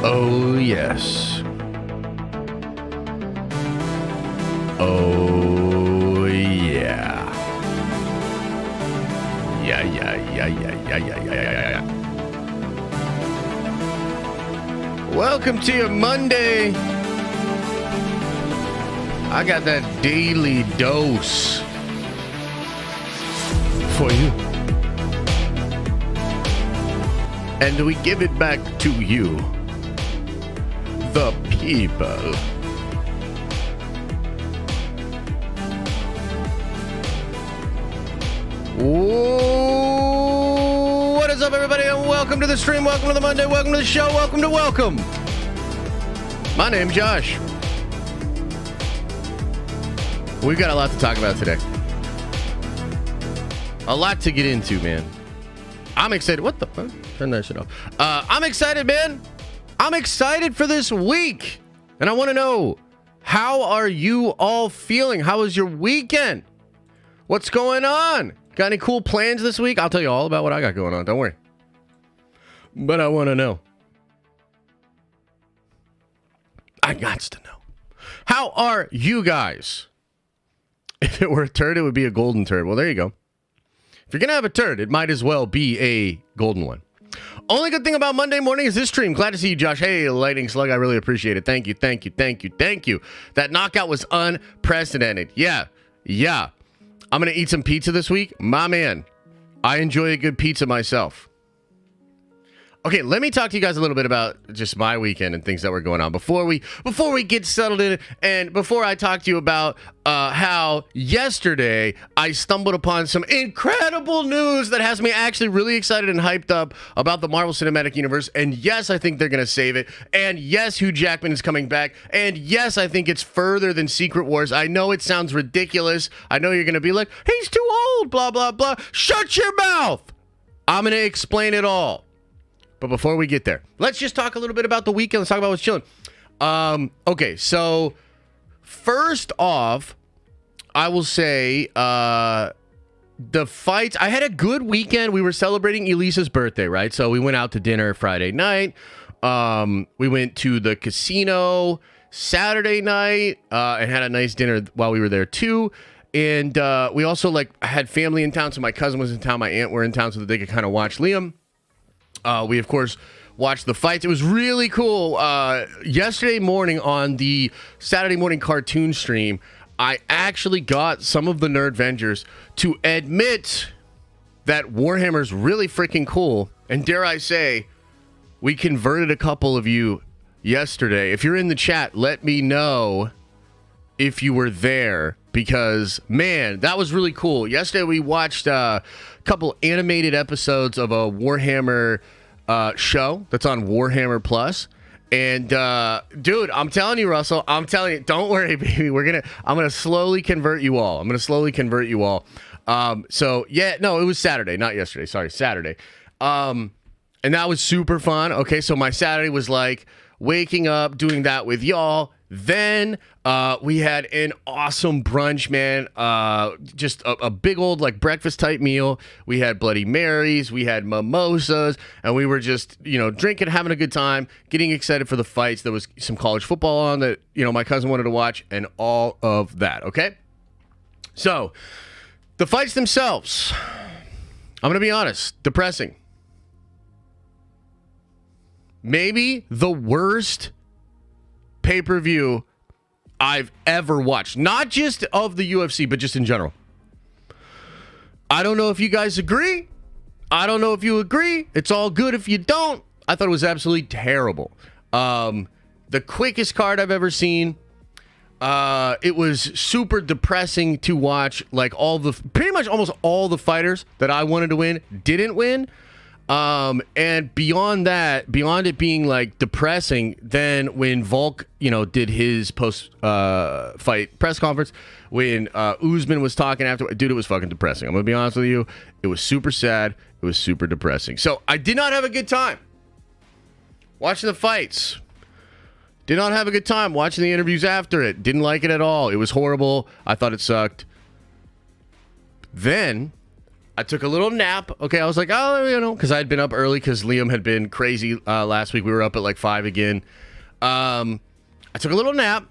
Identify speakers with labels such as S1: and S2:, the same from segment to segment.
S1: Oh, yes. Oh, yeah. Yeah. Welcome to your Monday. I got that daily dose for you. And we give it back to you, the people. What is up, everybody, and welcome to the stream, welcome to the Monday, welcome to the show, welcome. My name's Josh. We've got a lot to talk about today. A lot to get into, man. I'm excited. What the fuck? Turn that shit off. I'm excited, man. I'm excited for this week. And I want to know, how are you all feeling? How was your weekend? What's going on? Got any cool plans this week? I'll tell you all about what I got going on. Don't worry. But I want to know. I got to know. How are you guys? If it were a turd, it would be a golden turd. Well, there you go. If you're going to have a turd, it might as well be a golden one. Only good thing about Monday morning is this stream. Glad to see you, Josh. Hey, Lightning Slug, I really appreciate it. Thank you. That knockout was unprecedented. Yeah. I'm going to eat some pizza this week. My man, I enjoy a good pizza myself. Okay, let me talk to you guys a little bit about just my weekend and things that were going on before we get settled in, and before I talk to you about how yesterday I stumbled upon some incredible news that has me actually really excited and hyped up about the Marvel Cinematic Universe. And yes, I think they're going to save it. And yes, Hugh Jackman is coming back. And yes, I think it's further than Secret Wars. I know it sounds ridiculous. I know you're going to be like, he's too old, blah, blah, blah. Shut your mouth. I'm going to explain it all. But before we get there, let's just talk a little bit about the weekend. Let's talk about what's chilling. Okay, so first off, I will say the fights. I had a good weekend. We were celebrating Elisa's birthday, right? So we went out to dinner Friday night. We went to the casino Saturday night and had a nice dinner while we were there too. And we also had family in town. So my cousin was in town. My aunt were in town so that they could kind of watch Liam. We, of course, watched the fights. It was really cool. Yesterday morning on the Saturday morning cartoon stream, I actually got some of the Nerdvengers to admit that Warhammer's really freaking cool. And dare I say, we converted a couple of you yesterday. If you're in the chat, let me know if you were there, because, man, that was really cool. Yesterday we watched a couple animated episodes of a Warhammer show that's on Warhammer Plus. And dude, I'm telling you, Russell, don't worry, baby. I'm gonna slowly convert you all. So yeah, no, it was Saturday, not yesterday. Sorry, Saturday. And that was super fun. Okay, so my Saturday was like waking up, doing that with y'all. Then we had an awesome brunch, man. Just a big old breakfast type meal. We had Bloody Marys, we had mimosas, and we were just, drinking, having a good time, getting excited for the fights. There was some college football on that, my cousin wanted to watch, and all of that, okay? So, the fights themselves, I'm going to be honest, depressing. Maybe the worst pay-per-view I've ever watched. Not just of the UFC, but just in general. I don't know if you guys agree. I don't know if you agree. It's all good if you don't. I thought it was absolutely terrible. The quickest card I've ever seen. It was super depressing to watch. Pretty much almost all the fighters that I wanted to win didn't win. And beyond it being depressing, then when Volk, did his post fight press conference, when Usman was talking after, dude, it was fucking depressing. I'm gonna be honest with you. It was super sad. It was super depressing. So I did not have a good time watching the fights. Did not have a good time watching the interviews after it. Didn't like it at all. It was horrible. I thought it sucked. Then I took a little nap. Okay, I was like, oh, because I had been up early because Liam had been crazy last week. We were up at like 5 again. I took a little nap,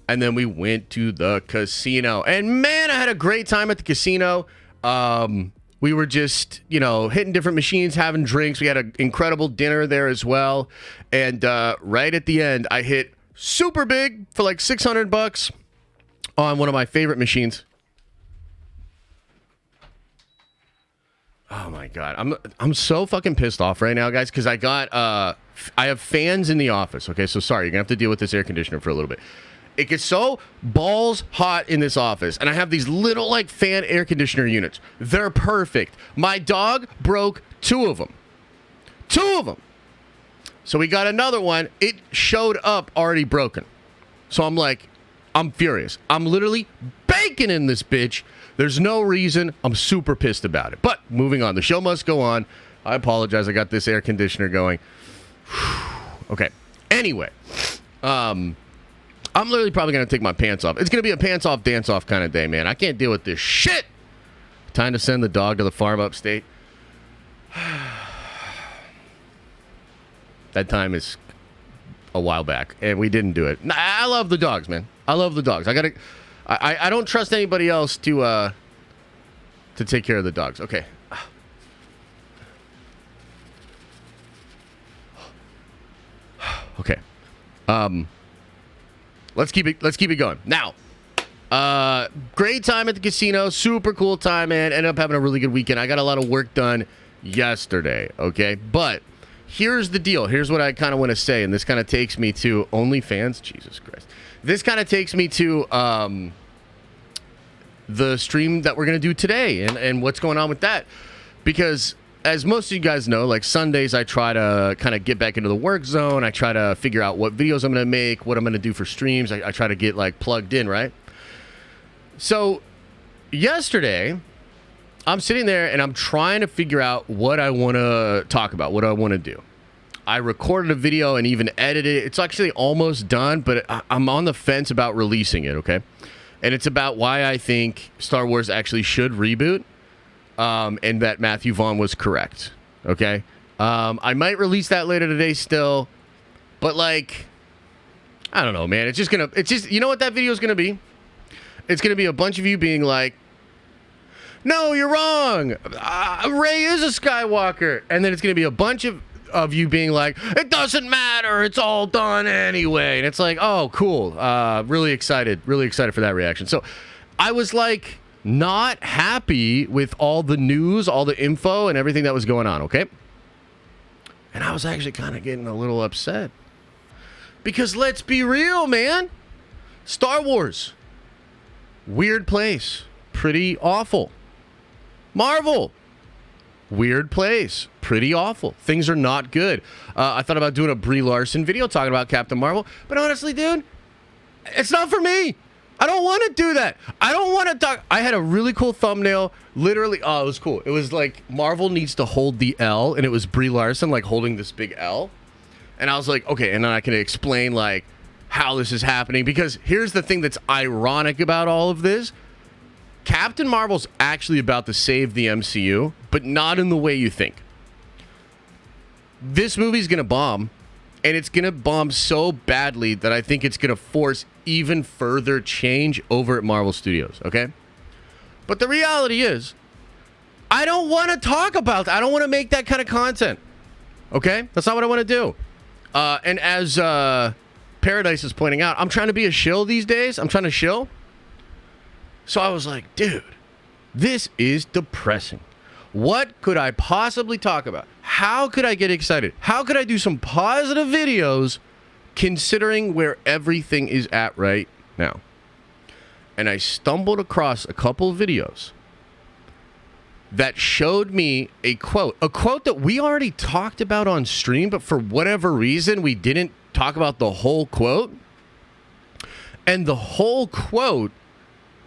S1: and then we went to the casino. And man, I had a great time at the casino. We were just, hitting different machines, having drinks. We had an incredible dinner there as well. And right at the end, I hit super big for like $600 on one of my favorite machines. Oh my God. I'm so fucking pissed off right now, guys, because I have fans in the office. Okay, so sorry, you're gonna have to deal with this air conditioner for a little bit. It gets so balls hot in this office, and I have these little like fan air conditioner units. They're perfect. My dog broke 2 of them. 2 of them. So we got another one. It showed up already broken. So I'm like, I'm furious. I'm literally baking in this bitch. There's no reason. I'm super pissed about it. But moving on. The show must go on. I apologize. I got this air conditioner going. Okay. Anyway. I'm literally probably going to take my pants off. It's going to be a pants off, dance off kind of day, man. I can't deal with this shit. Time to send the dog to the farm upstate. That time is a while back, and we didn't do it. I love the dogs, man. I love the dogs. I don't trust anybody else to take care of the dogs. Okay. Okay. Let's keep it going. Now, great time at the casino. Super cool time, man. Ended up having a really good weekend. I got a lot of work done yesterday, okay? But here's the deal. Here's what I kind of want to say, and this kind of takes me to OnlyFans. Jesus Christ. This kind of takes me to the stream that we're going to do today and what's going on with that. Because as most of you guys know, like Sundays, I try to kind of get back into the work zone. I try to figure out what videos I'm going to make, what I'm going to do for streams. I try to get like plugged in, right? So yesterday, I'm sitting there and I'm trying to figure out what I want to talk about, what I want to do. I recorded a video and even edited it. It's actually almost done, but I'm on the fence about releasing it, okay? And it's about why I think Star Wars actually should reboot. And that Matthew Vaughn was correct. Okay. I might release that later today still, but like, I don't know, man. You know what that video is going to be? It's going to be a bunch of you being like, no, you're wrong. Rey is a Skywalker. And then it's going to be a bunch of you being like, it doesn't matter. It's all done anyway. And it's like, oh, cool. Really excited for that reaction. So I was like, not happy with all the news, all the info, and everything that was going on, okay? And I was actually kind of getting a little upset. Because let's be real, man. Star Wars. Weird place. Pretty awful. Marvel. Weird place. Pretty awful. Things are not good. I thought about doing a Brie Larson video talking about Captain Marvel. But honestly, dude, it's not for me. I don't want to do that. I don't want to talk. I had a really cool thumbnail. Literally, it was cool. It was like Marvel needs to hold the L, and it was Brie Larson like holding this big L. And I was like, okay, and then I can explain like how this is happening. Because here's the thing that's ironic about all of this. Captain Marvel's actually about to save the MCU, but not in the way you think. This movie's going to bomb. And it's going to bomb so badly that I think it's going to force even further change over at Marvel Studios, okay? But the reality is, I don't want to talk about that. I don't want to make that kind of content, okay? That's not what I want to do. And as Paradise is pointing out, I'm trying to be a shill these days. I'm trying to shill. So I was like, dude, this is depressing. What could I possibly talk about? How could I get excited? How could I do some positive videos considering where everything is at right now? And I stumbled across a couple of videos that showed me a quote that we already talked about on stream, but for whatever reason, we didn't talk about the whole quote. And the whole quote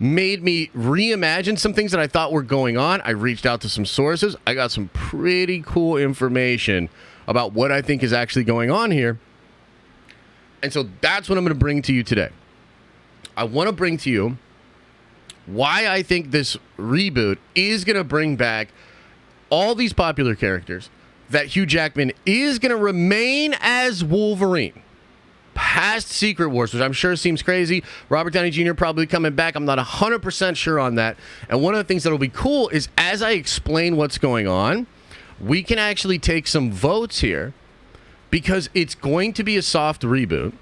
S1: made me reimagine some things that I thought were going on. I reached out to some sources. I got some pretty cool information about what I think is actually going on here. And so that's what I'm going to bring to you today. I want to bring to you why I think this reboot is going to bring back all these popular characters, that Hugh Jackman is going to remain as Wolverine past Secret Wars, which I'm sure seems crazy. Robert Downey Jr. probably coming back. I'm not 100% sure on that. And one of the things that'll be cool is as I explain what's going on, we can actually take some votes here because it's going to be a soft reboot.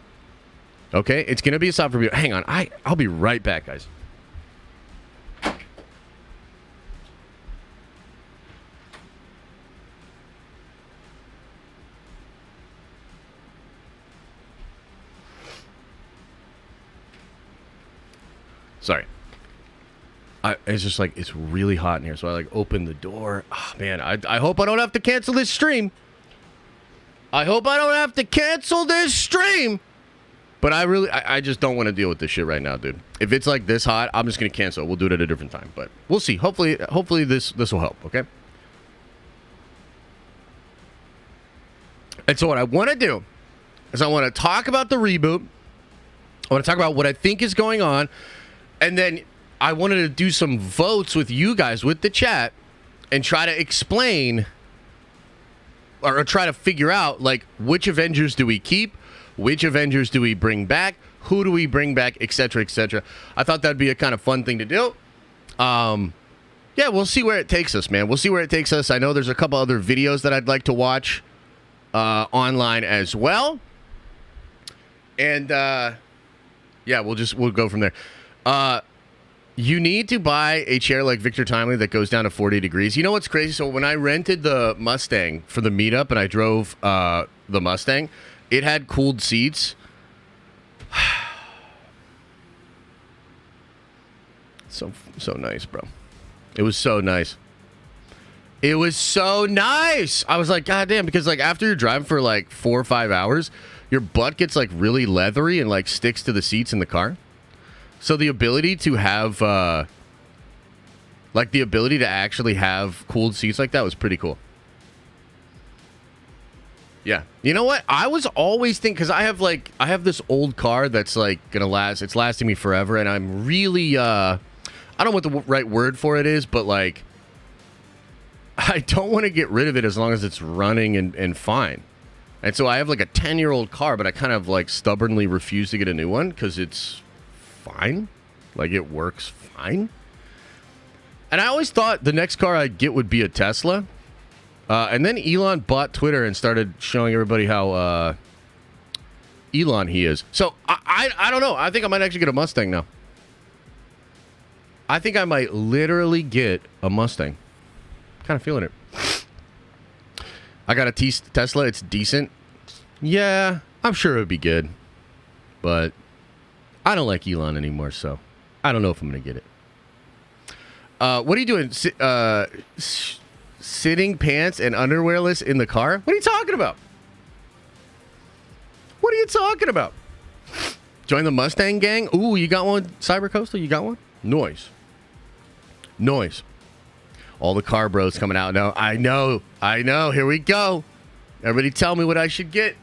S1: Okay? It's going to be a soft reboot. Hang on. I'll be right back, guys. Sorry. It's just like, it's really hot in here. So I like opened the door. Oh, man, I hope I don't have to cancel this stream. I hope I don't have to cancel this stream. But I just don't want to deal with this shit right now, dude. If it's like this hot, I'm just going to cancel. We'll do it at a different time. But we'll see. Hopefully this will help, okay? And so what I want to do is I want to talk about the reboot. I want to talk about what I think is going on. And then I wanted to do some votes with you guys, with the chat, and try to explain or try to figure out, like, which Avengers do we keep? Which Avengers do we bring back? Who do we bring back? Etc., etc. I thought that'd be a kind of fun thing to do. Yeah, we'll see where it takes us, man. We'll see where it takes us. I know there's a couple other videos that I'd like to watch online as well. And, yeah, we'll go from there. You need to buy a chair like Victor Timely that goes down to 40 degrees. You know what's crazy? So when I rented the Mustang for the meetup and I drove the Mustang, it had cooled seats. So nice, bro. It was so nice. It was so nice. I was like, God damn, because like after you're driving for like 4 or 5 hours, your butt gets like really leathery and like sticks to the seats in the car. So the ability to have, the ability to actually have cooled seats like that was pretty cool. Yeah. You know what? I was always thinking, because I have this old car that's like going to last, it's lasting me forever. And I'm really, I don't know what the right word for it is, but like, I don't want to get rid of it as long as it's running and fine. And so I have like a 10-year-old car, but I kind of like stubbornly refuse to get a new one because it's fine. Like, it works fine. And I always thought the next car I'd get would be a Tesla. And then Elon bought Twitter and started showing everybody how Elon he is. So I don't know. I think I might actually get a Mustang now. I think I might literally get a Mustang. Kind of feeling it. I got a Tesla. It's decent. Yeah, I'm sure it would be good. But I don't like Elon anymore, so I don't know if I'm going to get it. What are you doing? Sitting pants and underwearless in the car? What are you talking about? What are you talking about? Join the Mustang gang? Ooh, you got one? Cyber Coastal, you got one? Noise. All the car bros coming out now. I know. Here we go. Everybody tell me what I should get.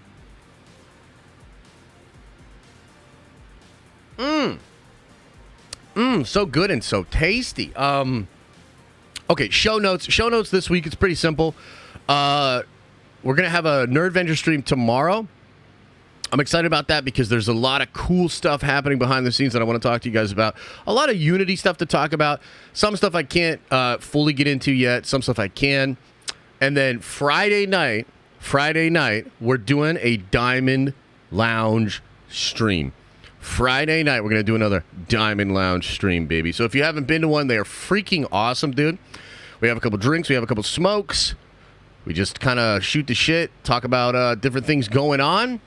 S1: So good and so tasty. Okay, show notes. Show notes this week. It's pretty simple. We're going to have a Nerdventure stream tomorrow. I'm excited about that because there's a lot of cool stuff happening behind the scenes that I want to talk to you guys about. A lot of Unity stuff to talk about. Some stuff I can't fully get into yet. Some stuff I can. And then Friday night, we're doing a Diamond Lounge stream. Friday night, we're going to do another Diamond Lounge stream, baby. So if you haven't been to one, they are freaking awesome, dude. We have a couple drinks. We have a couple smokes. We just kind of shoot the shit, talk about different things going on.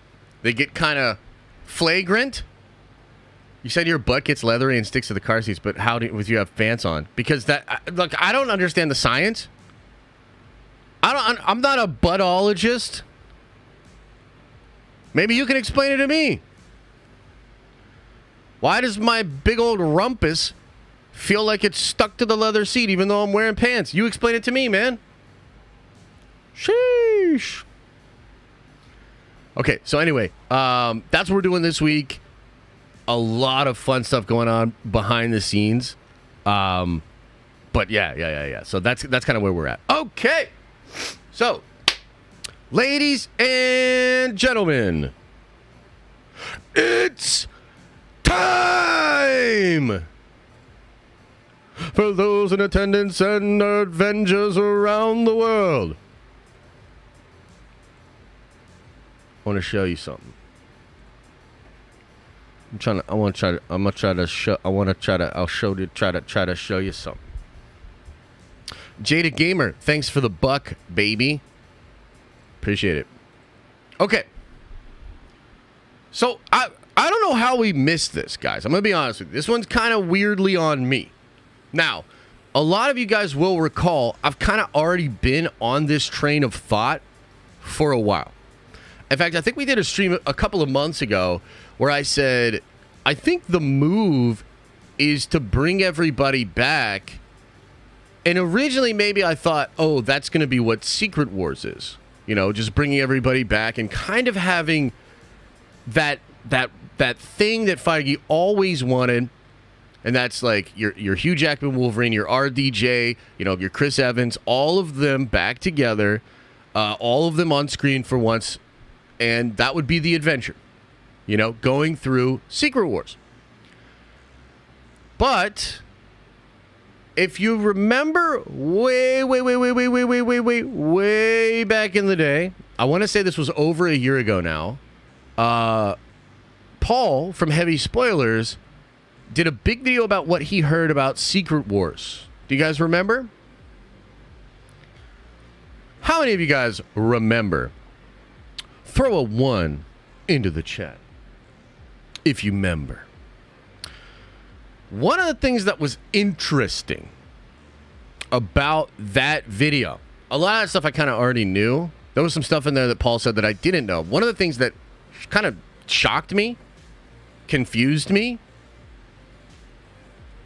S1: They get kind of flagrant. You said your butt gets leathery and sticks to the car seats, but how do if you have pants on? Because that, look, I don't understand the science. I'm not a buttologist. Maybe you can explain it to me. Why does my big old rumpus feel like it's stuck to the leather seat even though I'm wearing pants? You explain it to me, man. Sheesh. Okay, so anyway, that's what we're doing this week. A lot of fun stuff going on behind the scenes. But yeah. So that's kind of where we're at. Okay. So, ladies and gentlemen, it's time for those in attendance and Avengers around the world. I want to show you something. I'll try to show you something. Jada Gamer, thanks for the buck, baby. Appreciate it. Okay. So, I don't know how we missed this, guys. I'm going to be honest with you. This one's kind of weirdly on me. Now, a lot of you guys will recall, I've kind of already been on this train of thought for a while. In fact, I think we did a stream a couple of months ago where I said, I think the move is to bring everybody back. And originally, maybe I thought, oh, that's going to be what Secret Wars is. You know, just bringing everybody back and kind of having that thing that Feige always wanted. And that's like your Hugh Jackman Wolverine, your RDJ, you know, your Chris Evans, all of them back together, all of them on screen for once. And that would be the adventure, you know, going through Secret Wars. But if you remember way back in the day, I want to say this was over a year ago now, Paul from Heavy Spoilers did a big video about what he heard about Secret Wars. Do you guys remember? How many of you guys remember? Throw a 1 into the chat if you remember. One of the things that was interesting about that video, a lot of that stuff I kind of already knew. There was some stuff in there that Paul said that I didn't know. One of the things that kind of shocked me, confused me,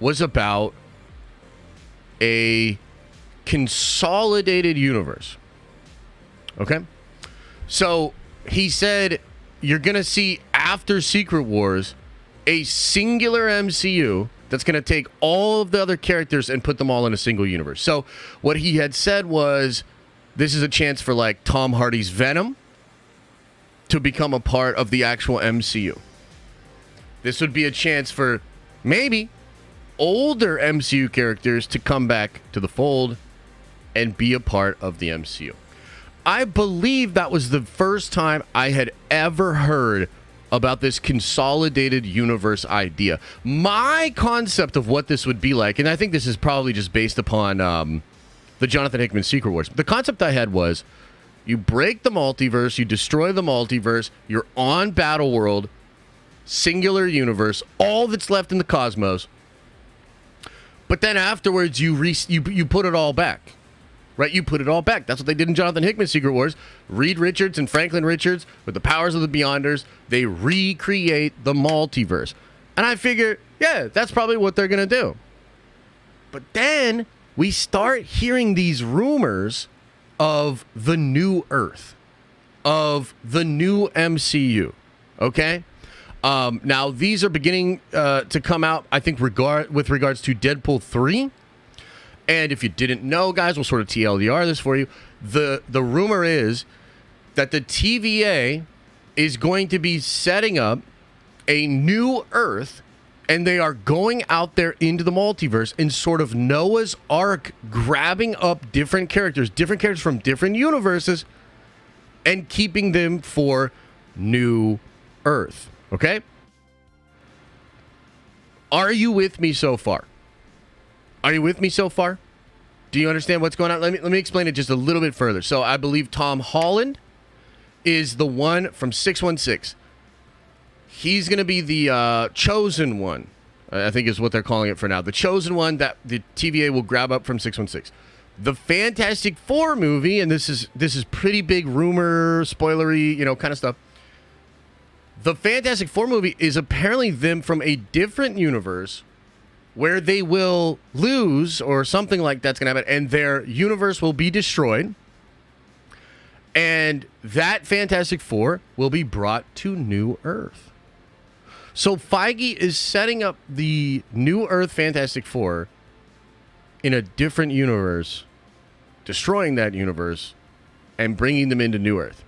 S1: was about a consolidated universe. Okay? So he said you're going to see after Secret Wars a singular MCU that's going to take all of the other characters and put them all in a single universe. So what he had said was this is a chance for like Tom Hardy's Venom to become a part of the actual MCU. This would be a chance for maybe older MCU characters to come back to the fold and be a part of the MCU. I believe that was the first time I had ever heard about this consolidated universe idea. My concept of what this would be like, and I think this is probably just based upon the Jonathan Hickman Secret Wars. The concept I had was you break the multiverse, you destroy the multiverse, you're on Battleworld, singular universe, all that's left in the cosmos. But then afterwards, you put it all back. Right, you put it all back. That's what they did in Jonathan Hickman's Secret Wars. Reed Richards and Franklin Richards, with the powers of the Beyonders, they recreate the multiverse. And I figure, yeah, that's probably what they're going to do. But then we start hearing these rumors of the new Earth, of the new MCU. Okay? Now, these are beginning to come out, I think, with regards to Deadpool 3. And if you didn't know, guys, we'll sort of TLDR this for you. The rumor is that the TVA is going to be setting up a new Earth, and they are going out there into the multiverse in sort of Noah's Ark, grabbing up different characters from different universes, and keeping them for New Earth. Okay? Are you with me so far? Are you with me so far? Do you understand what's going on? Let me explain it just a little bit further. So I believe Tom Holland is the one from 616. He's going to be the chosen one, I think is what they're calling it for now. The chosen one that the TVA will grab up from 616. The Fantastic Four movie, and this is pretty big rumor, spoilery, kind of stuff. The Fantastic Four movie is apparently them from a different universe where they will lose or something like that's going to happen, and their universe will be destroyed, and that Fantastic Four will be brought to New Earth. So Feige is setting up the New Earth Fantastic Four in a different universe, destroying that universe, and bringing them into New Earth.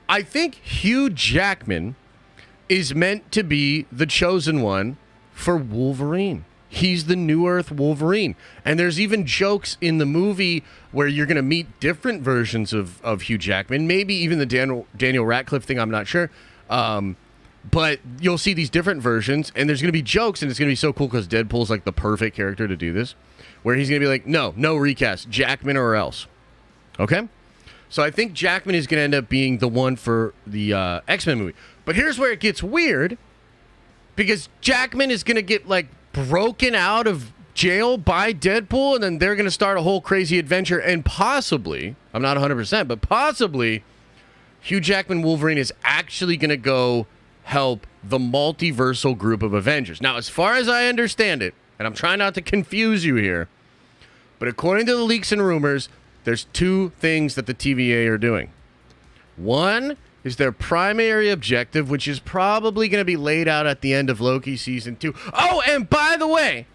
S1: I think Hugh Jackman is meant to be the chosen one for Wolverine. He's the New Earth Wolverine. And there's even jokes in the movie where you're going to meet different versions of Hugh Jackman. Maybe even the Daniel Radcliffe thing, I'm not sure. But you'll see these different versions, and there's going to be jokes, and it's going to be so cool because Deadpool's like the perfect character to do this, where he's going to be like, no recast, Jackman or else. Okay? So I think Jackman is going to end up being the one for the X-Men movie. But here's where it gets weird, because Jackman is going to get like broken out of jail by Deadpool, and then they're going to start a whole crazy adventure, and possibly, I'm not 100%, but possibly Hugh Jackman Wolverine is actually going to go help the multiversal group of Avengers. Now, as far as I understand it, and I'm trying not to confuse you here, but according to the leaks and rumors, there's two things that the TVA are doing. One is their primary objective, which is probably going to be laid out at the end of Loki season 2. Oh, and by the way,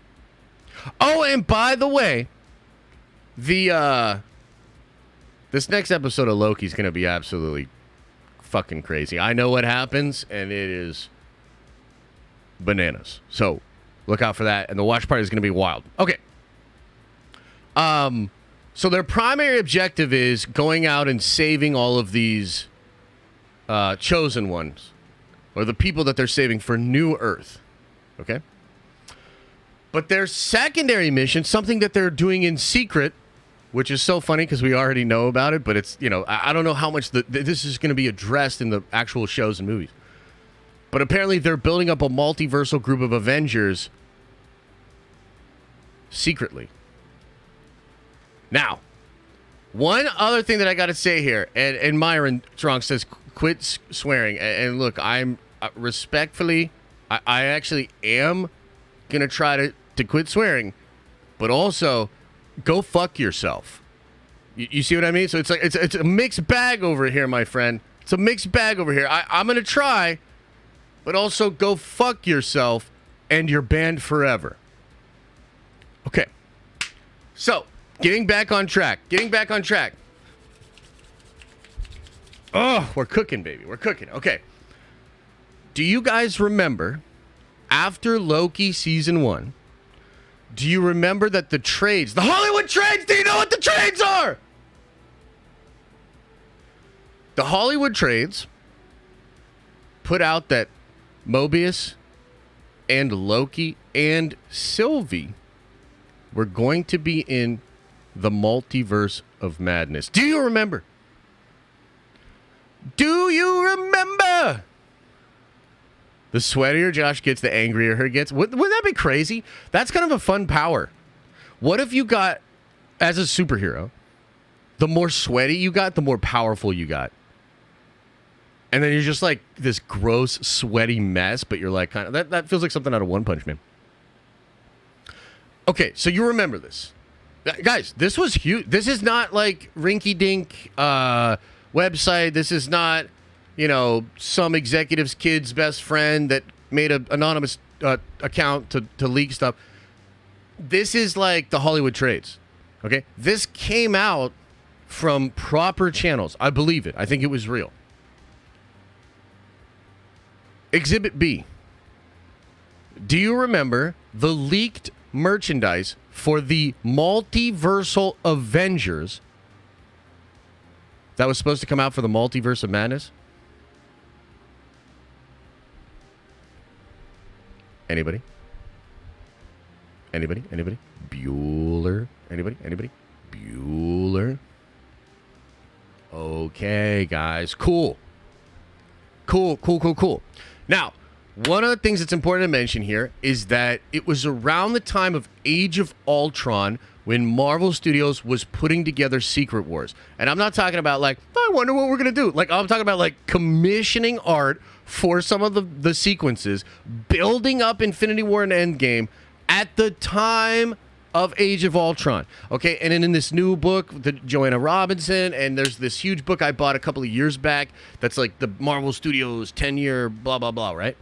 S1: this next episode of Loki is going to be absolutely fucking crazy. I know what happens, and it is bananas. So look out for that, and the watch party is going to be wild. Okay. So their primary objective is going out and saving all of these chosen ones, or the people that they're saving for New Earth. Okay? But their secondary mission, something that they're doing in secret, which is so funny because we already know about it, but it's, I don't know how much this is going to be addressed in the actual shows and movies. But apparently they're building up a multiversal group of Avengers secretly. Now, one other thing that I got to say here, and Myron Strong says, quit swearing. And look, I'm respectfully, I actually am going to try to quit swearing, but also go fuck yourself. You see what I mean? So it's like it's a mixed bag over here, my friend. It's a mixed bag over here. I'm going to try, but also go fuck yourself, and you're banned forever. Okay. So, getting back on track. Oh, we're cooking, baby. We're cooking. Okay. Do you guys remember, after Loki season 1, do you remember that the trades, the Hollywood trades, do you know what the trades are? The Hollywood trades put out that Mobius and Loki and Sylvie were going to be in the Multiverse of Madness. Do you remember? Do you remember? The sweatier Josh gets, the angrier her gets. Wouldn't that be crazy? That's kind of a fun power. What if you got, as a superhero, the more sweaty you got, the more powerful you got. And then you're just like this gross, sweaty mess, but you're like kind of, that feels like something out of One Punch Man. Okay, so you remember this. Guys, this was huge. This is not like rinky-dink website. This is not, some executive's kid's best friend that made an anonymous account to leak stuff. This is like the Hollywood trades, okay? This came out from proper channels. I believe it. I think it was real. Exhibit B. Do you remember the leaked merchandise for the Multiversal Avengers that was supposed to come out for the Multiverse of Madness? Anybody? Bueller? Anybody? Bueller? Okay, guys. Cool. Now, one of the things that's important to mention here is that it was around the time of Age of Ultron when Marvel Studios was putting together Secret Wars. And I'm not talking about like, I wonder what we're going to do. Like, I'm talking about like commissioning art for some of the sequences, building up Infinity War and Endgame at the time of Age of Ultron. Okay, and then in this new book, the Joanna Robinson, and there's this huge book I bought a couple of years back that's like the Marvel Studios 10-year blah, blah, blah, right?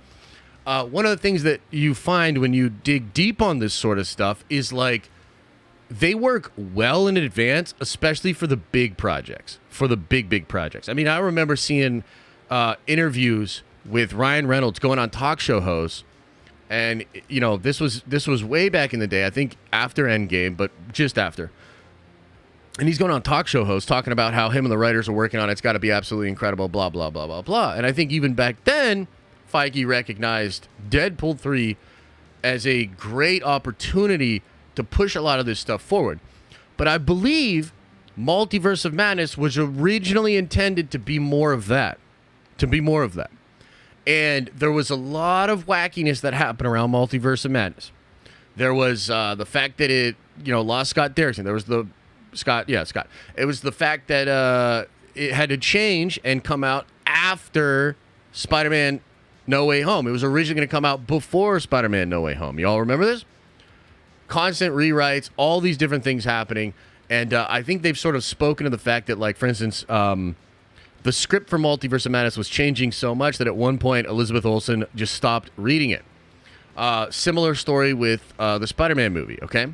S1: One of the things that you find when you dig deep on this sort of stuff is like they work well in advance, especially for the big projects, for the big projects. I mean, I remember seeing interviews with Ryan Reynolds going on talk show hosts, and you know, this was way back in the day, I think after Endgame, but just after. And he's going on talk show hosts talking about how him and the writers are working on it. It's got to be absolutely incredible, blah, blah, blah, blah, blah. And I think even back then, Feige recognized Deadpool 3 as a great opportunity to push a lot of this stuff forward. But I believe Multiverse of Madness was originally intended to be more of that. And there was a lot of wackiness that happened around Multiverse of Madness. There was the fact that it, lost Scott Derrickson. There was the Scott. It was the fact that it had to change and come out after Spider-Man No Way Home. It was originally going to come out before Spider-Man No Way Home. You all remember this? Constant rewrites, all these different things happening. And I think they've sort of spoken to the fact that, like, for instance, the script for Multiverse of Madness was changing so much that at one point Elizabeth Olsen just stopped reading it. Similar story with the Spider-Man movie, okay?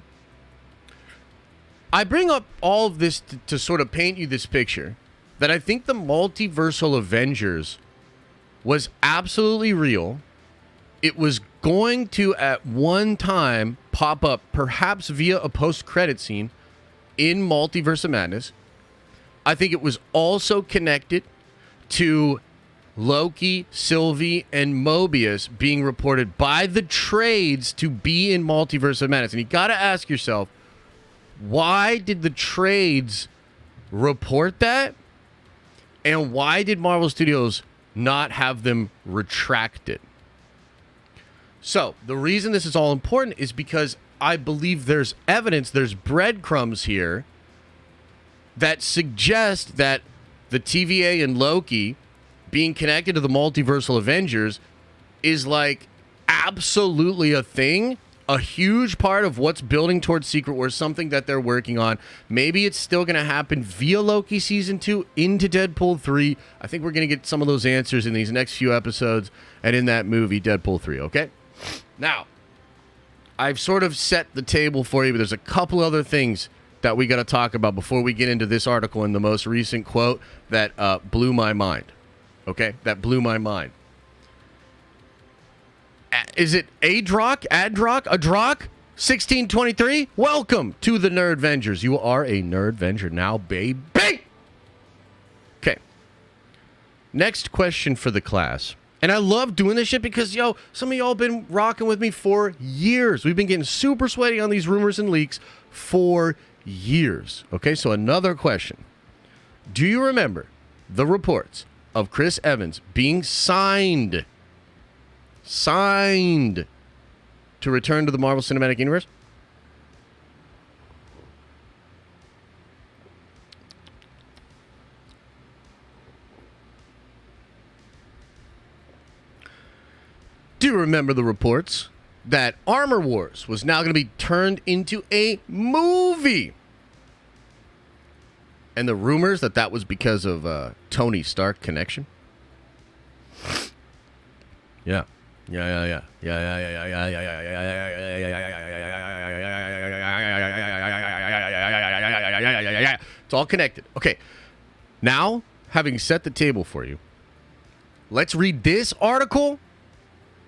S1: I bring up all of this to sort of paint you this picture that I think the Multiversal Avengers was absolutely real. It was going to, at one time, pop up, perhaps via a post-credit scene, in Multiverse of Madness. I think it was also connected to Loki, Sylvie, and Mobius being reported by the trades to be in Multiverse of Madness. And you got to ask yourself, why did the trades report that? And why did Marvel Studios not have them retracted? So, the reason this is all important is because I believe there's evidence, there's breadcrumbs here that suggest that the TVA and Loki being connected to the Multiversal Avengers is like absolutely a thing, a huge part of what's building towards Secret Wars, something that they're working on. Maybe it's still going to happen via Loki Season 2 into Deadpool 3. I think we're going to get some of those answers in these next few episodes and in that movie, Deadpool 3, okay? Now, I've sort of set the table for you, but there's a couple other things that we got to talk about before we get into this article and the most recent quote that blew my mind. Okay? That blew my mind. Is it Adrock? 1623? Welcome to the Nerd Vengers. You are a Nerd Venger now, baby! Okay. Next question for the class. And I love doing this shit because, some of y'all been rocking with me for years. We've been getting super sweaty on these rumors and leaks for years. Okay, so another question. Do you remember the reports of Chris Evans being signed to return to the Marvel Cinematic Universe? Do you remember the reports that Armor Wars was now going to be turned into a movie? And the rumors that was because of Tony Stark connection? Yeah. It's all connected. Okay. Now, having set the table for you, let's read this article.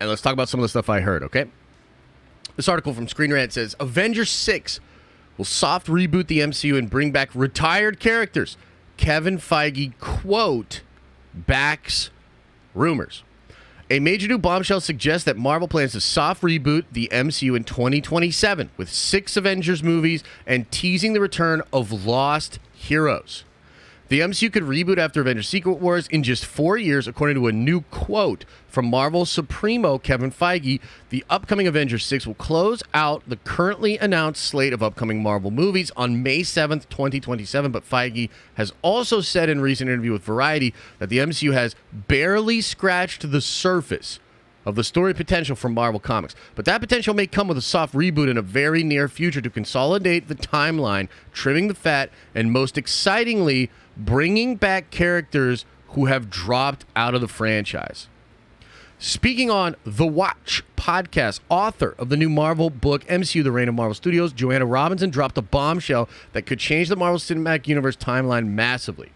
S1: And let's talk about some of the stuff I heard, okay? This article from Screen Rant says, Avengers 6 will soft reboot the MCU and bring back retired characters. Kevin Feige, quote, backs rumors. A major new bombshell suggests that Marvel plans to soft reboot the MCU in 2027 with 6 Avengers movies and teasing the return of lost heroes. The MCU could reboot after Avengers Secret Wars in just 4 years, according to a new quote from Marvel Supremo Kevin Feige. The upcoming Avengers 6 will close out the currently announced slate of upcoming Marvel movies on May 7th, 2027, but Feige has also said in a recent interview with Variety that the MCU has barely scratched the surface of the story potential from Marvel Comics. But that potential may come with a soft reboot in a very near future to consolidate the timeline, trimming the fat, and most excitingly, bringing back characters who have dropped out of the franchise. Speaking on The Watch podcast, author of the new Marvel book, MCU, The Reign of Marvel Studios, Joanna Robinson, dropped a bombshell that could change the Marvel Cinematic Universe timeline massively.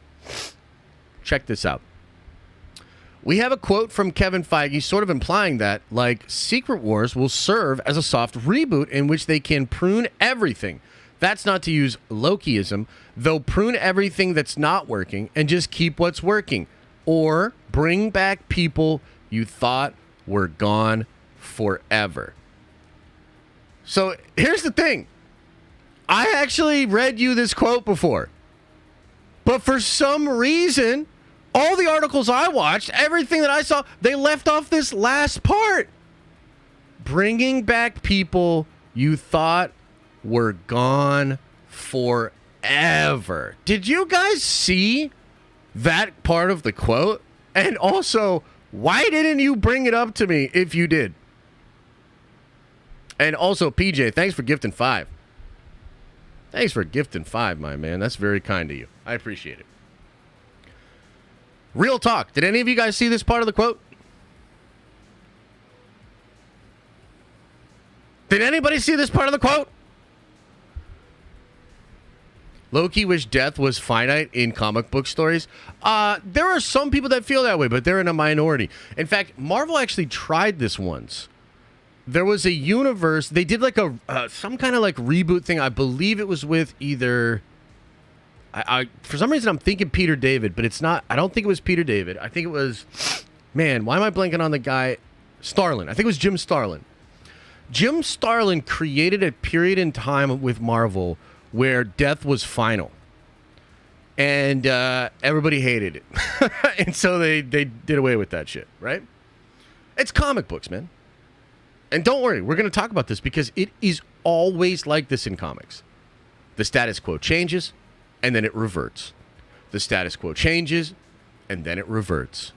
S1: Check this out. We have a quote from Kevin Feige sort of implying that, like, Secret Wars will serve as a soft reboot in which they can prune everything. That's not to use Lokiism. They'll prune everything that's not working and just keep what's working. Or bring back people you thought were gone forever. So here's the thing. I actually read you this quote before. But for some reason, all the articles I watched, everything that I saw, they left off this last part. Bringing back people you thought were gone forever. Did you guys see that part of the quote? And also, why didn't you bring it up to me if you did? And also, PJ, thanks for gifting 5. Thanks for gifting 5, my man. That's very kind of you. I appreciate it. Real talk. Did any of you guys see this part of the quote? Did anybody see this part of the quote? Loki wished death was finite in comic book stories. There are some people that feel that way, but they're in a minority. In fact, Marvel actually tried this once. There was a universe. They did like a some kind of like reboot thing. I believe it was with either. I for some reason I'm thinking Peter David, but it's not. I don't think it was Peter David. I think it was. Man, why am I blanking on the guy? Starlin. I think it was Jim Starlin. Jim Starlin created a period in time with Marvel where death was final. And everybody hated it. And so they did away with that shit, right? It's comic books, man. And don't worry, we're going to talk about this because it is always like this in comics. The status quo changes, and then it reverts. The status quo changes, and then it reverts.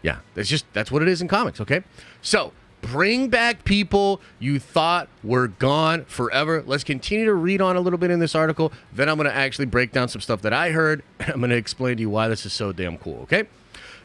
S1: Yeah, that's what it is in comics, okay? So, bring back people you thought were gone forever. Let's continue to read on a little bit in this article. Then I'm going to actually break down some stuff that I heard. And I'm going to explain to you why this is so damn cool, okay?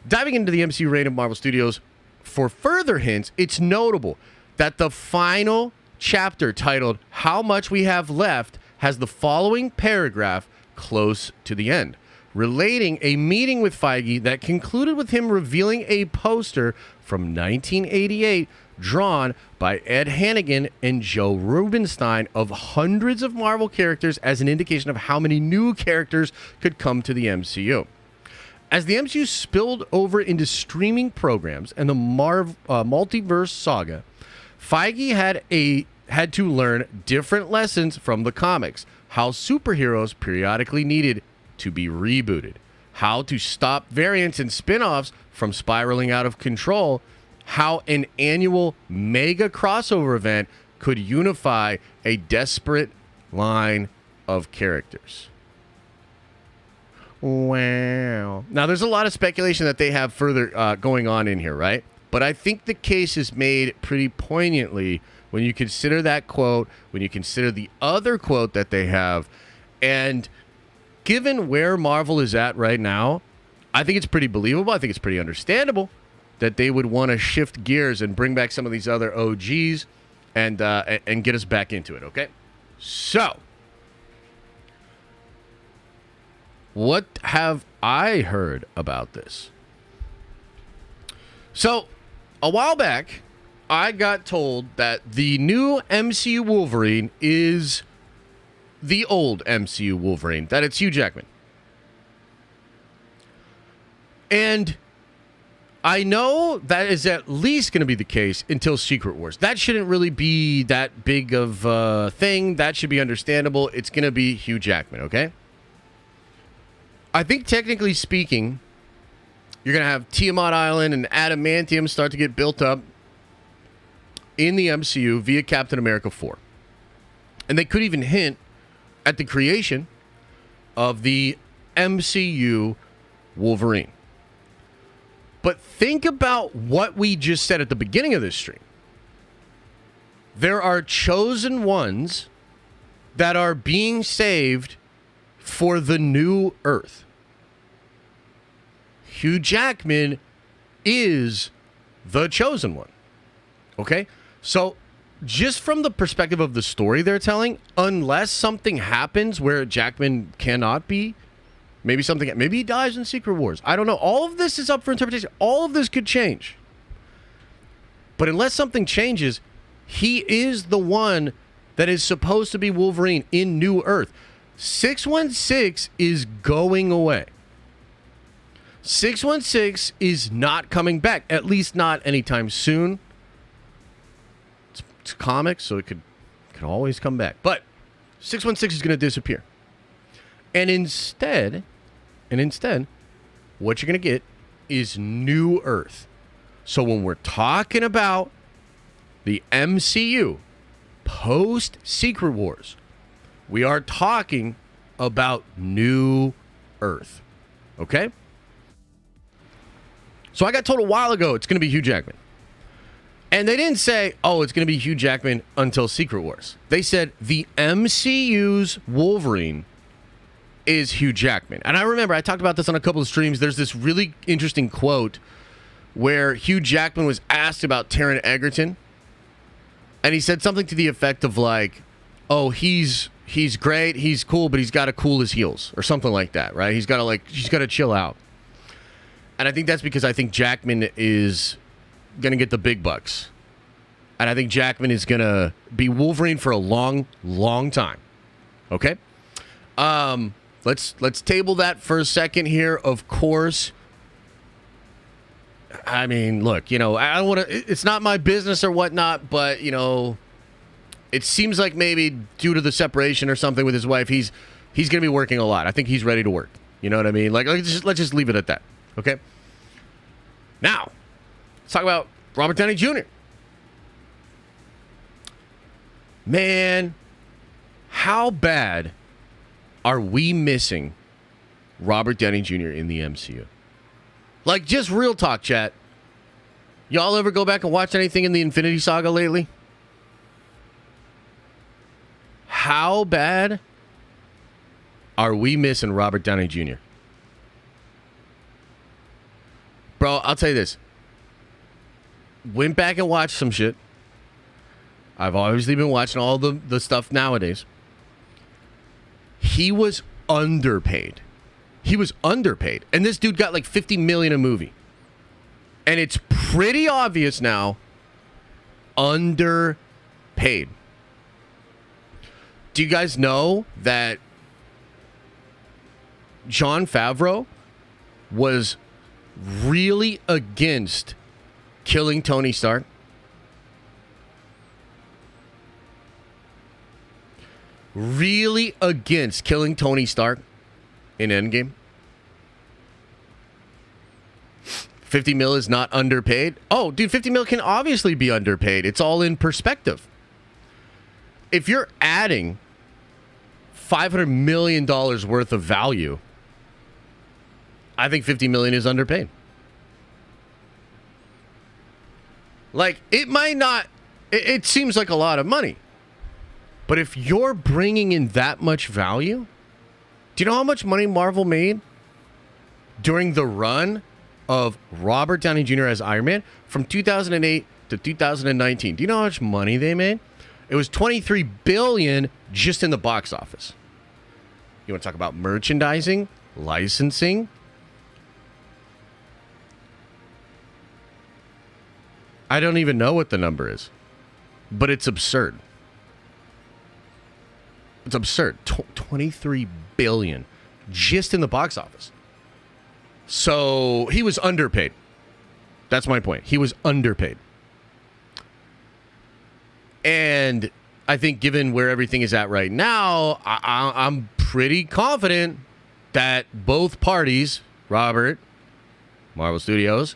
S1: Diving into the MCU reign of Marvel Studios, for further hints, it's notable that the final chapter titled How Much We Have Left has the following paragraph close to the end, relating a meeting with Feige that concluded with him revealing a poster from 1988 drawn by Ed Hannigan and Joe Rubinstein of hundreds of Marvel characters as an indication of how many new characters could come to the MCU. As the MCU spilled over into streaming programs and the multiverse saga, Feige had to learn different lessons from the comics, how superheroes periodically needed to be rebooted, how to stop variants and spin-offs from spiraling out of control, how an annual mega crossover event could unify a desperate line of characters. Wow. Now, there's a lot of speculation that they have further going on in here, right? But I think the case is made pretty poignantly when you consider that quote, when you consider the other quote that they have, and given where Marvel is at right now, I think it's pretty believable. I think it's pretty understandable that they would want to shift gears and bring back some of these other OGs and get us back into it, okay? So, what have I heard about this? So, a while back, I got told that the new MCU Wolverine is the old MCU Wolverine, that it's Hugh Jackman. And I know that is at least going to be the case until Secret Wars. That shouldn't really be that big of a thing. That should be understandable. It's going to be Hugh Jackman, okay? I think technically speaking, you're going to have Tiamat Island and Adamantium start to get built up in the MCU via Captain America 4. And they could even hint at the creation of the MCU Wolverine. But think about what we just said at the beginning of this stream. There are chosen ones that are being saved for the new Earth. Hugh Jackman is the chosen one. Okay? So, just from the perspective of the story they're telling, unless something happens where Jackman cannot be, maybe he dies in Secret Wars. I don't know. All of this is up for interpretation. All of this could change. But unless something changes, he is the one that is supposed to be Wolverine in New Earth. 616 is going away. 616 is not coming back, at least not anytime soon. It's comics, so it could always come back. But 616 is going to disappear. And instead, what you're going to get is New Earth. So when we're talking about the MCU post Secret Wars, we are talking about New Earth. Okay? So I got told a while ago it's going to be Hugh Jackman. And they didn't say, oh, it's going to be Hugh Jackman until Secret Wars. They said the MCU's Wolverine is Hugh Jackman. And I remember I talked about this on a couple of streams. There's this really interesting quote where Hugh Jackman was asked about Taron Egerton. And he said something to the effect of like, oh, he's great, he's cool, but he's got to cool his heels or something like that, right? He's got to chill out. And I think that's because I think Jackman is going to get the big bucks. And I think Jackman is going to be Wolverine for a long, long time. Okay? Let's table that for a second here. Of course, I mean, look, I don't want to, it's not my business or whatnot, but, it seems like maybe due to the separation or something with his wife, he's going to be working a lot. I think he's ready to work. You know what I mean? Like, let's just leave it at that. Okay? Now, let's talk about Robert Downey Jr. Man, how bad are we missing Robert Downey Jr. in the MCU? Like, just real talk, chat. Y'all ever go back and watch anything in the Infinity Saga lately? How bad are we missing Robert Downey Jr.? Bro, I'll tell you this. Went back and watched some shit. I've obviously been watching all the stuff nowadays. He was underpaid. He was underpaid. And this dude got like $50 million a movie. And it's pretty obvious now, underpaid. Do you guys know that Jon Favreau was really against killing Tony Stark? Really against killing Tony Stark in Endgame? 50 mil is not underpaid? Oh, dude, 50 mil can obviously be underpaid. It's all in perspective. If you're adding $500 million worth of value, I think 50 million is underpaid. Like, it might not, it seems like a lot of money. But if you're bringing in that much value, do you know how much money Marvel made during the run of Robert Downey Jr. as Iron Man from 2008 to 2019? Do you know how much money they made? It was $23 billion just in the box office. You want to talk about merchandising, licensing? I don't even know what the number is, but it's absurd. It's absurd. 23 billion just in the box office. So he was underpaid. That's my point. He was underpaid. And I think given where everything is at right now, I'm pretty confident that both parties, Robert, Marvel Studios,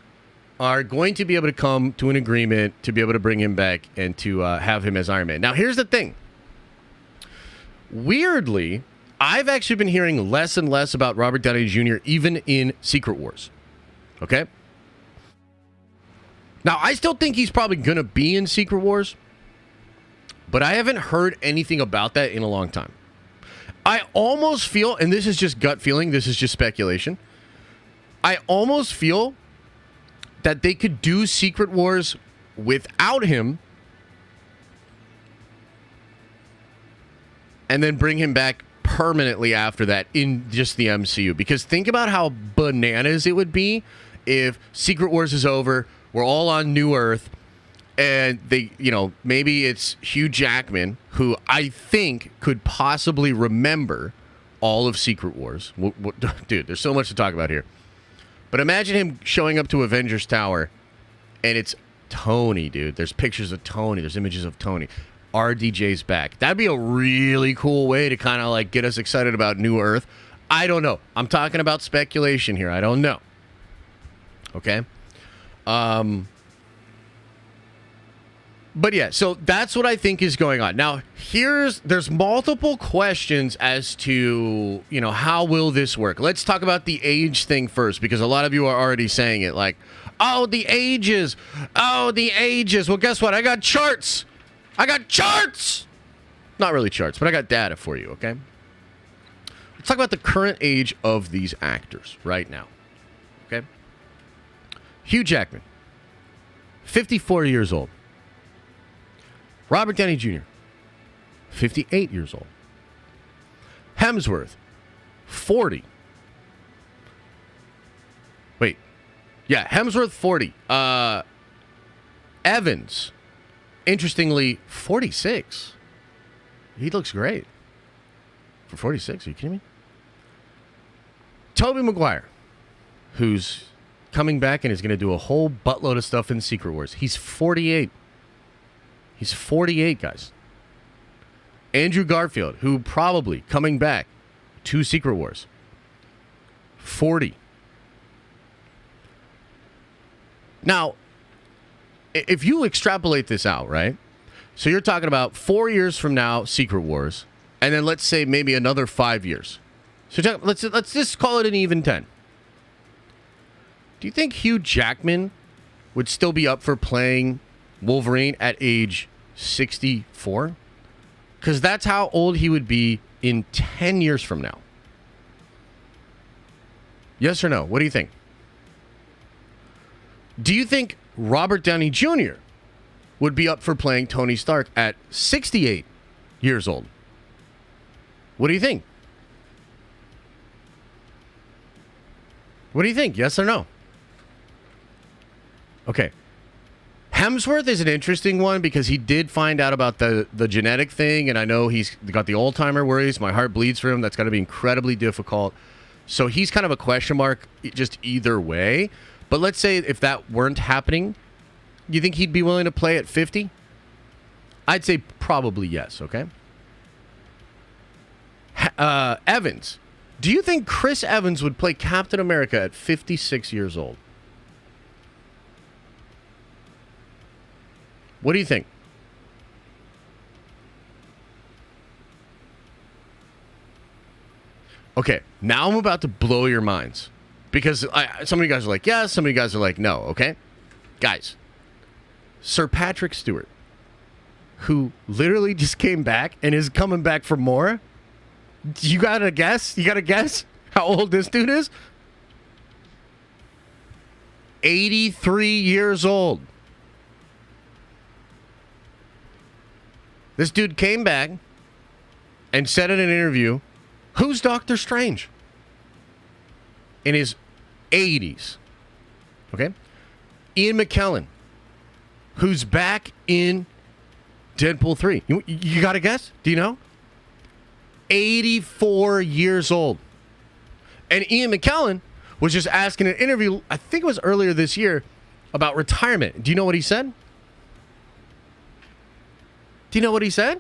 S1: are going to be able to come to an agreement to be able to bring him back and to have him as Iron Man. Now, here's the thing. Weirdly, I've actually been hearing less and less about Robert Downey Jr. even in Secret Wars. Okay? Now, I still think he's probably going to be in Secret Wars, but I haven't heard anything about that in a long time. I almost feel, and this is just gut feeling, this is just speculation, I almost feel that they could do Secret Wars without him and then bring him back permanently after that in just the MCU. Because think about how bananas it would be if Secret Wars is over, we're all on New Earth, and they, maybe it's Hugh Jackman, who I think could possibly remember all of Secret Wars. Dude, there's so much to talk about here. But imagine him showing up to Avengers Tower, and it's Tony, dude. There's pictures of Tony. There's images of Tony. RDJ's back. That'd be a really cool way to kind of like get us excited about New Earth. I don't know. I'm talking about speculation here. I don't know. Okay? But yeah, so that's what I think is going on. Now, there's multiple questions as to, how will this work? Let's talk about the age thing first, because a lot of you are already saying it like, oh, the ages. Oh, the ages. Well, guess what? I got charts. Not really charts, but I got data for you, okay? Let's talk about the current age of these actors right now, okay? Hugh Jackman, 54 years old. Robert Downey Jr., 58 years old. Hemsworth, 40. Wait. Yeah, Hemsworth, 40. Evans, interestingly, 46. He looks great. For 46, are you kidding me? Tobey Maguire, who's coming back and is going to do a whole buttload of stuff in Secret Wars. He's 48. He's 48, guys. Andrew Garfield, who probably coming back to Secret Wars. 40. Now, if you extrapolate this out, right? So you're talking about 4 years from now, Secret Wars, and then let's say maybe another 5 years. So let's just call it an even 10. Do you think Hugh Jackman would still be up for playing Wolverine at age 64? Because that's how old he would be in 10 years from now. Yes or no? What do you think? Do you think Robert Downey Jr. would be up for playing Tony Stark at 68 years old? What do you think? What do you think? Yes or no? Okay. Hemsworth is an interesting one because he did find out about the genetic thing, and I know he's got the Alzheimer worries. My heart bleeds for him. That's got to be incredibly difficult. So he's kind of a question mark just either way. But let's say if that weren't happening, you think he'd be willing to play at 50? I'd say probably yes, okay? Evans. Do you think Chris Evans would play Captain America at 56 years old? What do you think? Okay, now I'm about to blow your minds. Because some of you guys are like, yes, some of you guys are like, no, okay? Guys, Sir Patrick Stewart, who literally just came back and is coming back for more. You got to guess? You got to guess how old this dude is? 83 years old. This dude came back and said in an interview, who's Doctor Strange? In his 80s. Okay? Ian McKellen, who's back in Deadpool 3. You got to guess? Do you know? 84 years old. And Ian McKellen was just asking an interview, I think it was earlier this year, about retirement. Do you know what he said? Do you know what he said?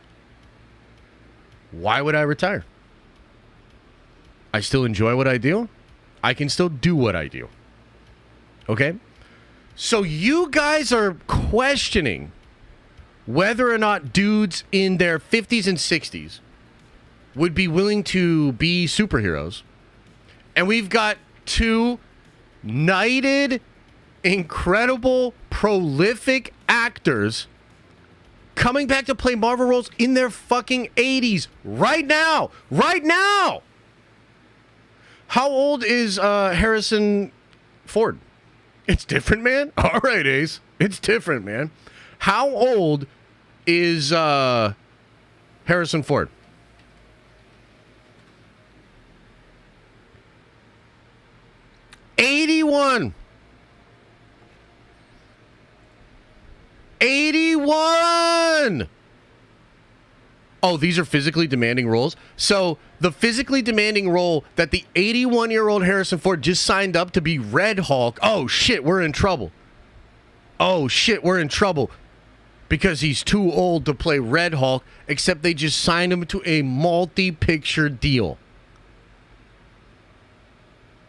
S1: Why would I retire? I still enjoy what I do. I can still do what I do. Okay? So you guys are questioning whether or not dudes in their 50s and 60s would be willing to be superheroes. And we've got two knighted, incredible, prolific actors coming back to play Marvel roles in their fucking 80s right now. Right now. How old is Harrison Ford? It's different, man? All right, Ace. It's different, man. How old is Harrison Ford? '81. 81. Oh, these are physically demanding roles? So the physically demanding role that the 81-year-old Harrison Ford just signed up to be Red Hulk, oh shit, we're in trouble. Oh shit, we're in trouble. Because he's too old to play Red Hulk, except they just signed him to a multi-picture deal.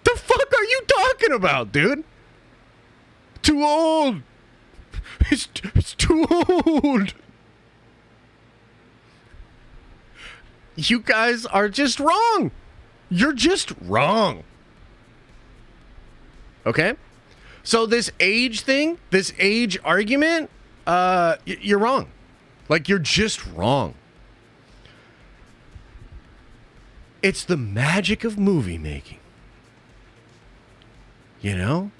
S1: The fuck are you talking about, dude? Too old. It's too old. You guys are just wrong. You're just wrong. Okay? So this age thing, this age argument, you're wrong. Like, you're just wrong. It's the magic of movie making. You know?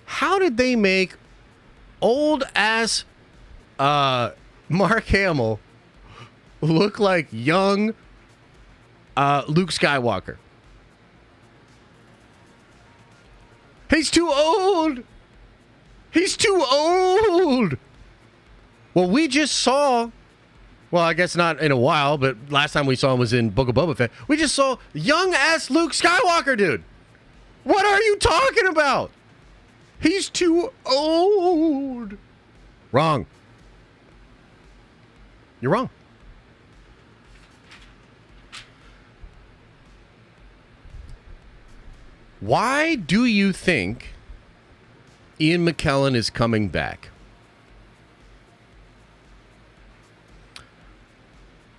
S1: How did they make old-ass Mark Hamill look like young Luke Skywalker? He's too old. He's too old. Well, we just saw, well, I guess not in a while, but last time we saw him was in Book of Boba Fett. We just saw young-ass Luke Skywalker, dude. What are you talking about? He's too old. Wrong. You're wrong. Why do you think Ian McKellen is coming back?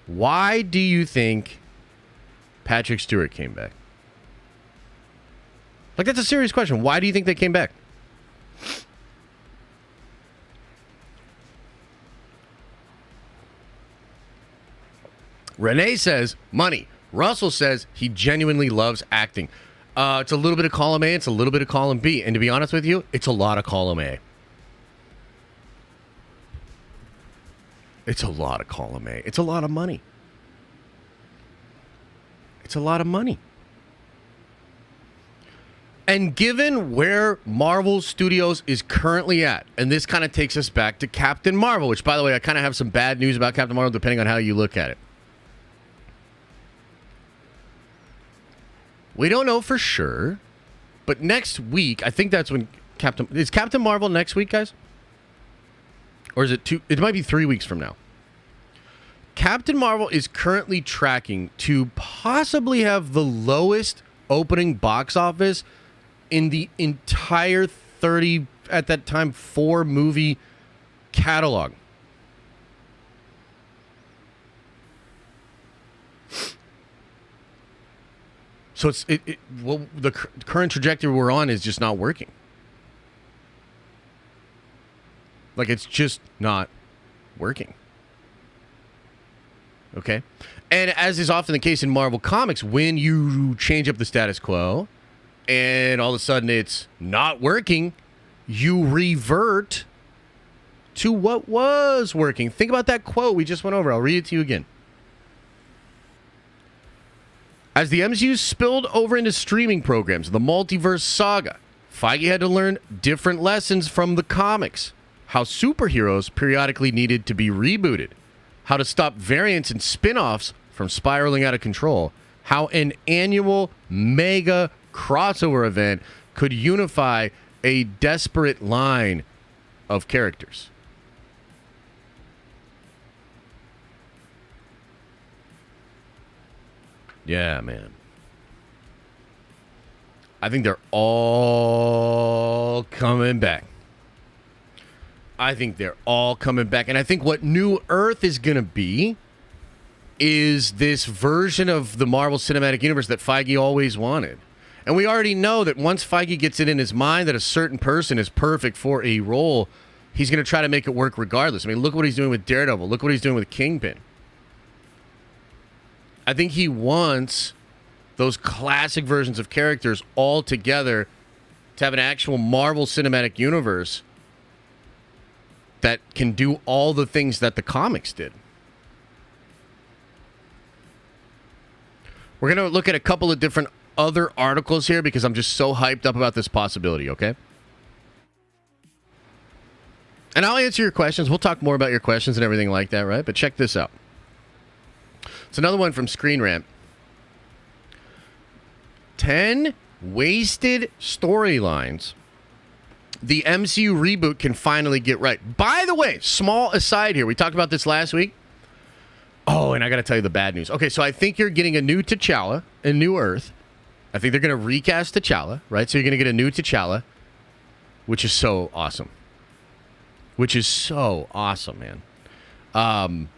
S1: Why do you think Patrick Stewart came back? Like, that's a serious question. Why do you think they came back? Renee says, money. Russell says he genuinely loves acting. It's a little bit of column A, it's a little bit of column B. And to be honest with you, it's a lot of column A. It's a lot of column A. It's a lot of money. It's a lot of money. And given where Marvel Studios is currently at, and this kind of takes us back to Captain Marvel, which, by the way, I kind of have some bad news about Captain Marvel depending on how you look at it. We don't know for sure, but next week, I think that's when is Captain Marvel next week, guys? Or is it two? It might be 3 weeks from now. Captain Marvel is currently tracking to possibly have the lowest opening box office in the entire 30, at that time, 4 movie catalog. So well, the current trajectory we're on is just not working. Like, it's just not working. Okay? And as is often the case in Marvel Comics, when you change up the status quo and all of a sudden it's not working, you revert to what was working. Think about that quote we just went over. I'll read it to you again. As the MCU spilled over into streaming programs, the multiverse saga, Feige had to learn different lessons from the comics. How superheroes periodically needed to be rebooted. How to stop variants and spin-offs from spiraling out of control. How an annual mega crossover event could unify a desperate line of characters. Yeah, man. I think they're all coming back. I think they're all coming back. And I think what New Earth is going to be is this version of the Marvel Cinematic Universe that Feige always wanted. And we already know that once Feige gets it in his mind that a certain person is perfect for a role, he's going to try to make it work regardless. I mean, look what he's doing with Daredevil. Look what he's doing with Kingpin. I think he wants those classic versions of characters all together to have an actual Marvel Cinematic Universe that can do all the things that the comics did. We're going to look at a couple of different other articles here because I'm just so hyped up about this possibility, okay? And I'll answer your questions. We'll talk more about your questions and everything like that, right? But check this out. It's another one from Screen Rant. 10 wasted storylines the MCU reboot can finally get right. By the way, small aside here. We talked about this last week. Oh, and I got to tell you the bad news. Okay, so I think you're getting a new T'Challa in New Earth. I think they're going to recast T'Challa, right? So you're going to get a new T'Challa, which is so awesome. Which is so awesome, man.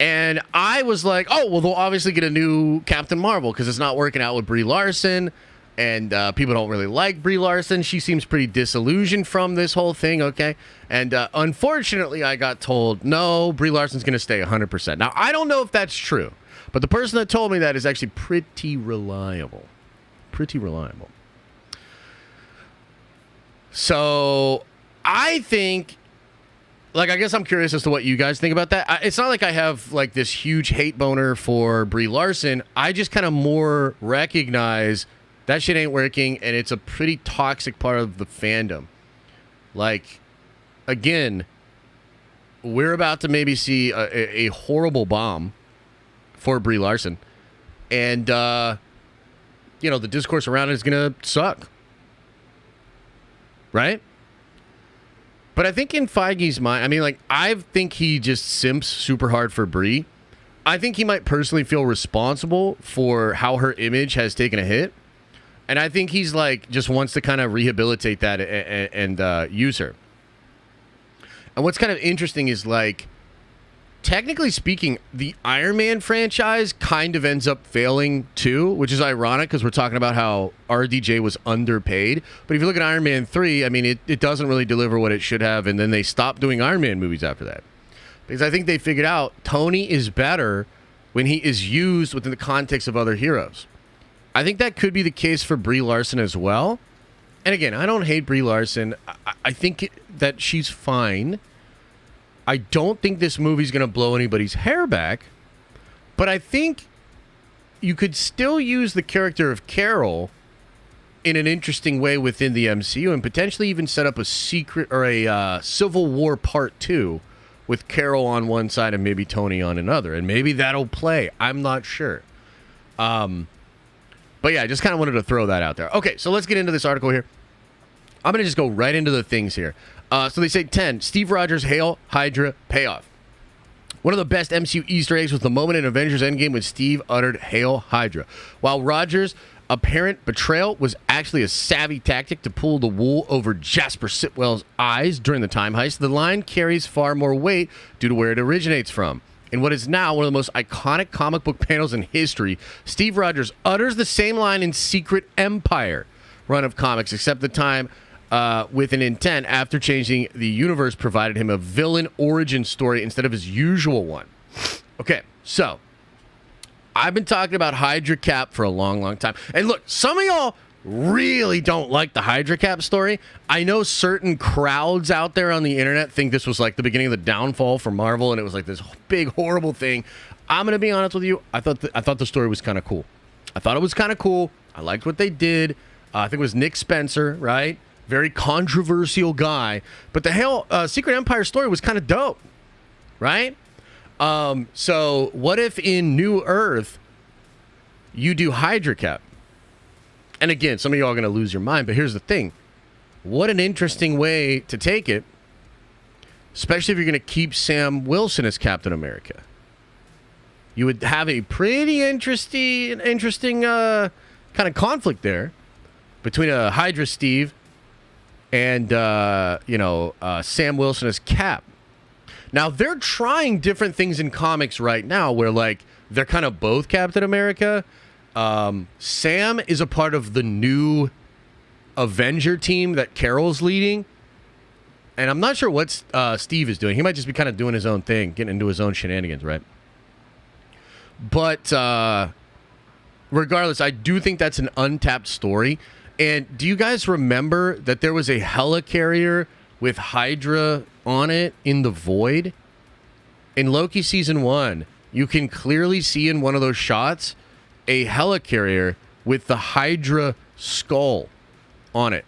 S1: And I was like, oh, well, they'll obviously get a new Captain Marvel because it's not working out with Brie Larson. And people don't really like Brie Larson. She seems pretty disillusioned from this whole thing, okay? And unfortunately, I got told, no, Brie Larson's going to stay 100%. Now, I don't know if that's true, but the person that told me that is actually pretty reliable. Pretty reliable. So, I think, like, I guess I'm curious as to what you guys think about that. It's not like I have, like, this huge hate boner for Brie Larson. I just kind of more recognize that shit ain't working, and it's a pretty toxic part of the fandom. Like, again, we're about to maybe see a horrible bomb for Brie Larson. And, you know, the discourse around it is going to suck. Right? But I think in Feige's mind, I mean, like, I think he just simps super hard for Brie. I think he might personally feel responsible for how her image has taken a hit. And I think he's like, just wants to kind of rehabilitate that and use her. And what's kind of interesting is, like, technically speaking, the Iron Man franchise kind of ends up failing too, which is ironic because we're talking about how RDJ was underpaid. But if you look at Iron Man 3, I mean, it doesn't really deliver what it should have. And then they stopped doing Iron Man movies after that. Because I think they figured out Tony is better when he is used within the context of other heroes. I think that could be the case for Brie Larson as well. And again, I don't hate Brie Larson. I think that she's fine. I don't think this movie's going to blow anybody's hair back. But I think you could still use the character of Carol in an interesting way within the MCU and potentially even set up a secret or a Civil War Part 2 with Carol on one side and maybe Tony on another. And maybe that'll play. I'm not sure. But yeah, I just kind of wanted to throw that out there. Okay, so let's get into this article here. I'm going to just go right into the things here. So they say 10, Steve Rogers' Hail Hydra payoff. One of the best MCU Easter eggs was the moment in Avengers Endgame when Steve uttered Hail Hydra. While Rogers' apparent betrayal was actually a savvy tactic to pull the wool over Jasper Sitwell's eyes during the time heist, the line carries far more weight due to where it originates from. In what is now one of the most iconic comic book panels in history, Steve Rogers utters the same line in Secret Empire run of comics, except the time with an intent after changing the universe provided him a villain origin story instead of his usual one. Okay, so I've been talking about Hydra Cap for a long, long time. And look, some of y'all really don't like the Hydra Cap story. I know certain crowds out there on the internet think this was like the beginning of the downfall for Marvel and it was like this big horrible thing. I'm going to be honest with you. I thought the story was kind of cool. I thought it was kind of cool. I liked what they did. I think it was Nick Spencer, right? Very controversial guy. But the Secret Empire story was kind of dope, right? So what if in New Earth you do Hydra Cap? And again, some of y'all are going to lose your mind, but here's the thing. What an interesting way to take it, especially if you're going to keep Sam Wilson as Captain America. You would have a pretty interesting kind of conflict there between a Hydra Steve and, Sam Wilson as Cap. Now, they're trying different things in comics right now where, like, they're kind of both Captain America. Sam is a part of the new Avenger team that Carol's leading. And I'm not sure what Steve is doing. He might just be kind of doing his own thing, getting into his own shenanigans, right? But regardless, I do think that's an untapped story. And do you guys remember that there was a helicarrier with Hydra on it in the void? In Loki season 1, you can clearly see in one of those shots a helicarrier with the Hydra skull on it.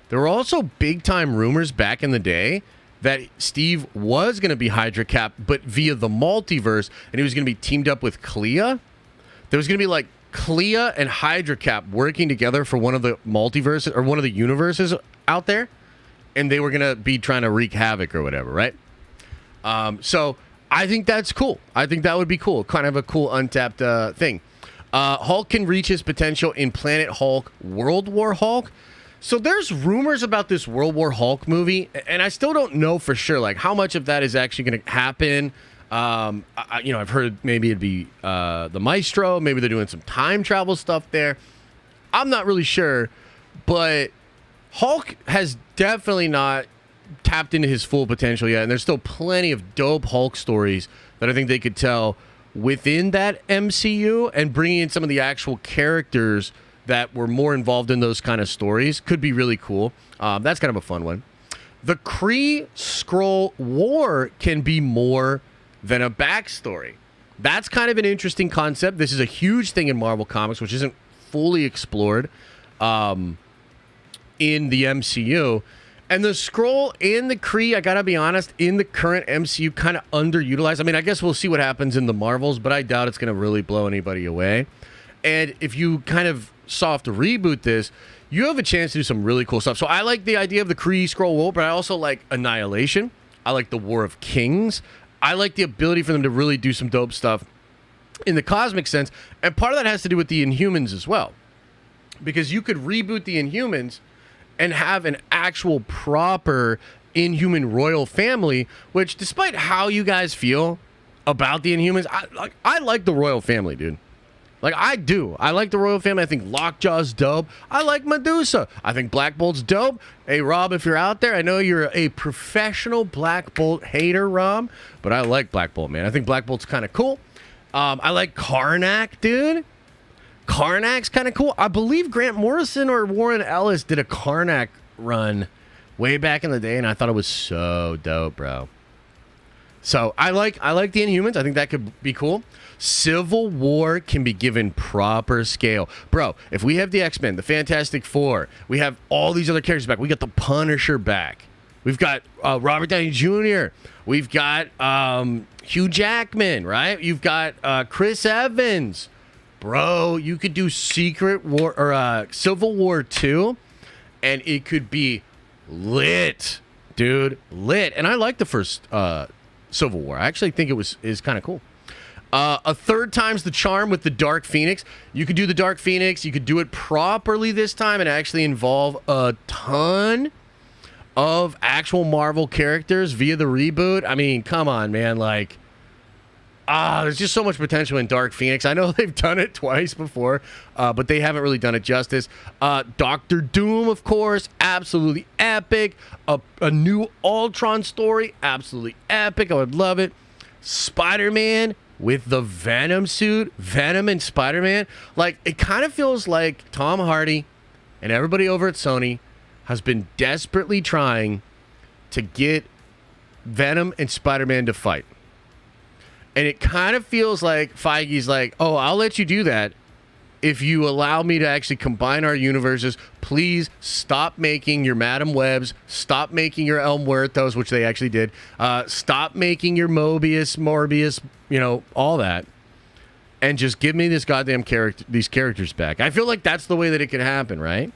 S1: There were also big-time rumors back in the day that Steve was going to be Hydra Cap, but via the multiverse, and he was going to be teamed up with Clea. There was going to be like Clea and Hydra Cap working together for one of the multiverses or one of the universes out there, and they were going to be trying to wreak havoc or whatever, right? So I think that's cool. I think that would be cool. Kind of a cool untapped thing. Hulk can reach his potential in Planet Hulk, World War Hulk. So there's rumors about this World War Hulk movie, and I still don't know for sure, like how much of that is actually going to happen. I've heard maybe it'd be the Maestro. Maybe they're doing some time travel stuff there. I'm not really sure, but Hulk has definitely not tapped into his full potential yet, and there's still plenty of dope Hulk stories that I think they could tell within that MCU, and bringing in some of the actual characters that were more involved in those kind of stories could be really cool. That's kind of a fun one. The Kree-Skrull War can be more than a backstory. That's kind of an interesting concept. This is a huge thing in Marvel Comics, which isn't fully explored in the MCU. And the Skrull and the Kree, I gotta be honest, in the current MCU, kind of underutilized. I mean, I guess we'll see what happens in the Marvels, but I doubt it's gonna really blow anybody away. And if you kind of soft reboot this, you have a chance to do some really cool stuff. So I like the idea of the Kree-Skrull War, but I also like Annihilation. I like the War of Kings. I like the ability for them to really do some dope stuff in the cosmic sense. And part of that has to do with the Inhumans as well. Because you could reboot the Inhumans and have an actual proper Inhuman royal family, which, despite how you guys feel about the Inhumans, I like the royal family, dude. Like, I do. I like the royal family. I think Lockjaw's dope. I like Medusa. I think Black Bolt's dope. Hey, Rob, if you're out there, I know you're a professional Black Bolt hater, Rob, but I like Black Bolt, man. I think Black Bolt's kind of cool. I like Karnak, dude. Karnak's kind of cool. I believe Grant Morrison or Warren Ellis did a Karnak run way back in the day, and I thought it was so dope, bro. So I like the Inhumans. I think that could be cool. Civil War can be given proper scale. Bro, if we have the X-Men, the Fantastic Four, we have all these other characters back. We got the Punisher back. We've got Robert Downey Jr. We've got Hugh Jackman, right? You've got Chris Evans. Bro, you could do Secret War or Civil War 2, and it could be lit, dude. Lit. And I like the first Civil War. I actually think is kind of cool. A third time's the charm with the Dark Phoenix. You could do the Dark Phoenix. You could do it properly this time and actually involve a ton of actual Marvel characters via the reboot. I mean, come on, man. Like, there's just so much potential in Dark Phoenix. I know they've done it twice before, but they haven't really done it justice. Doctor Doom, of course, absolutely epic. A new Ultron story, absolutely epic. I would love it. Spider-Man with the Venom suit, Venom and Spider-Man. Like, it kind of feels like Tom Hardy and everybody over at Sony has been desperately trying to get Venom and Spider-Man to fight. And it kind of feels like Feige's like, oh, I'll let you do that if you allow me to actually combine our universes. Please stop making your Madam Webs. Stop making your El Muertos, which they actually did. Stop making your Morbius, all that. And just give me this goddamn these characters back. I feel like that's the way that it could happen, right?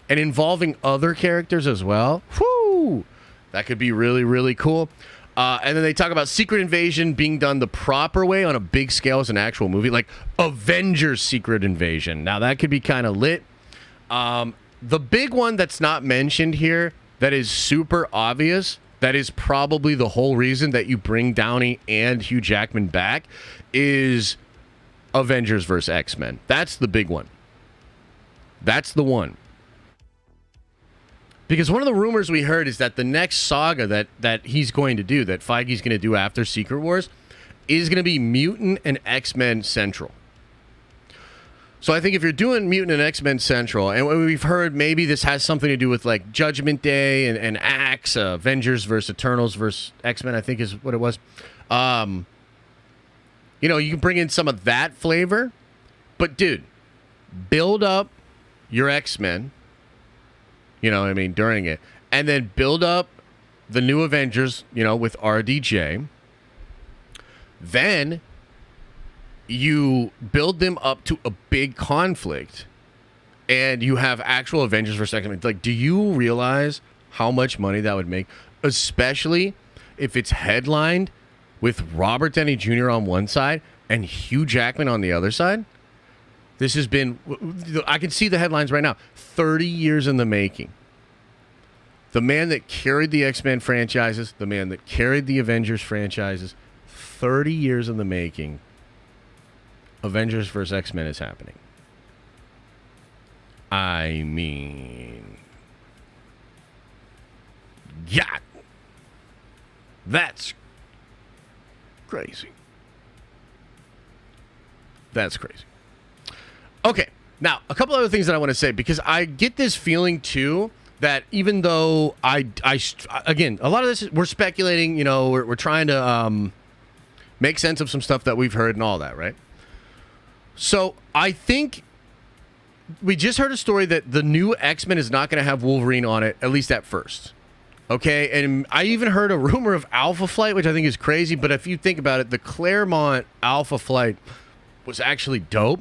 S1: And involving other characters as well. Whoo! That could be really, really cool. And then they talk about Secret Invasion being done the proper way on a big scale as an actual movie, like Avengers Secret Invasion. Now, that could be kind of lit. The big one that's not mentioned here that is super obvious, that is probably the whole reason that you bring Downey and Hugh Jackman back, is Avengers vs. X-Men. That's the big one. That's the one. Because one of the rumors we heard is that the next saga that he's going to do, that Feige's going to do after Secret Wars, is going to be Mutant and X-Men Central. So I think if you're doing Mutant and X-Men Central, and we've heard maybe this has something to do with like Judgment Day and Axe, Avengers versus Eternals versus X-Men, I think is what it was. You know, you can bring in some of that flavor, but dude, build up your X-Men, you know what I mean, during it, and then build up the new Avengers, you know, with RDJ. Then you build them up to a big conflict, and you have actual Avengers versus X-Men. Like, do you realize how much money that would make? Especially if it's headlined with Robert Downey Jr. on one side and Hugh Jackman on the other side. This has been, I can see the headlines right now, 30 years in the making. The man that carried the X-Men franchises, the man that carried the Avengers franchises, 30 years in the making. Avengers vs. X-Men is happening. I mean, yeah, that's crazy. That's crazy. Okay, now a couple other things that I want to say, because I get this feeling too that even though again, a lot of this we're speculating, you know, we're trying to make sense of some stuff that we've heard and all that, right? So I think we just heard a story that the new X-Men is not going to have Wolverine on it, at least at first. Okay, and I even heard a rumor of Alpha Flight, which I think is crazy, but if you think about it, the Claremont Alpha Flight was actually dope.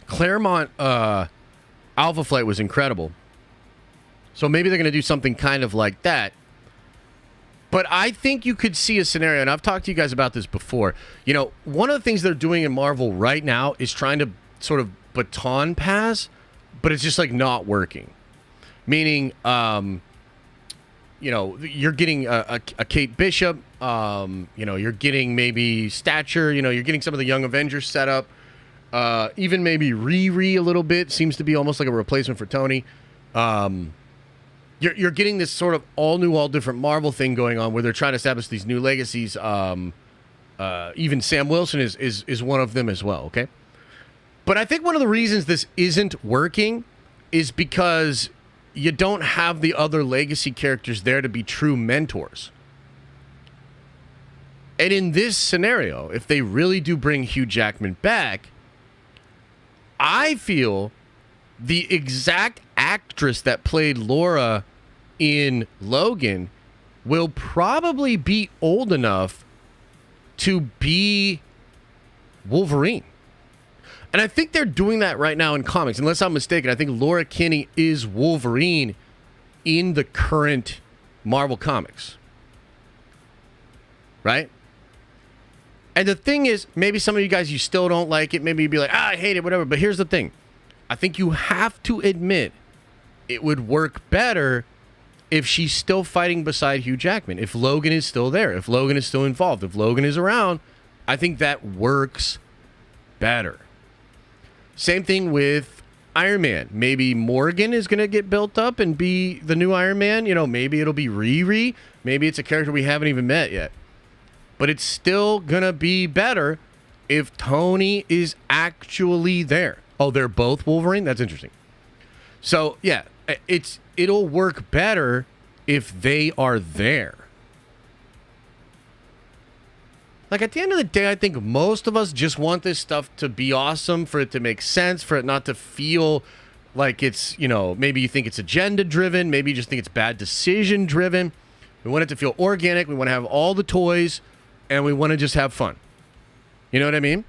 S1: Claremont Alpha Flight was incredible. So maybe they're going to do something kind of like that. But I think you could see a scenario, and I've talked to you guys about this before. You know, one of the things they're doing in Marvel right now is trying to sort of baton pass, but it's just like not working. Meaning, you know, you're getting a Kate Bishop, you know, you're getting maybe Stature, you know, you're getting some of the Young Avengers set up. Even maybe Riri a little bit, seems to be almost like a replacement for Tony. You're getting this sort of all new, all different Marvel thing going on where they're trying to establish these new legacies. Even Sam Wilson is one of them as well, okay? But I think one of the reasons this isn't working is because you don't have the other legacy characters there to be true mentors. And in this scenario, if they really do bring Hugh Jackman back, I feel the exact actress that played Laura in Logan will probably be old enough to be Wolverine. And I think they're doing that right now in comics. Unless I'm mistaken, I think Laura Kinney is Wolverine in the current Marvel comics. Right? And the thing is, maybe some of you guys, you still don't like it. Maybe you'd be like, I hate it, whatever. But here's the thing. I think you have to admit it would work better if she's still fighting beside Hugh Jackman. If Logan is still there. If Logan is still involved. If Logan is around, I think that works better. Same thing with Iron Man. Maybe Morgan is going to get built up and be the new Iron Man. You know, maybe it'll be Riri. Maybe it's a character we haven't even met yet. But it's still going to be better if Tony is actually there. Oh, they're both Wolverine? That's interesting. So, yeah, it'll work better if they are there. Like, at the end of the day, I think most of us just want this stuff to be awesome, for it to make sense, for it not to feel like it's, you know, maybe you think it's agenda-driven, maybe you just think it's bad decision-driven. We want it to feel organic, we want to have all the toys, and we want to just have fun. You know what I mean?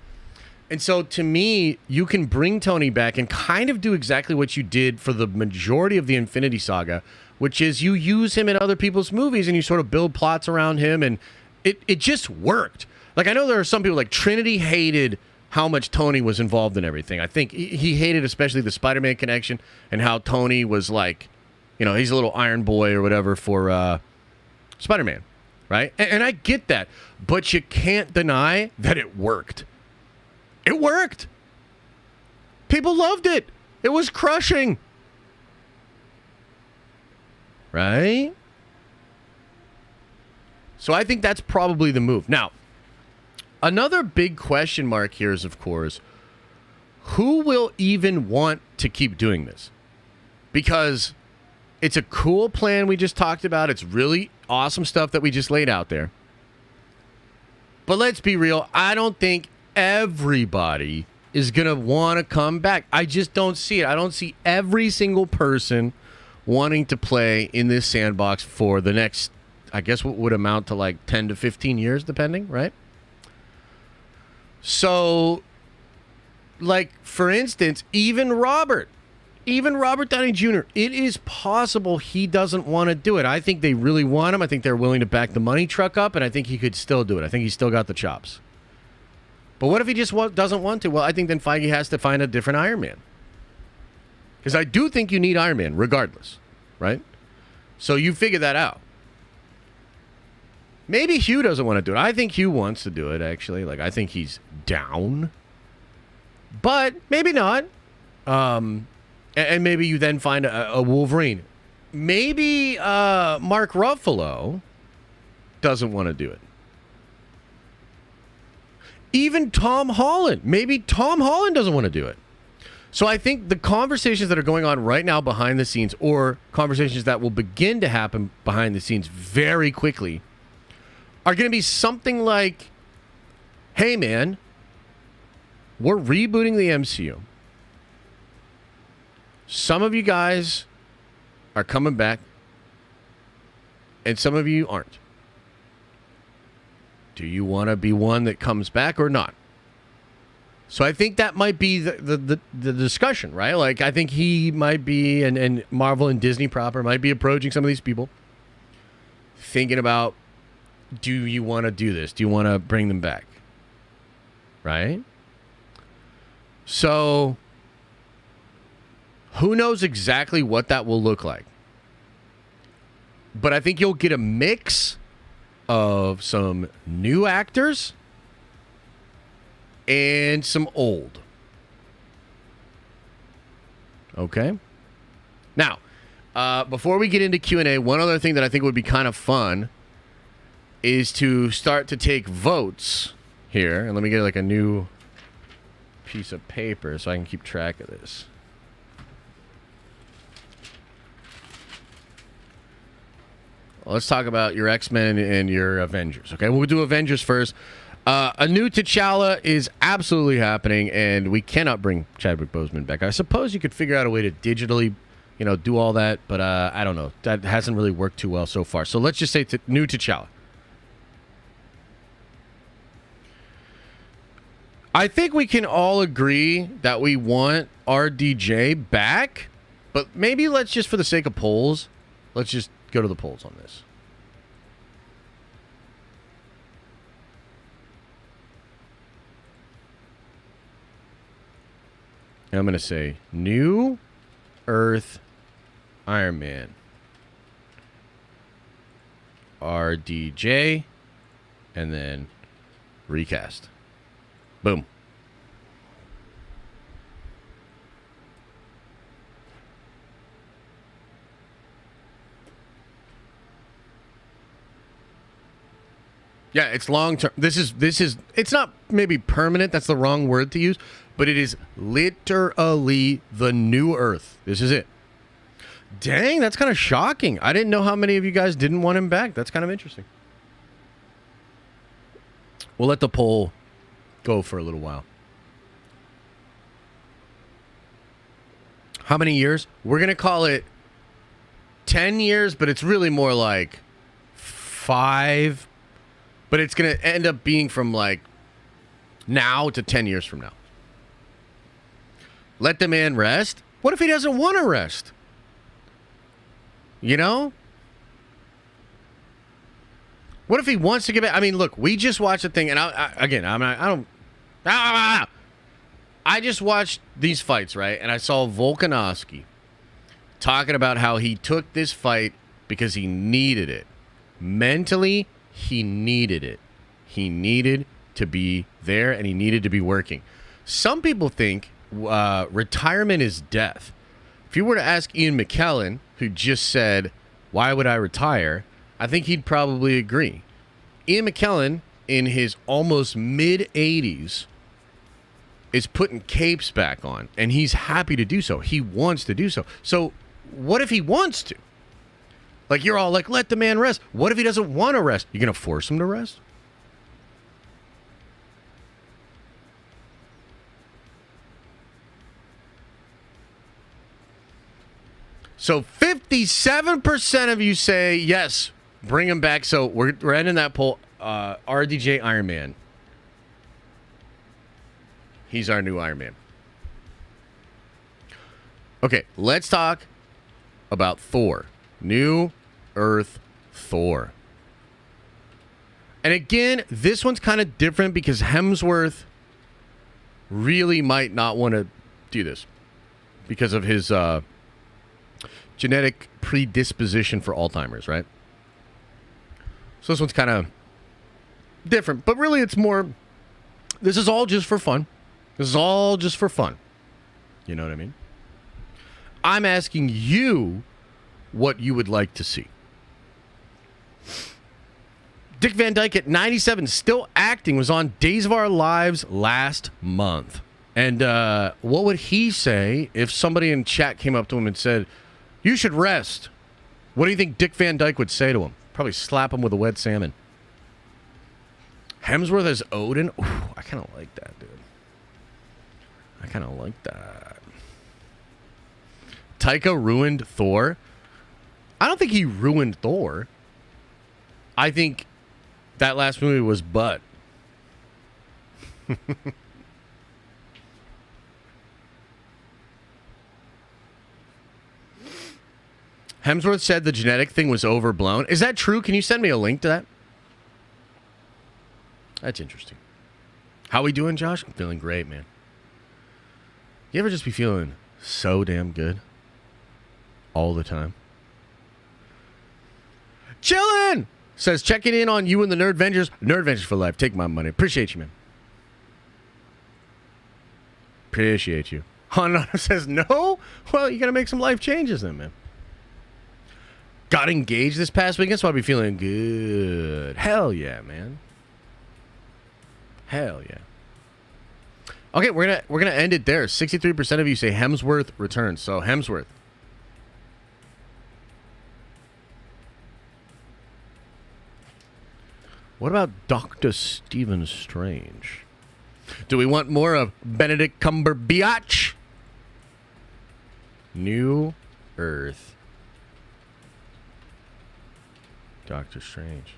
S1: And so, to me, you can bring Tony back and kind of do exactly what you did for the majority of the Infinity Saga, which is you use him in other people's movies and you sort of build plots around him, and it just worked. Like, I know there are some people, like Trinity hated how much Tony was involved in everything. I think he hated especially the Spider-Man connection and how Tony was like, you know, he's a little iron boy or whatever for Spider-Man, right? And I get that, but you can't deny that it worked. It worked. People loved it. It was crushing. Right? So I think that's probably the move. Now, another big question mark here is, of course, who will even want to keep doing this? Because it's a cool plan we just talked about. It's really awesome stuff that we just laid out there. But let's be real. I don't think everybody is going to want to come back. I just don't see it. I don't see every single person wanting to play in this sandbox for the next, I guess what would amount to like 10 to 15 years, depending, right? So, like, for instance, even Robert Downey Jr., it is possible he doesn't want to do it. I think they really want him. I think they're willing to back the money truck up, and I think he could still do it. I think he's still got the chops. But what if he just doesn't want to? Well, I think then Feige has to find a different Iron Man. Because I do think you need Iron Man regardless, right? So you figure that out. Maybe Hugh doesn't want to do it. I think Hugh wants to do it, actually. Like, I think he's down. But maybe not. And maybe you then find a Wolverine. Maybe Mark Ruffalo doesn't want to do it. Even Tom Holland. Maybe Tom Holland doesn't want to do it. So I think the conversations that are going on right now behind the scenes, or conversations that will begin to happen behind the scenes very quickly, are going to be something like, hey, man, we're rebooting the MCU. Some of you guys are coming back, and some of you aren't. Do you want to be one that comes back or not? So I think that might be the discussion, right? Like, I think he might be, and Marvel and Disney proper might be approaching some of these people, thinking about, do you want to do this? Do you want to bring them back? Right? So, who knows exactly what that will look like? But I think you'll get a mix of some new actors and some old. Okay? Now, before we get into Q&A, one other thing that I think would be kind of fun is to start to take votes here. And let me get like a new piece of paper so I can keep track of this. Let's talk about your X-Men and your Avengers. Okay, we'll do Avengers first. A new T'Challa is absolutely happening, and we cannot bring Chadwick Boseman back. I suppose you could figure out a way to digitally, do all that, but I don't know. That hasn't really worked too well so far. So let's just say new T'Challa. I think we can all agree that we want RDJ back, but maybe let's just, for the sake of polls, let's just go to the polls on this. And I'm going to say New Earth Iron Man RDJ and then recast. Boom. Yeah, it's long term. This is it's not maybe permanent, that's the wrong word to use, but it is literally the new Earth. This is it. Dang, that's kind of shocking. I didn't know how many of you guys didn't want him back. That's kind of interesting. We'll let the poll go for a little while. How many years? We're going to call it 10 years, but it's really more like 5. But it's going to end up being from like now to 10 years from now. Let the man rest. What if he doesn't want to rest? What if he wants to get back? I mean, look, we just watched the thing, and I just watched these fights, right? And I saw Volkanovski talking about how he took this fight because he needed it. Mentally, he needed it. He needed to be there, and he needed to be working. Some people think retirement is death. If you were to ask Ian McKellen, who just said, why would I retire? I think he'd probably agree. Ian McKellen, in his almost mid-80s, is putting capes back on, and he's happy to do so. He wants to do so. So what if he wants to? Like, you're all like, let the man rest. What if he doesn't want to rest? You going to force him to rest? So 57% of you say, yes, bring him back. So we're ending that poll. RDJ Iron Man. He's our new Iron Man. Okay, let's talk about Thor. New Earth Thor. And again, this one's kind of different because Hemsworth really might not want to do this because of his genetic predisposition for Alzheimer's, right? So this one's kind of different, but really it's more, this is all just for fun. This is all just for fun. You know what I mean? I'm asking you what you would like to see. Dick Van Dyke at 97, still acting, was on Days of Our Lives last month. And what would he say if somebody in chat came up to him and said, you should rest? What do you think Dick Van Dyke would say to him? Probably slap him with a wet salmon. Hemsworth as Odin? Ooh, I kind of like that, dude. I kind of like that. Taika ruined Thor. I don't think he ruined Thor. I think that last movie was butt. Hemsworth said the genetic thing was overblown. Is that true? Can you send me a link to that? That's interesting. How we doing, Josh? I'm feeling great, man. You ever just be feeling so damn good all the time? Chillin' says, checking in on you and the Nerdvengers. Nerdvengers for life. Take my money. Appreciate you, man. Appreciate you. Hanana says, no? Well, you got to make some life changes then, man. Got engaged this past weekend, so I'll be feeling good. Hell yeah, man. Hell yeah. Okay, we're gonna end it there. 63% of you say Hemsworth returns. So Hemsworth. What about Dr. Stephen Strange? Do we want more of Benedict Cumberbatch? New Earth. Doctor Strange.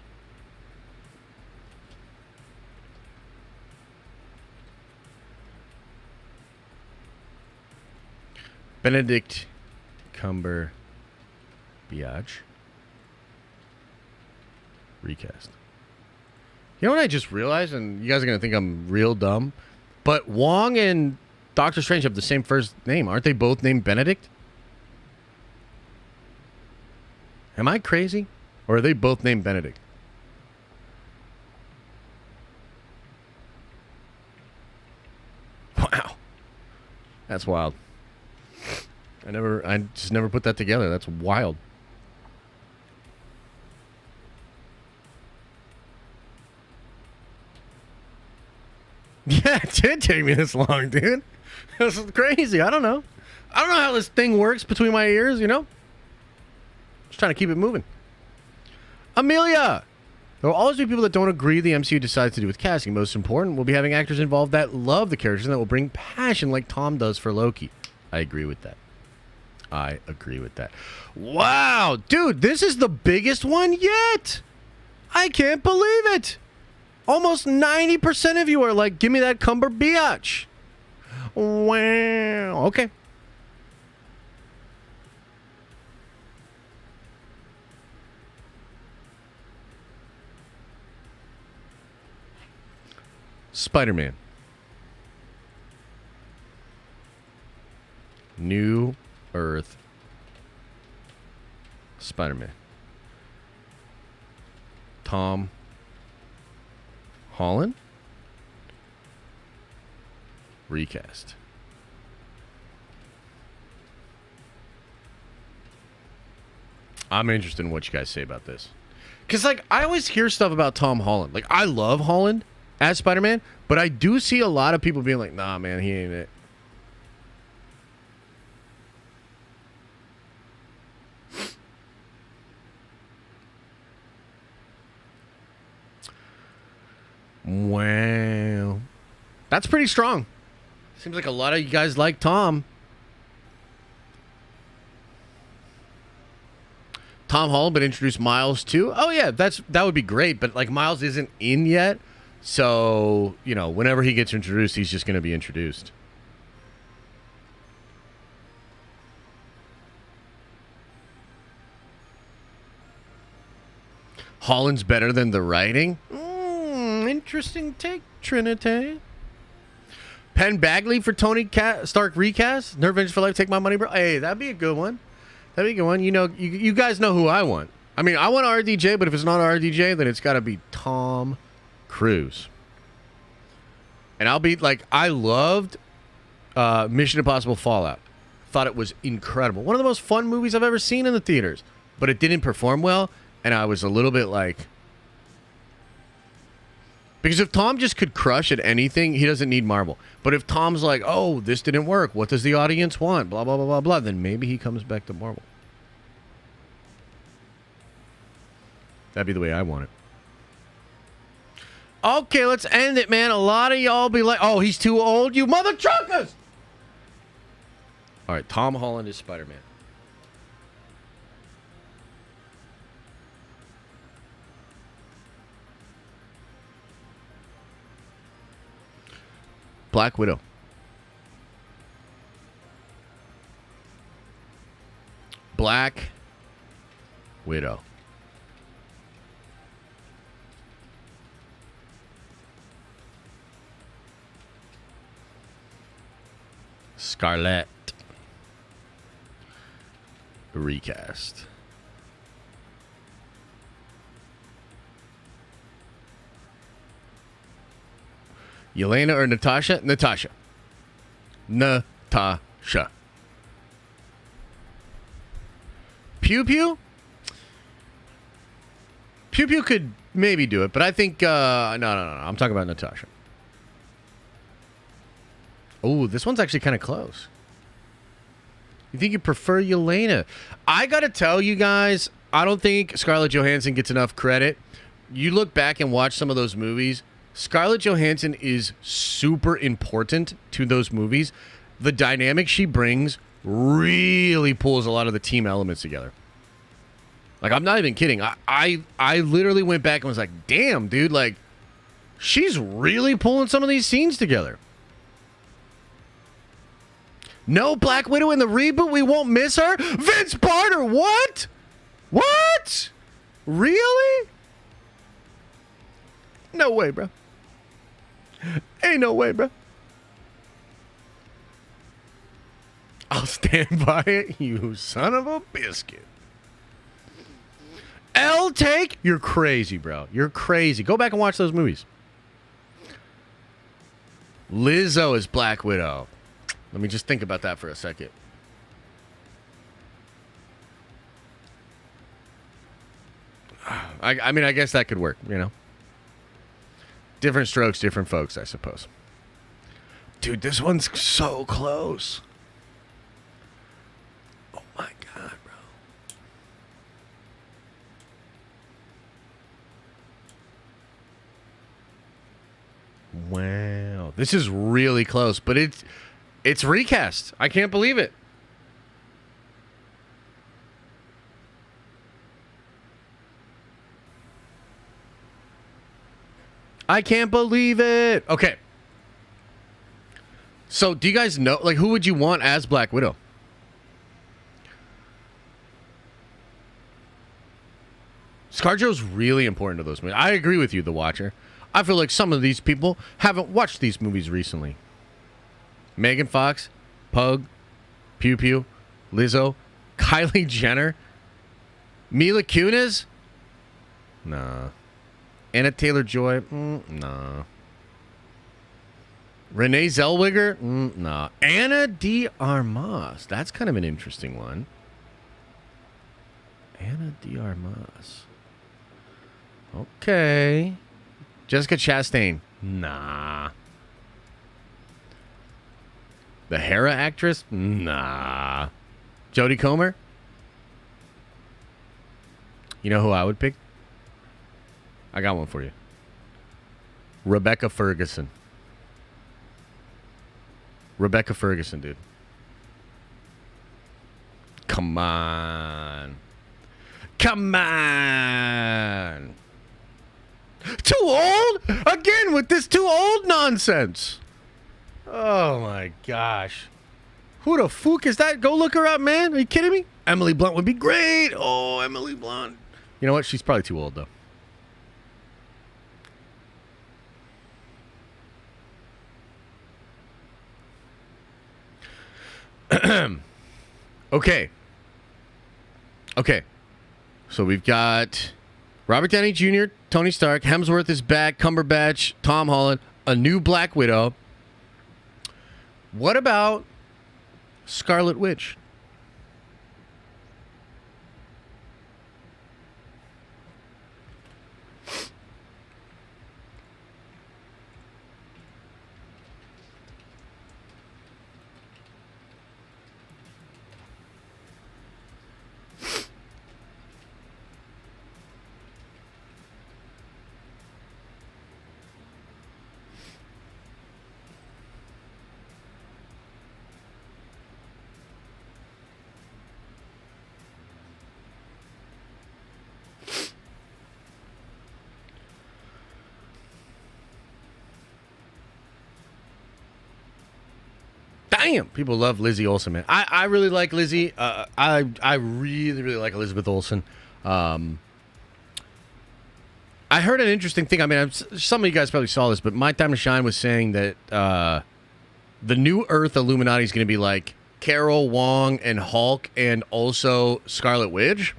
S1: Benedict Cumberbatch. Recast. You know what I just realized, and you guys are going to think I'm real dumb, but Wong and Doctor Strange have the same first name. Aren't they both named Benedict? Am I crazy? Or are they both named Benedict? Wow. That's wild. I just never put that together. That's wild. Yeah, it did take me this long, dude. This is crazy. I don't know how this thing works between my ears, you know? Just trying to keep it moving. Amelia! There will always be people that don't agree the MCU decides to do with casting. Most important, we'll be having actors involved that love the characters and that will bring passion like Tom does for Loki. I agree with that. Wow, dude, this is the biggest one yet. I can't believe it. Almost 90% of you are like, give me that Cumberbatch. Wow. Okay. Spider-Man. New Earth. Spider-Man. Tom Holland. Recast. I'm interested in what you guys say about this. Because, like, I always hear stuff about Tom Holland. Like, I love Holland. as Spider-Man, but I do see a lot of people being like, nah, man, he ain't it. Wow. That's pretty strong. Seems like a lot of you guys like Tom. Tom Holland, but introduce Miles too. Oh yeah, that would be great. But like Miles isn't in yet, so you know whenever he gets introduced, he's just going to be introduced. Holland's better than the writing. Interesting take, Trinity. Penn Bagley for Tony Stark recast. Nerve Vengeance for life. Take my money, bro. Hey, that'd be a good one. That'd be a good one. You know, you guys know who I want. I mean, I want RDJ, but if it's not RDJ, then it's got to be Tom Cruise. And I'll be like, I loved Mission Impossible Fallout. Thought it was incredible. One of the most fun movies I've ever seen in the theaters. But it didn't perform well, and I was a little bit like... Because if Tom just could crush at anything, he doesn't need Marvel. But if Tom's like, oh, this didn't work, what does the audience want? Blah, blah, blah, blah, blah. Then maybe he comes back to Marvel. That'd be the way I want it. Okay, let's end it, man. A lot of y'all be like, oh, he's too old, you mother truckers! All right, Tom Holland is Spider-Man. Black Widow. Black Widow. Scarlet. Recast. Yelena or Natasha? Natasha. Natasha. Pew Pew? Pew Pew could maybe do it, but I think, no. I'm talking about Natasha. Oh, this one's actually kind of close. You think you prefer Yelena? I gotta tell you guys, I don't think Scarlett Johansson gets enough credit. You look back and watch some of those movies, Scarlett Johansson is super important to those movies. The dynamic she brings really pulls a lot of the team elements together. Like, I'm not even kidding. I literally went back and was like, damn, dude, like, she's really pulling some of these scenes together. No Black Widow in the reboot? We won't miss her? Vince Barter, what? What? Really? No way, bro. Ain't no way, bro. I'll stand by it, you son of a biscuit. Take? You're crazy, bro. You're crazy. Go back and watch those movies. Lizzo is Black Widow. Let me just think about that for a second. I mean, I guess that could work, you know? Different strokes, different folks, I suppose. Dude, this one's so close. Oh my God, bro. Wow. This is really close, but it's recast. I can't believe it. I can't believe it. Okay. So, do you guys know, like, who would you want as Black Widow? ScarJo's really important to those movies. I agree with you, The Watcher. I feel like some of these people haven't watched these movies recently. Megan Fox, Pug, Pew Pew, Lizzo, Kylie Jenner, Mila Kunis? Nah. Anna Taylor-Joy? Nah. Renee Zellweger? Nah. Anna de Armas. That's kind of an interesting one. Anna de Armas. Okay. Jessica Chastain. Nah. The Hera actress? Nah. Jodie Comer? You know who I would pick? I got one for you. Rebecca Ferguson. Rebecca Ferguson, dude. Come on. Come on. Too old? Again with this too old nonsense. Oh my gosh. Who the fuck is that? Go look her up, man. Are you kidding me? Emily Blunt would be great. Oh, Emily Blunt. You know what? She's probably too old, though. Okay. So we've got Robert Downey Jr., Tony Stark, Hemsworth is back, Cumberbatch, Tom Holland, a new Black Widow. What about Scarlet Witch? Damn, people love Lizzie Olsen, man. I really like Lizzie. I really like Elizabeth Olsen. I heard an interesting thing. I mean, some of you guys probably saw this, but My Time to Shine was saying that the New Earth Illuminati is going to be like Carol, Wong, and Hulk, and also Scarlet Witch.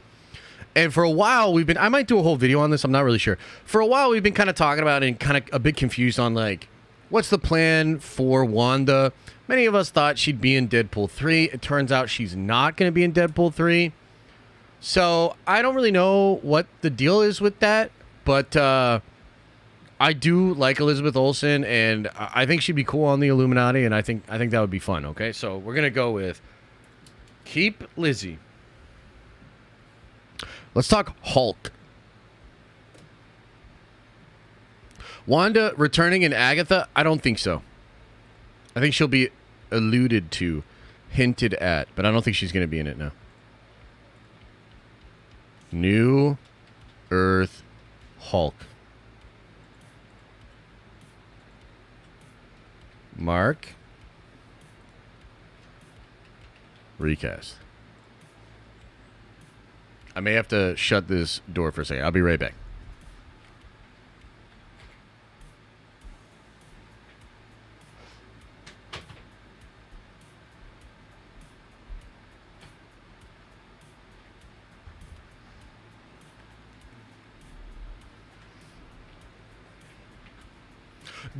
S1: And for a while, I might do a whole video on this. I'm not really sure. For a while, we've been kind of talking about it and kind of a bit confused on, like, what's the plan for Wanda? Many of us thought she'd be in Deadpool 3. It turns out she's not going to be in Deadpool 3. So I don't really know what the deal is with that. But I do like Elizabeth Olsen, and I think she'd be cool on the Illuminati, and I think that would be fun, okay? So we're going to go with keep Lizzie. Let's talk Hulk. Wanda returning in Agatha? I don't think so. I think she'll be alluded to, hinted at, but I don't think she's going to be in it now. New Earth Hulk. Mark. Recast. I may have to shut this door for a second. I'll be right back.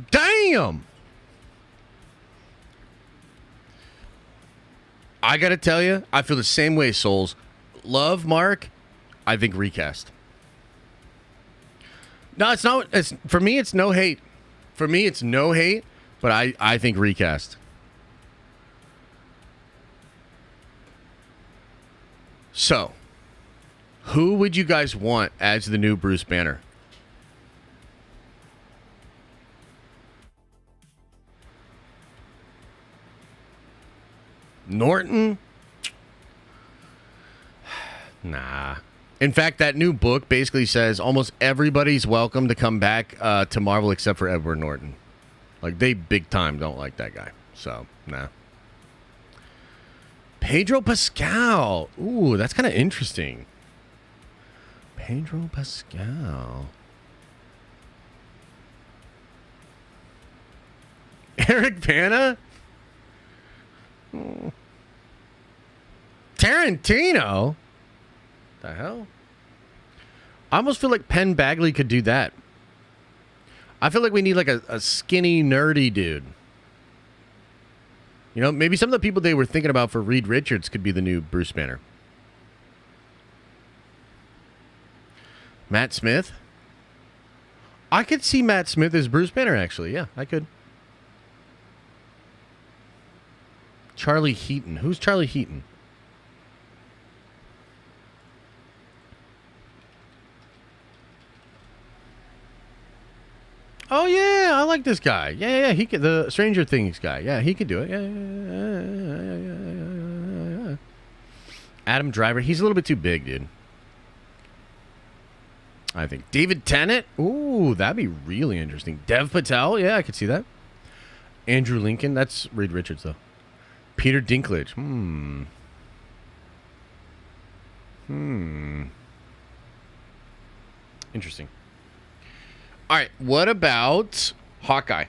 S1: Damn! I gotta tell you, I feel the same way, Souls. Love, Mark, I think recast. No, it's not. For me, it's no hate. For me, it's no hate, but I think recast. So, who would you guys want as the new Bruce Banner? Norton? Nah. In fact, that new book basically says almost everybody's welcome to come back to Marvel except for Edward Norton. Like, they big time don't like that guy. So, nah. Pedro Pascal. Ooh, that's kind of interesting. Pedro Pascal. Eric Bana? Oh. Tarantino? The hell? I almost feel like Penn Bagley could do that. I feel like we need like a skinny, nerdy dude. You know, maybe some of the people they were thinking about for Reed Richards could be the new Bruce Banner. Matt Smith? I could see Matt Smith as Bruce Banner, actually. Yeah, I could. Charlie Heaton. Who's Charlie Heaton? Oh, yeah, I like this guy. Yeah, he could, the Stranger Things guy. Yeah, he could do it. Yeah. Adam Driver. He's a little bit too big, dude. I think. David Tennant. Ooh, that'd be really interesting. Dev Patel. Yeah, I could see that. Andrew Lincoln. That's Reed Richards, though. Peter Dinklage. Interesting. All right, what about Hawkeye?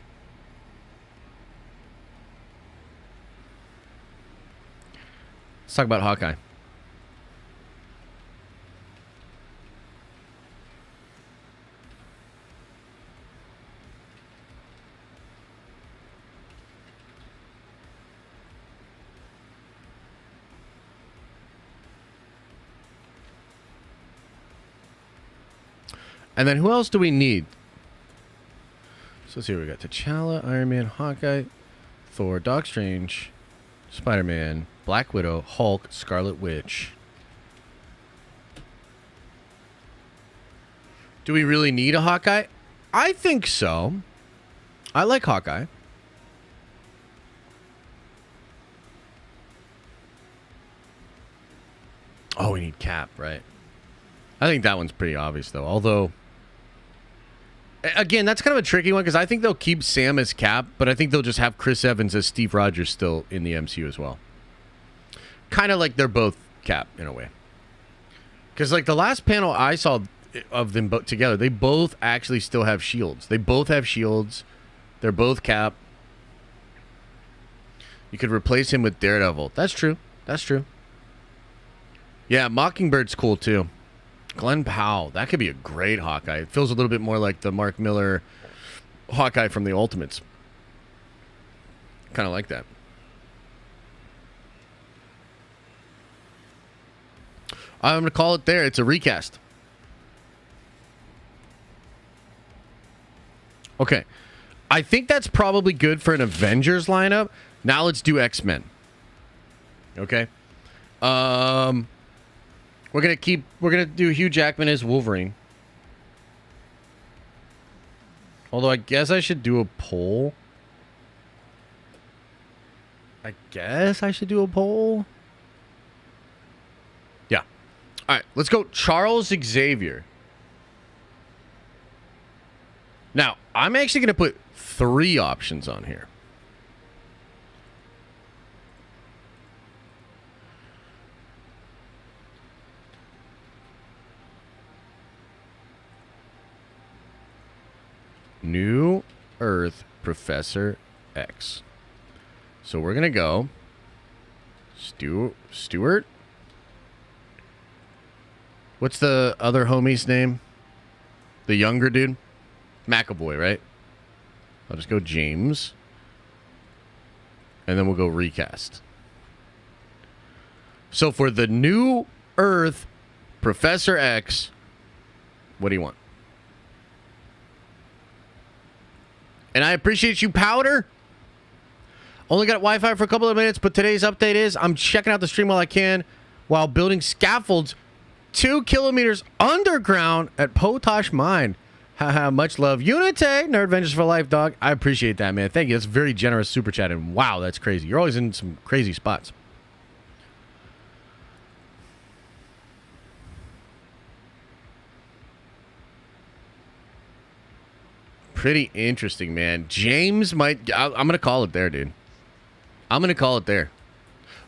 S1: Let's talk about Hawkeye. And then who else do we need? So let's see what we got. T'Challa, Iron Man, Hawkeye, Thor, Doctor Strange, Spider-Man, Black Widow, Hulk, Scarlet Witch. Do we really need a Hawkeye? I think so. I like Hawkeye. Oh, we need Cap, right? I think that one's pretty obvious, though. Although... Again, that's kind of a tricky one because I think they'll keep Sam as Cap, but I think they'll just have Chris Evans as Steve Rogers still in the MCU as well. Kind of like they're both Cap in a way. Because like the last panel I saw of them both together, they both actually still have shields. They both have shields. They're both Cap. You could replace him with Daredevil. That's true. That's true. Yeah, Mockingbird's cool too. Glenn Powell. That could be a great Hawkeye. It feels a little bit more like the Mark Miller Hawkeye from the Ultimates. Kind of like that. I'm going to call it there. It's a recast. Okay. I think that's probably good for an Avengers lineup. Now let's do X-Men. Okay. We're gonna do Hugh Jackman as Wolverine. Although I guess I should do a poll. Yeah. Alright, let's go Charles Xavier. Now, I'm actually gonna put 3 options on here. New Earth Professor X. So we're going to go Stewart. What's the other homie's name? The younger dude? McAvoy, right? I'll just go James. And then we'll go recast. So for the New Earth Professor X, what do you want? And I appreciate you, Powder. Only got Wi-Fi for a couple of minutes, but today's update is I'm checking out the stream while I can while building scaffolds 2 kilometers underground at Potash Mine. Haha, much love. Unite, Nerd Vengers for Life, dog. I appreciate that, man. Thank you. That's very generous super chat, and wow, that's crazy. You're always in some crazy spots. Pretty interesting, man. James might... I'm going to call it there, dude. I'm going to call it there.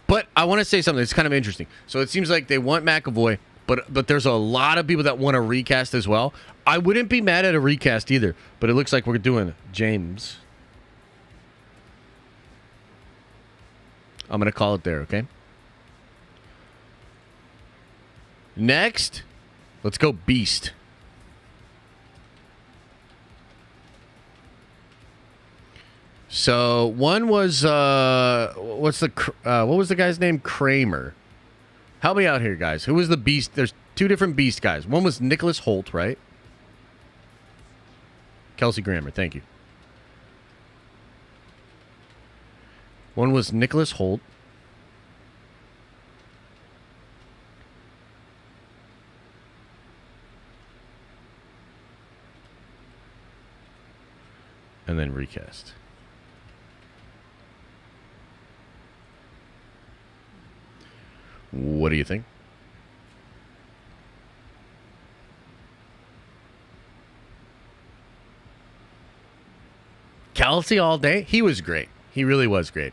S1: But I want to say something. It's kind of interesting. So it seems like they want McAvoy, but there's a lot of people that want to recast as well. I wouldn't be mad at a recast either, but it looks like we're doing James. I'm going to call it there, okay? Next, let's go Beast. So one was what was the guy's name? Kramer. Help me out here, guys. Who was the Beast? There's 2 different Beast guys. One was Nicholas Hoult, right? Kelsey Grammer, thank you. One was Nicholas Hoult. And then recast. What do you think? Kelsey all day? He was great. He really was great.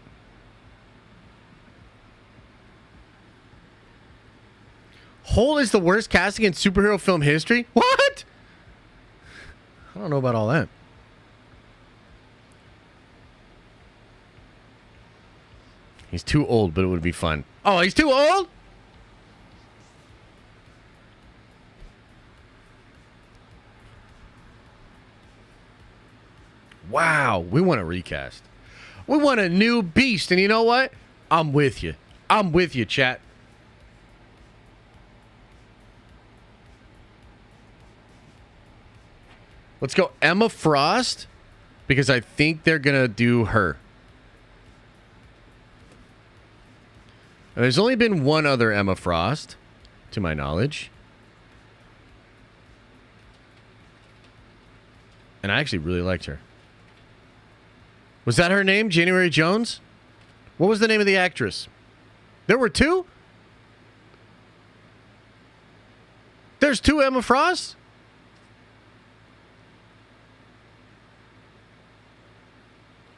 S1: Holt is the worst casting in superhero film history? What? I don't know about all that. He's too old, but it would be fun. Oh, he's too old? Wow, we want a recast. We want a new beast, and you know what? I'm with you. I'm with you, chat. Let's go Emma Frost, because I think they're going to do her. There's only been one other Emma Frost, to my knowledge. And I actually really liked her. Was that her name? January Jones? What was the name of the actress? There were two? There's two Emma Frosts?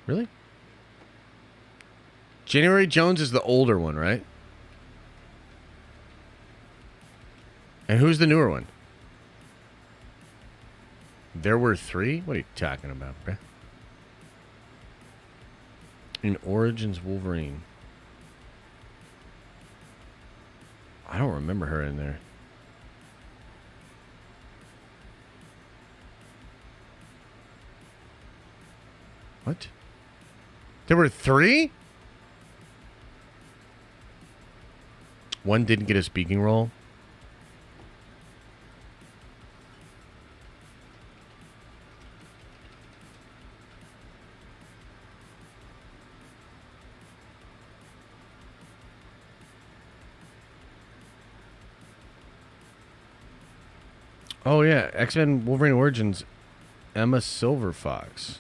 S1: Really? January Jones is the older one, right? And who's the newer one? There were three? What are you talking about, bruh? In Origins Wolverine. I don't remember her in there. What? There were three? One didn't get a speaking role. Oh, yeah. X-Men Wolverine Origins. Emma Silverfox.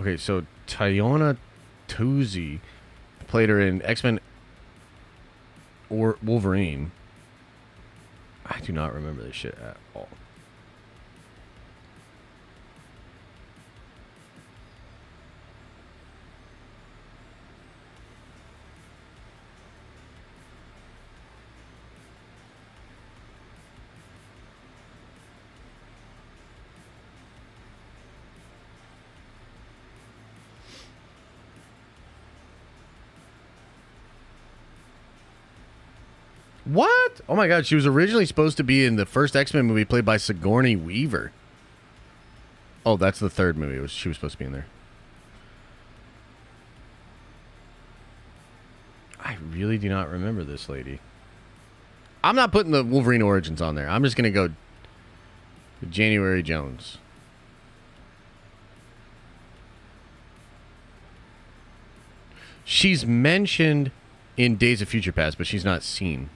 S1: Okay, so Tayona Tuzi played her in X-Men or Wolverine. I do not remember this shit at all. What? Oh my god, she was originally supposed to be in the first X-Men movie played by Sigourney Weaver. Oh, that's the third movie. She was supposed to be in there. I really do not remember this lady. I'm not putting the Wolverine Origins on there. I'm just going to go January Jones. She's mentioned in Days of Future Past, but she's not seen.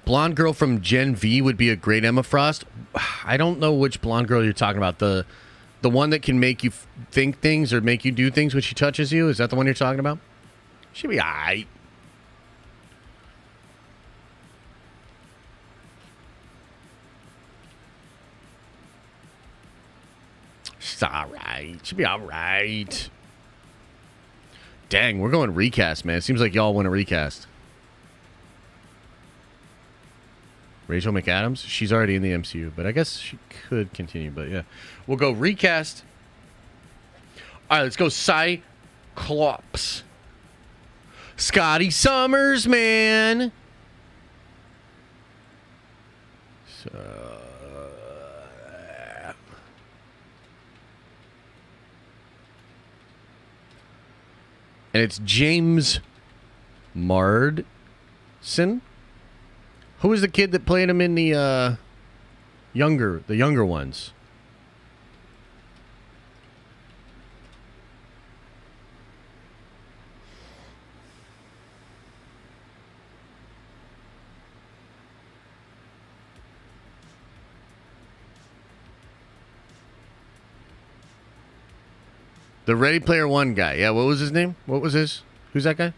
S1: Blonde girl from Gen V would be a great Emma Frost. I don't know which blonde girl you're talking about. The one that can make you think things or make you do things when she touches you? Is that the one you're talking about? She'd be alright. She's alright. She'd be alright. Dang, we're going recast, man. It seems like y'all want to recast. Rachel McAdams, she's already in the MCU, but I guess she could continue. But yeah, we'll go recast. All right, let's go Cyclops. Scotty Summers, man. So, and it's James Marsden. Who was the kid that played him in the younger ones? The Ready Player One guy. Yeah, what was his name? What was his? Who's that guy?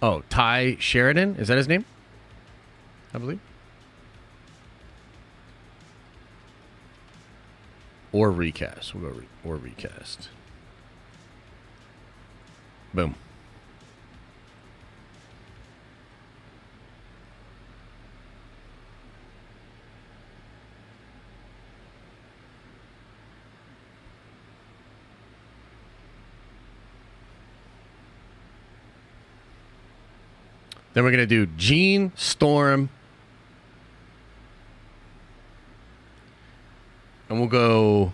S1: Oh, Ty Sheridan? Is that his name? I believe. Or recast. We'll go or recast. Boom. Then we're going to do Jean, Storm, and we'll go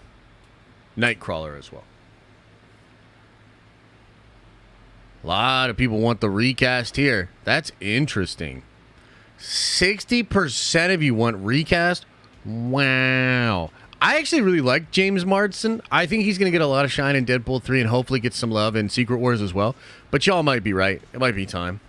S1: Nightcrawler as well. A lot of people want the recast here. That's interesting. 60% of you want recast? Wow. I actually really like James Marsden. I think he's going to get a lot of shine in Deadpool 3 and hopefully get some love in Secret Wars as well. But y'all might be right. It might be time.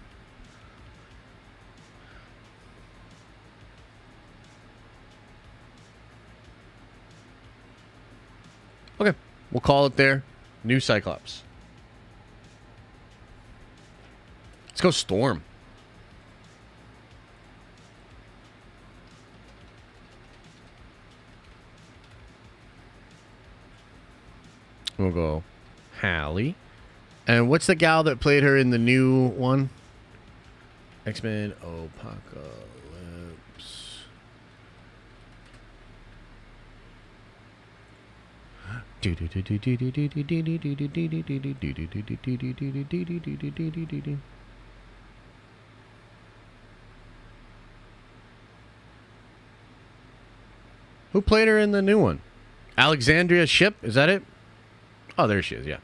S1: Okay, we'll call it there. New Cyclops. Let's go Storm. We'll go Hallie. And what's the gal that played her in the new one? X-Men Apocalypse. Who played her in the new one? Alexandria Shipp? Is that it? Oh, there she is, yeah.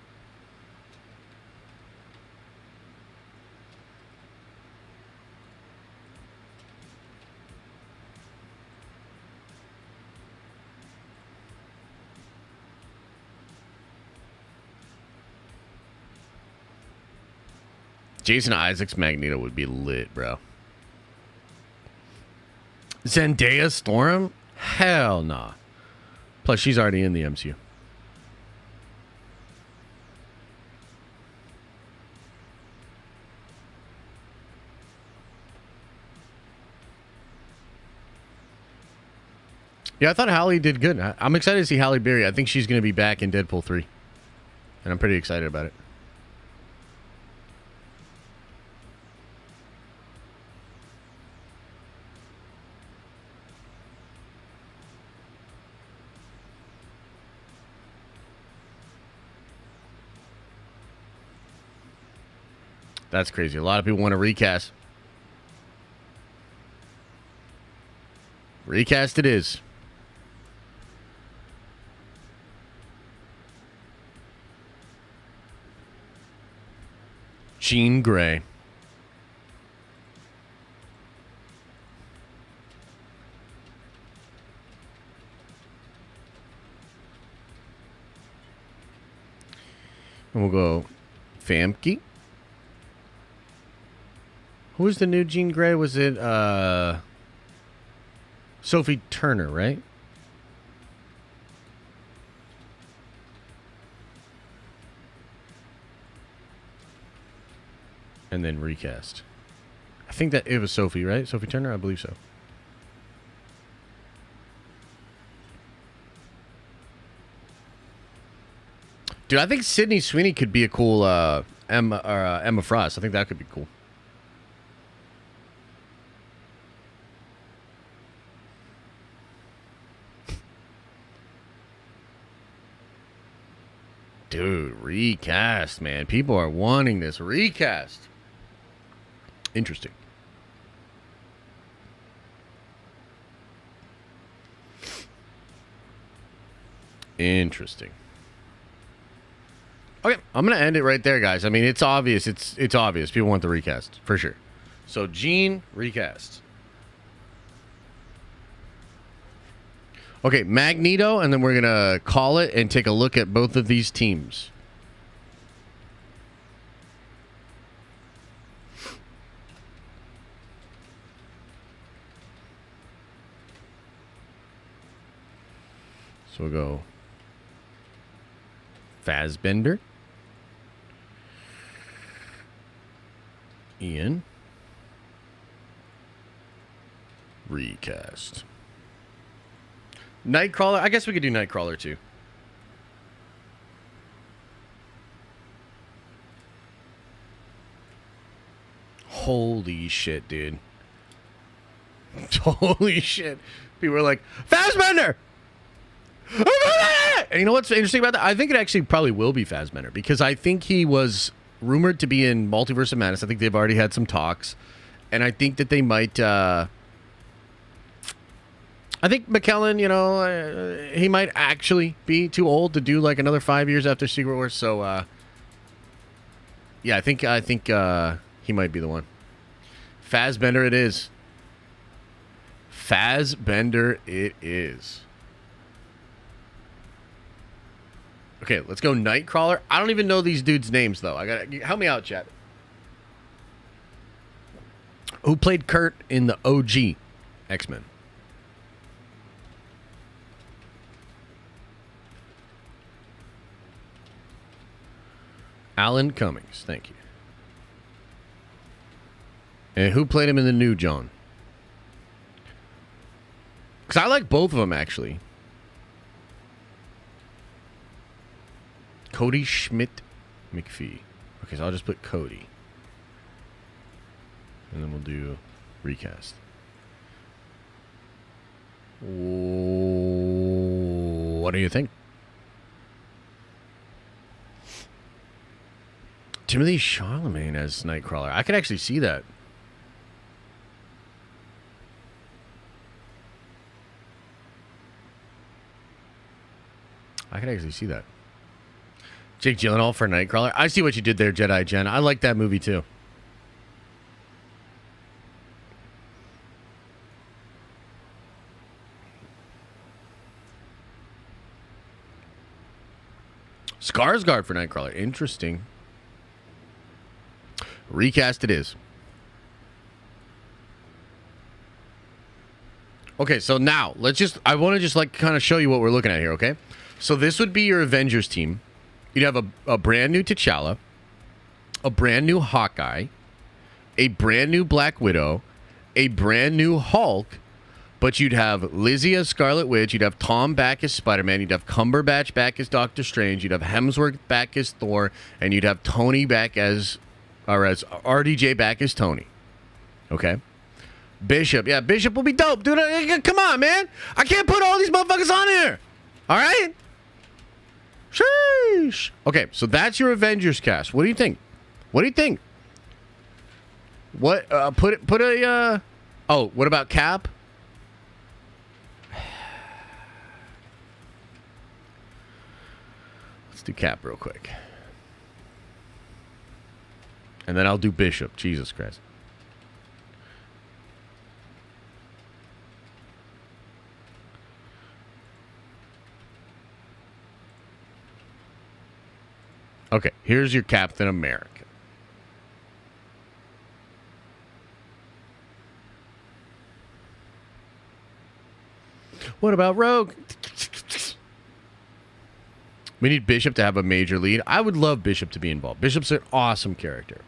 S1: Jason Isaacs Magneto would be lit, bro. Zendaya Storm? Hell nah. Plus, she's already in the MCU. Yeah, I thought Halle did good. I'm excited to see Halle Berry. I think she's going to be back in Deadpool 3. And I'm pretty excited about it. That's crazy. A lot of people want to recast. Recast it is. Jean Grey. And we'll go Famke. Who was the new Jean Grey? Was it Sophie Turner, right? And then recast. I think that it was Sophie, right? Sophie Turner? I believe so. Dude, I think Sydney Sweeney could be a cool Emma Frost. I think that could be cool. Dude, recast, man. People are wanting this recast. Interesting. Interesting. Okay, I'm gonna end it right there, guys. I mean, it's obvious. It's obvious. People want the recast for sure. So, Jean recast. Okay, Magneto, and then we're gonna call it and take a look at both of these teams. So we'll go Fassbender, Ian, recast. Nightcrawler. I guess we could do Nightcrawler too. Holy shit, dude. Holy shit. People were like, Fassbender! And you know what's interesting about that? I think it actually probably will be Fassbender because I think he was rumored to be in Multiverse of Madness. I think they've already had some talks. And I think that they might... I think McKellen, you know, he might actually be too old to do like another 5 years after Secret Wars. So, yeah, I think he might be the one. Fassbender it is. Fassbender it is. Okay, let's go Nightcrawler. I don't even know these dudes' names, though. I gotta help me out, chat. Who played Kurt in the OG X-Men? Alan Cummings, thank you. And who played him in the new John? Because I like both of them, actually. Cody Schmidt McPhee. Okay, so I'll just put Cody. And then we'll do recast. What do you think? Timothy Chalamet as Nightcrawler. I could actually see that. I could actually see that. Jake Gyllenhaal for Nightcrawler. I see what you did there, Jedi Jen. I like that movie too. Skarsgård for Nightcrawler. Interesting. Recast it is. Okay, so now I want to just like kind of show you what we're looking at here, okay? So this would be your Avengers team. You'd have a brand new T'Challa, a brand new Hawkeye, a brand new Black Widow, a brand new Hulk, but you'd have Lizzie as Scarlet Witch, you'd have Tom back as Spider-Man, you'd have Cumberbatch back as Doctor Strange, you'd have Hemsworth back as Thor, and you'd have Tony back as RDJ back as Tony. Okay? Bishop. Yeah, Bishop will be dope, dude. Come on, man. I can't put all these motherfuckers on here. All right? Sheesh. Okay, so that's your Avengers cast. What do you think? What do you think? What what about Cap? Let's do Cap real quick. And then I'll do Bishop. Jesus Christ. Okay, here's your Captain America. What about Rogue? We need Bishop to have a major lead. I would love Bishop to be involved. Bishop's an awesome character.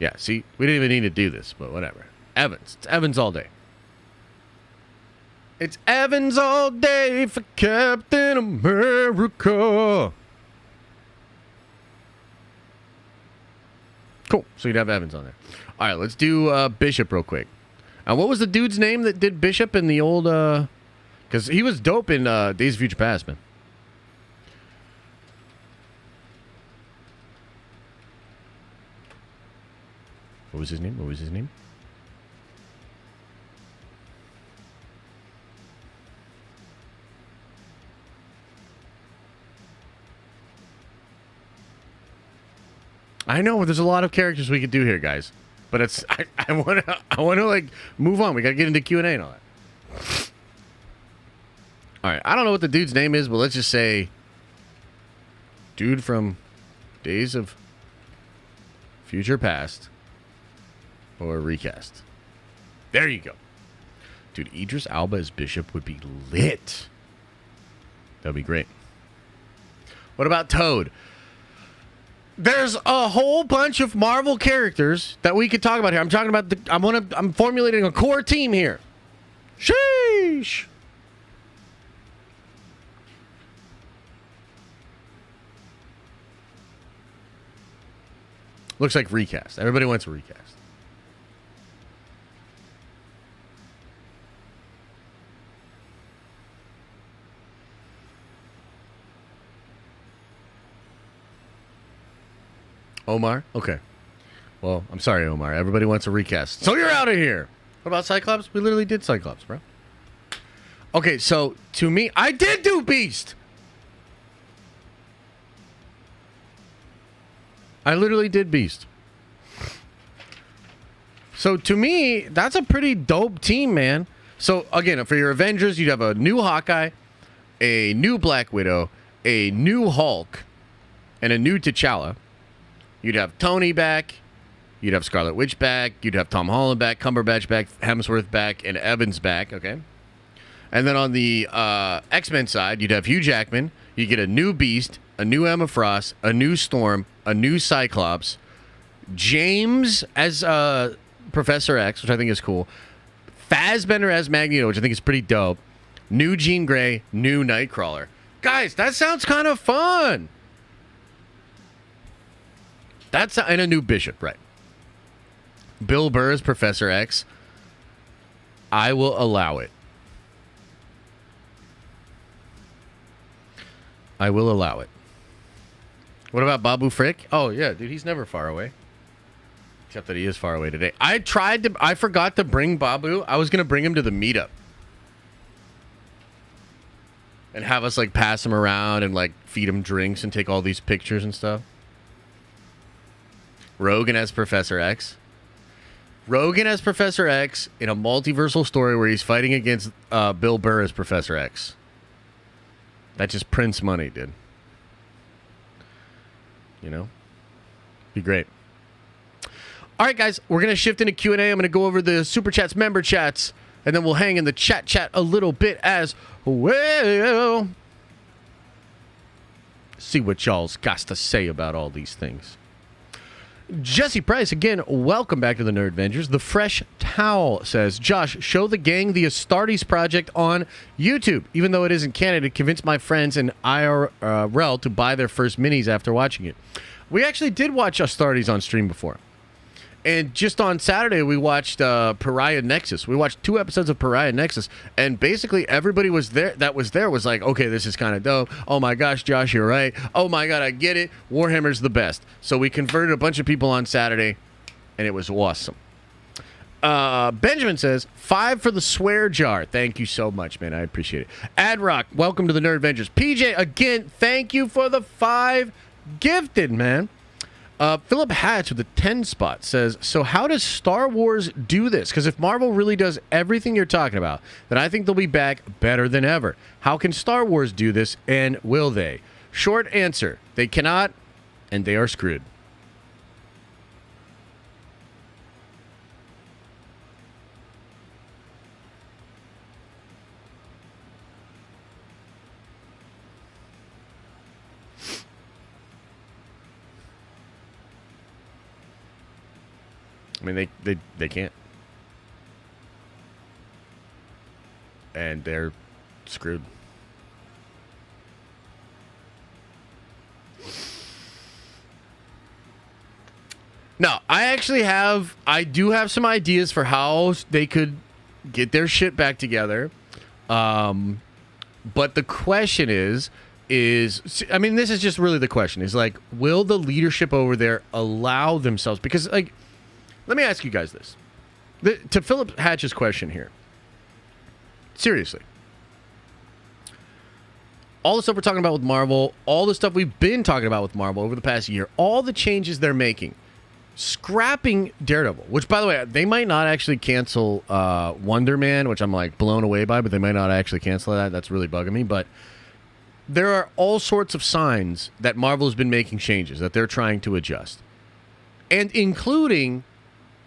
S1: Yeah, see, we didn't even need to do this, but whatever. Evans. It's Evans all day. It's Evans all day for Captain America. Cool. So you'd have Evans on there. All right, let's do Bishop real quick. What was the dude's name that did Bishop in the old... Because he was dope in Days of Future Past, man. What was his name? What was his name? I know there's a lot of characters we could do here, guys, but it's I want to like move on. We got to get into Q&A and all that. All right, I don't know what the dude's name is, but let's just say dude from Days of Future Past or recast. There you go. Dude, Idris Elba as Bishop would be lit. That'd be great. What about Toad? There's a whole bunch of Marvel characters that we could talk about here. I'm talking about I'm formulating a core team here. Sheesh. Looks like recast. Everybody wants a recast. Omar? Okay. Well, I'm sorry, Omar. Everybody wants a recast. So you're out of here. What about Cyclops? We literally did Cyclops, bro. Okay, so to me, I did do Beast. I literally did Beast. So to me, that's a pretty dope team, man. So again, for your Avengers, you'd have a new Hawkeye, a new Black Widow, a new Hulk, and a new T'Challa. You'd have Tony back. You'd have Scarlet Witch back. You'd have Tom Holland back, Cumberbatch back, Hemsworth back, and Evans back, okay? And then on the X-Men side, you'd have Hugh Jackman. You get a new Beast, a new Emma Frost, a new Storm, a new Cyclops, James as Professor X, which I think is cool, Fassbender as Magneto, which I think is pretty dope, new Jean Grey, new Nightcrawler. Guys, that sounds kind of fun. And a new Bishop, right? Bill Burr as Professor X. I will allow it. I will allow it. What about Babu Frick? Oh, yeah, dude, he's never far away. Except that he is far away today. I forgot to bring Babu. I was going to bring him to the meetup. And have us, like, pass him around and, like, feed him drinks and take all these pictures and stuff. Rogan as Professor X. Rogan as Professor X in a multiversal story where he's fighting against Bill Burr as Professor X. That just prints money, dude. You know? Be great. All right, guys. We're going to shift into Q&A. I'm going to go over the Super Chats, Member Chats, and then we'll hang in the chat a little bit as well. See what y'all's got to say about all these things. Jesse Price, again, welcome back to the Nerd Avengers. The Fresh Towel says, Josh, show the gang the Astartes project on YouTube. Even though it isn't canon, to convince my friends in IRL to buy their first minis after watching it. We actually did watch Astartes on stream before. And just on Saturday, we watched Pariah Nexus. We watched 2 episodes of Pariah Nexus, and basically everybody was there was like, okay, this is kind of dope. Oh my gosh, Josh, you're right. Oh my God, I get it. Warhammer's the best. So we converted a bunch of people on Saturday, and it was awesome. Benjamin says, 5 for the swear jar. Thank you so much, man. I appreciate it. Adrock, welcome to the Nerd Avengers. PJ, again, thank you for the 5 gifted, man. Philip Hatch with the 10 spot says, so how does Star Wars do this? Because if Marvel really does everything you're talking about, then I think they'll be back better than ever. How can Star Wars do this, and will they? Short answer, they cannot, and they are screwed. I mean, they can't. and they're screwed. No, I do have some ideas for how they could get their shit back together. But the question is, I mean, this is just really the question is like, will the leadership over there allow themselves? Because like, let me ask you guys this. To Philip Hatch's question here. Seriously. All the stuff we're talking about with Marvel, all the stuff we've been talking about with Marvel over the past year, all the changes they're making, scrapping Daredevil, which, by the way, they might not actually cancel Wonder Man, which I'm like blown away by, but they might not actually cancel that. That's really bugging me. But there are all sorts of signs that Marvel has been making changes, that they're trying to adjust. And including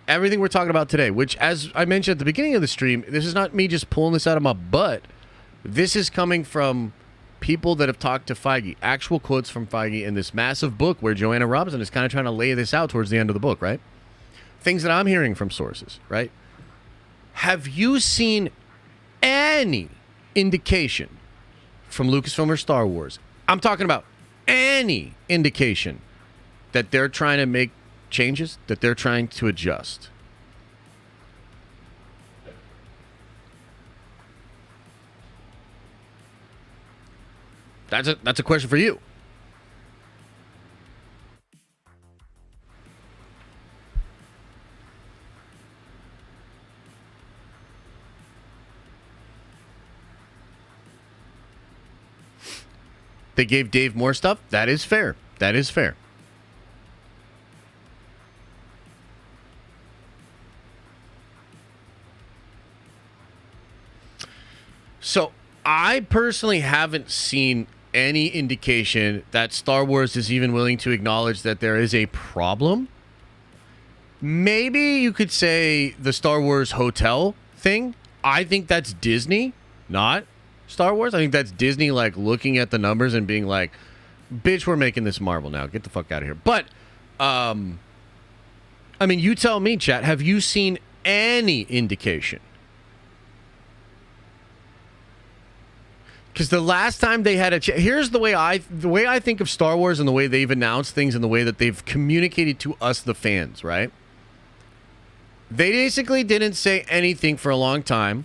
S1: everything we're talking about today, which, as I mentioned at the beginning of the stream, this is not me just pulling this out of my butt. This is coming from people that have talked to Feige, actual quotes from Feige in this massive book where Joanna Robinson is kind of trying to lay this out towards the end of the book, right? Things that I'm hearing from sources, right? Have you seen any indication from Lucasfilm or Star Wars? I'm talking about any indication that they're trying to make changes, that they're trying to adjust. That's a question for you. They gave Dave more stuff. That is fair. That is fair. So I personally haven't seen any indication that Star Wars is even willing to acknowledge that there is a problem. Maybe you could say the Star Wars hotel thing. I think that's Disney, not Star Wars. I think that's Disney, like, looking at the numbers and being like, bitch, we're making this Marvel now. Get the fuck out of here. But, I mean, you tell me, chat, have you seen any indication? Because the last time they had here's the way I think of Star Wars and the way they've announced things and the way that they've communicated to us, the fans, right? They basically didn't say anything for a long time.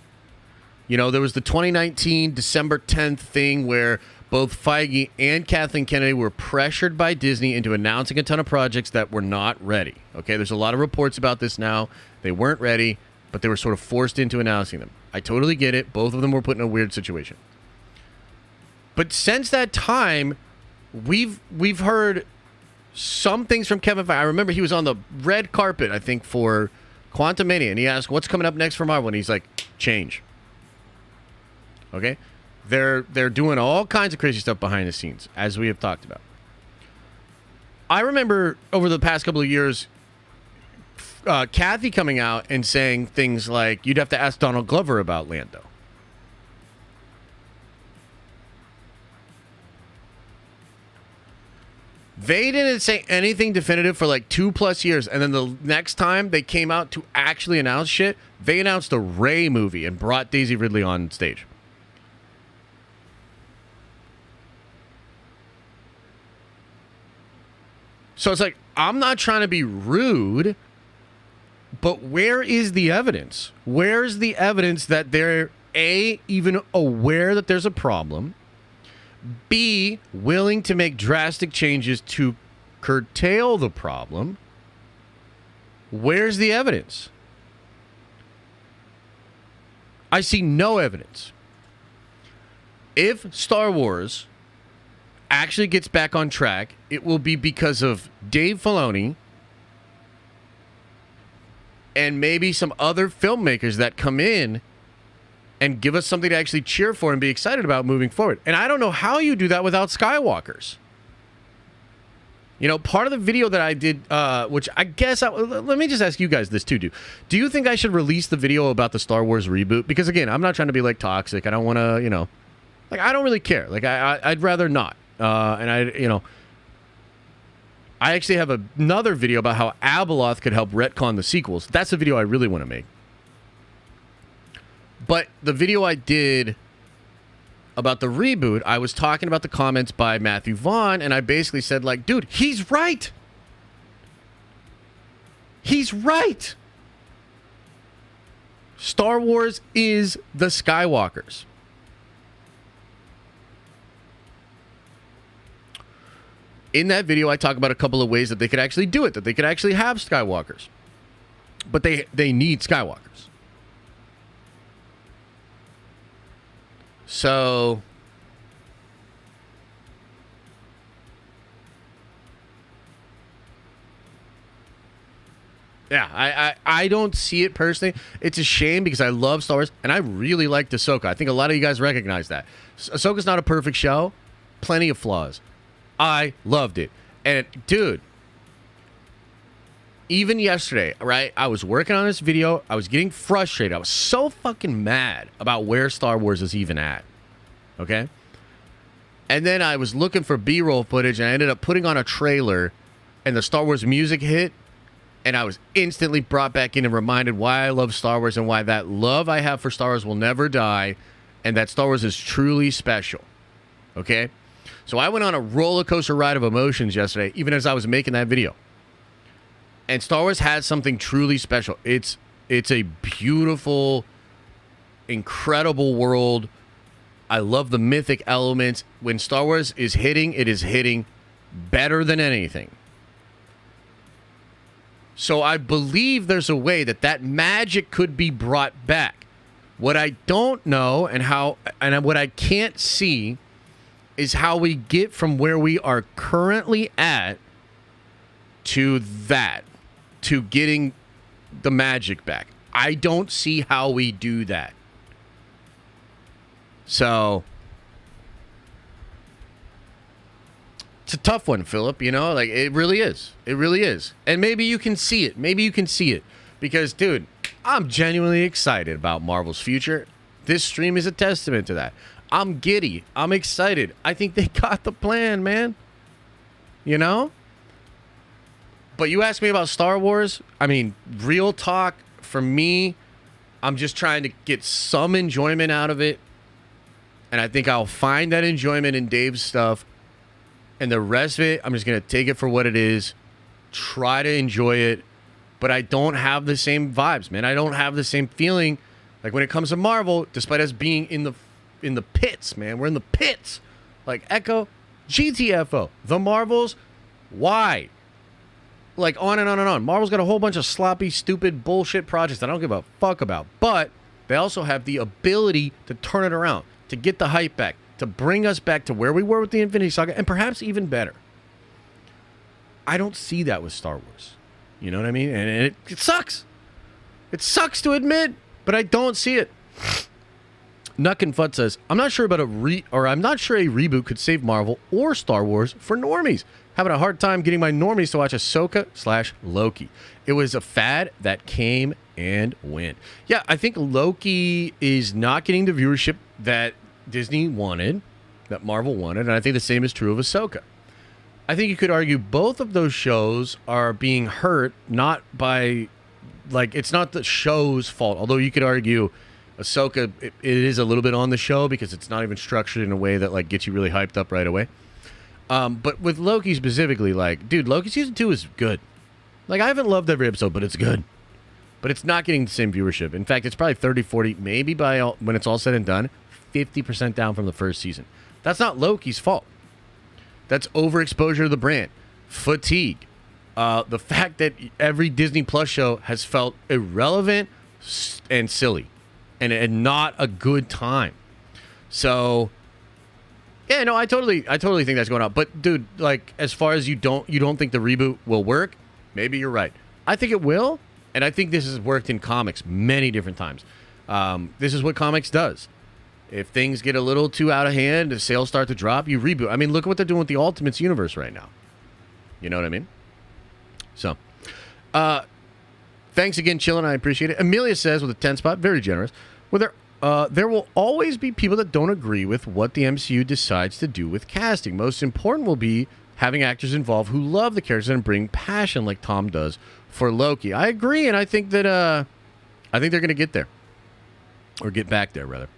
S1: You know, there was the 2019 December 10th thing where both Feige and Kathleen Kennedy were pressured by Disney into announcing a ton of projects that were not ready. Okay, there's a lot of reports about this now. They weren't ready, but they were sort of forced into announcing them. I totally get it. Both of them were put in a weird situation. But since that time, we've heard some things from Kevin Feige. I remember he was on the red carpet, I think, for Quantumania, and he asked, what's coming up next for Marvel? And he's like, change. Okay? They're doing all kinds of crazy stuff behind the scenes, as we have talked about. I remember over the past couple of years, Kathy coming out and saying things like, you'd have to ask Donald Glover about Lando. They didn't say anything definitive for like 2+ years, and then the next time they came out to actually announce shit, they announced a Rey movie and brought Daisy Ridley on stage. So it's like, I'm not trying to be rude, but where is the evidence? Where's the evidence that they're, A, even aware that there's a problem, B, willing to make drastic changes to curtail the problem? Where's the evidence? I see no evidence. If Star Wars actually gets back on track, it will be because of Dave Filoni and maybe some other filmmakers that come in and give us something to actually cheer for and be excited about moving forward. And I don't know how you do that without Skywalkers. You know, part of the video that I did, which I guess, let me just ask you guys this too, do you think I should release the video about the Star Wars reboot? Because again, I'm not trying to be like toxic. I don't want to, you know, like, I don't really care. Like, I'd rather not. And I actually have another video about how Abeloth could help retcon the sequels. That's the video I really want to make. But the video I did about the reboot, I was talking about the comments by Matthew Vaughn, and I basically said, like, dude, he's right. He's right. Star Wars is the Skywalkers. In that video, I talk about a couple of ways that they could actually do it, that they could actually have Skywalkers. But they need Skywalkers. So yeah, I don't see it personally. It's a shame because I love Star Wars and I really liked Ahsoka. I think a lot of you guys recognize that. Ahsoka's not a perfect show. Plenty of flaws. I loved it. And dude, even yesterday, right? I was working on this video. I was getting frustrated. I was so fucking mad about where Star Wars is even at. Okay? And then I was looking for B-roll footage and I ended up putting on a trailer and the Star Wars music hit and I was instantly brought back in and reminded why I love Star Wars and why that love I have for Star Wars will never die and that Star Wars is truly special. Okay? So I went on a roller coaster ride of emotions yesterday, even as I was making that video. And Star Wars has something truly special. It's a beautiful, incredible world. I love the mythic elements. When Star Wars is hitting, it is hitting better than anything. So I believe there's a way that magic could be brought back. What I don't know and what I can't see is how we get from where we are currently at to getting the magic back. I don't see how we do that. So it's a tough one, Philip, you know, like it really is. It really is. And maybe you can see it. Because, dude, I'm genuinely excited about Marvel's future. This stream is a testament to that. I'm giddy. I'm excited. I think they got the plan, man. You know? But you asked me about Star Wars. I mean, real talk, for me, I'm just trying to get some enjoyment out of it. And I think I'll find that enjoyment in Dave's stuff. And the rest of it, I'm just going to take it for what it is. Try to enjoy it. But I don't have the same vibes, man. I don't have the same feeling. Like when it comes to Marvel, despite us being in the pits, man. We're in the pits. Like Echo, GTFO. The Marvels, why? Like on and on and on. Marvel's got a whole bunch of sloppy, stupid bullshit projects that I don't give a fuck about. But they also have the ability to turn it around, to get the hype back, to bring us back to where we were with the Infinity Saga, and perhaps even better. I don't see that with Star Wars. You know what I mean? And it sucks. It sucks to admit, but I don't see it. Nuck and Fut says, I'm not sure about I'm not sure a reboot could save Marvel or Star Wars for normies. Having a hard time getting my normies to watch Ahsoka/Loki. It was a fad that came and went. Yeah, I think Loki is not getting the viewership that Disney wanted, that Marvel wanted, and I think the same is true of Ahsoka. I think you could argue both of those shows are being hurt, not by, like, it's not the show's fault, although you could argue Ahsoka, it is a little bit on the show because it's not even structured in a way that, like, gets you really hyped up right away. But with Loki specifically, like, dude, Loki season 2 is good. Like, I haven't loved every episode, but it's good. But it's not getting the same viewership. In fact, it's probably 30, 40, maybe when it's all said and done, 50% down from the first season. That's not Loki's fault. That's overexposure to the brand. Fatigue. The fact that every Disney Plus show has felt irrelevant and silly. And not a good time. So... yeah, no, I totally think that's going on. But dude, like, as far as you don't think the reboot will work, maybe you're right. I think it will, and I think this has worked in comics many different times. This is what comics does. If things get a little too out of hand, if sales start to drop, you reboot. I mean, look at what they're doing with the Ultimates universe right now. You know what I mean? So, thanks again, Chillin'. I appreciate it. Amelia says with a 10 spot, very generous. There will always be people that don't agree with what the MCU decides to do with casting. Most important will be having actors involved who love the characters and bring passion like Tom does for Loki. I agree, and I think that they're going to get there. Or get back there, rather.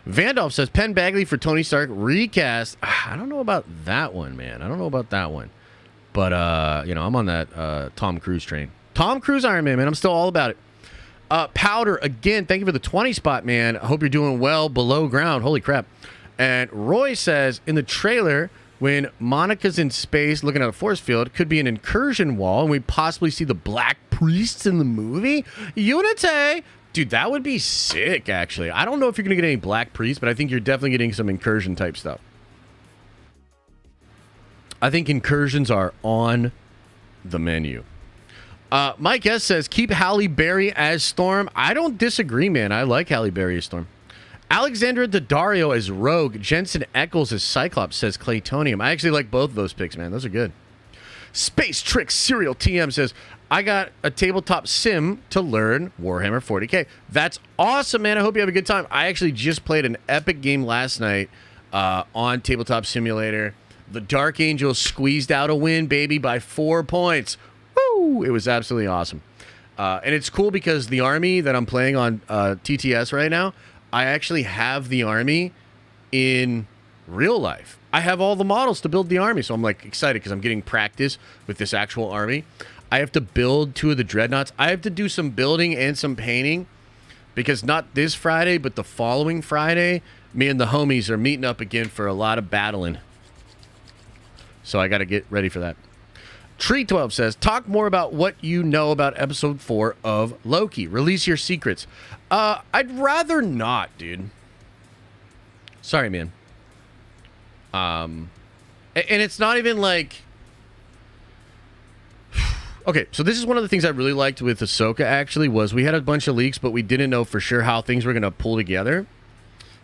S1: Vandolph says, Penn Bagley for Tony Stark recast. I don't know about that one, man. I don't know about that one. But, I'm on that Tom Cruise train. Tom Cruise Iron Man, man. I'm still all about it. Powder, again, thank you for the 20 spot, man. I hope you're doing well below ground. Holy crap. And Roy says, in the trailer, when Monica's in space looking at a force field, could be an incursion wall, and we possibly see the Black Priests in the movie. Unite! Dude, that would be sick, actually. I don't know if you're going to get any Black Priests, but I think you're definitely getting some incursion type stuff. I think incursions are on the menu. Mike S. says, keep Halle Berry as Storm. I don't disagree, man. I like Halle Berry as Storm. Alexandra Daddario as Rogue. Jensen Ackles as Cyclops, says Claytonium. I actually like both of those picks, man. Those are good. Space Trick Serial TM says, I got a tabletop sim to learn Warhammer 40K. That's awesome, man. I hope you have a good time. I actually just played an epic game last night on Tabletop Simulator. The Dark Angel squeezed out a win, baby, by 4 points. Woo! It was absolutely awesome. And it's cool because the army that I'm playing on TTS right now, I actually have the army in real life. I have all the models to build the army, so I'm like excited because I'm getting practice with this actual army. I have to build 2 of the dreadnoughts. I have to do some building and some painting because not this Friday, but the following Friday, me and the homies are meeting up again for a lot of battling. So I got to get ready for that. Tree 12 says, talk more about what you know about episode 4 of Loki. Release your secrets. I'd rather not, dude. Sorry, man. And it's not even like... Okay, so this is one of the things I really liked with Ahsoka, actually, was we had a bunch of leaks, but we didn't know for sure how things were going to pull together.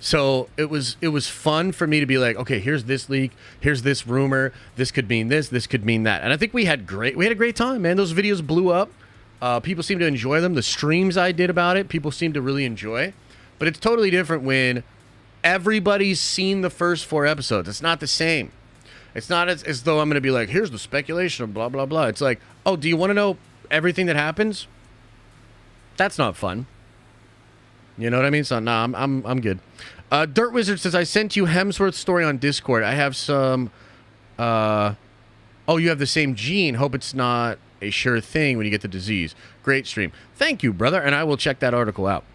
S1: So it was fun for me to be like, okay, here's this leak, here's this rumor, this could mean this could mean that. And I think we had a great time, man. Those videos blew up. People seem to enjoy them. The streams I did about it, people seem to really enjoy. But it's totally different when everybody's seen the first 4 episodes. It's not the same. It's not as though I'm going to be like, here's the speculation of blah, blah, blah. It's like, oh, do you want to know everything that happens? That's not fun. You know what I mean? So, nah, I'm good. Dirt Wizard says, I sent you Hemsworth's story on Discord. I have some... oh, you have the same gene. Hope it's not a sure thing when you get the disease. Great stream. Thank you, brother, and I will check that article out.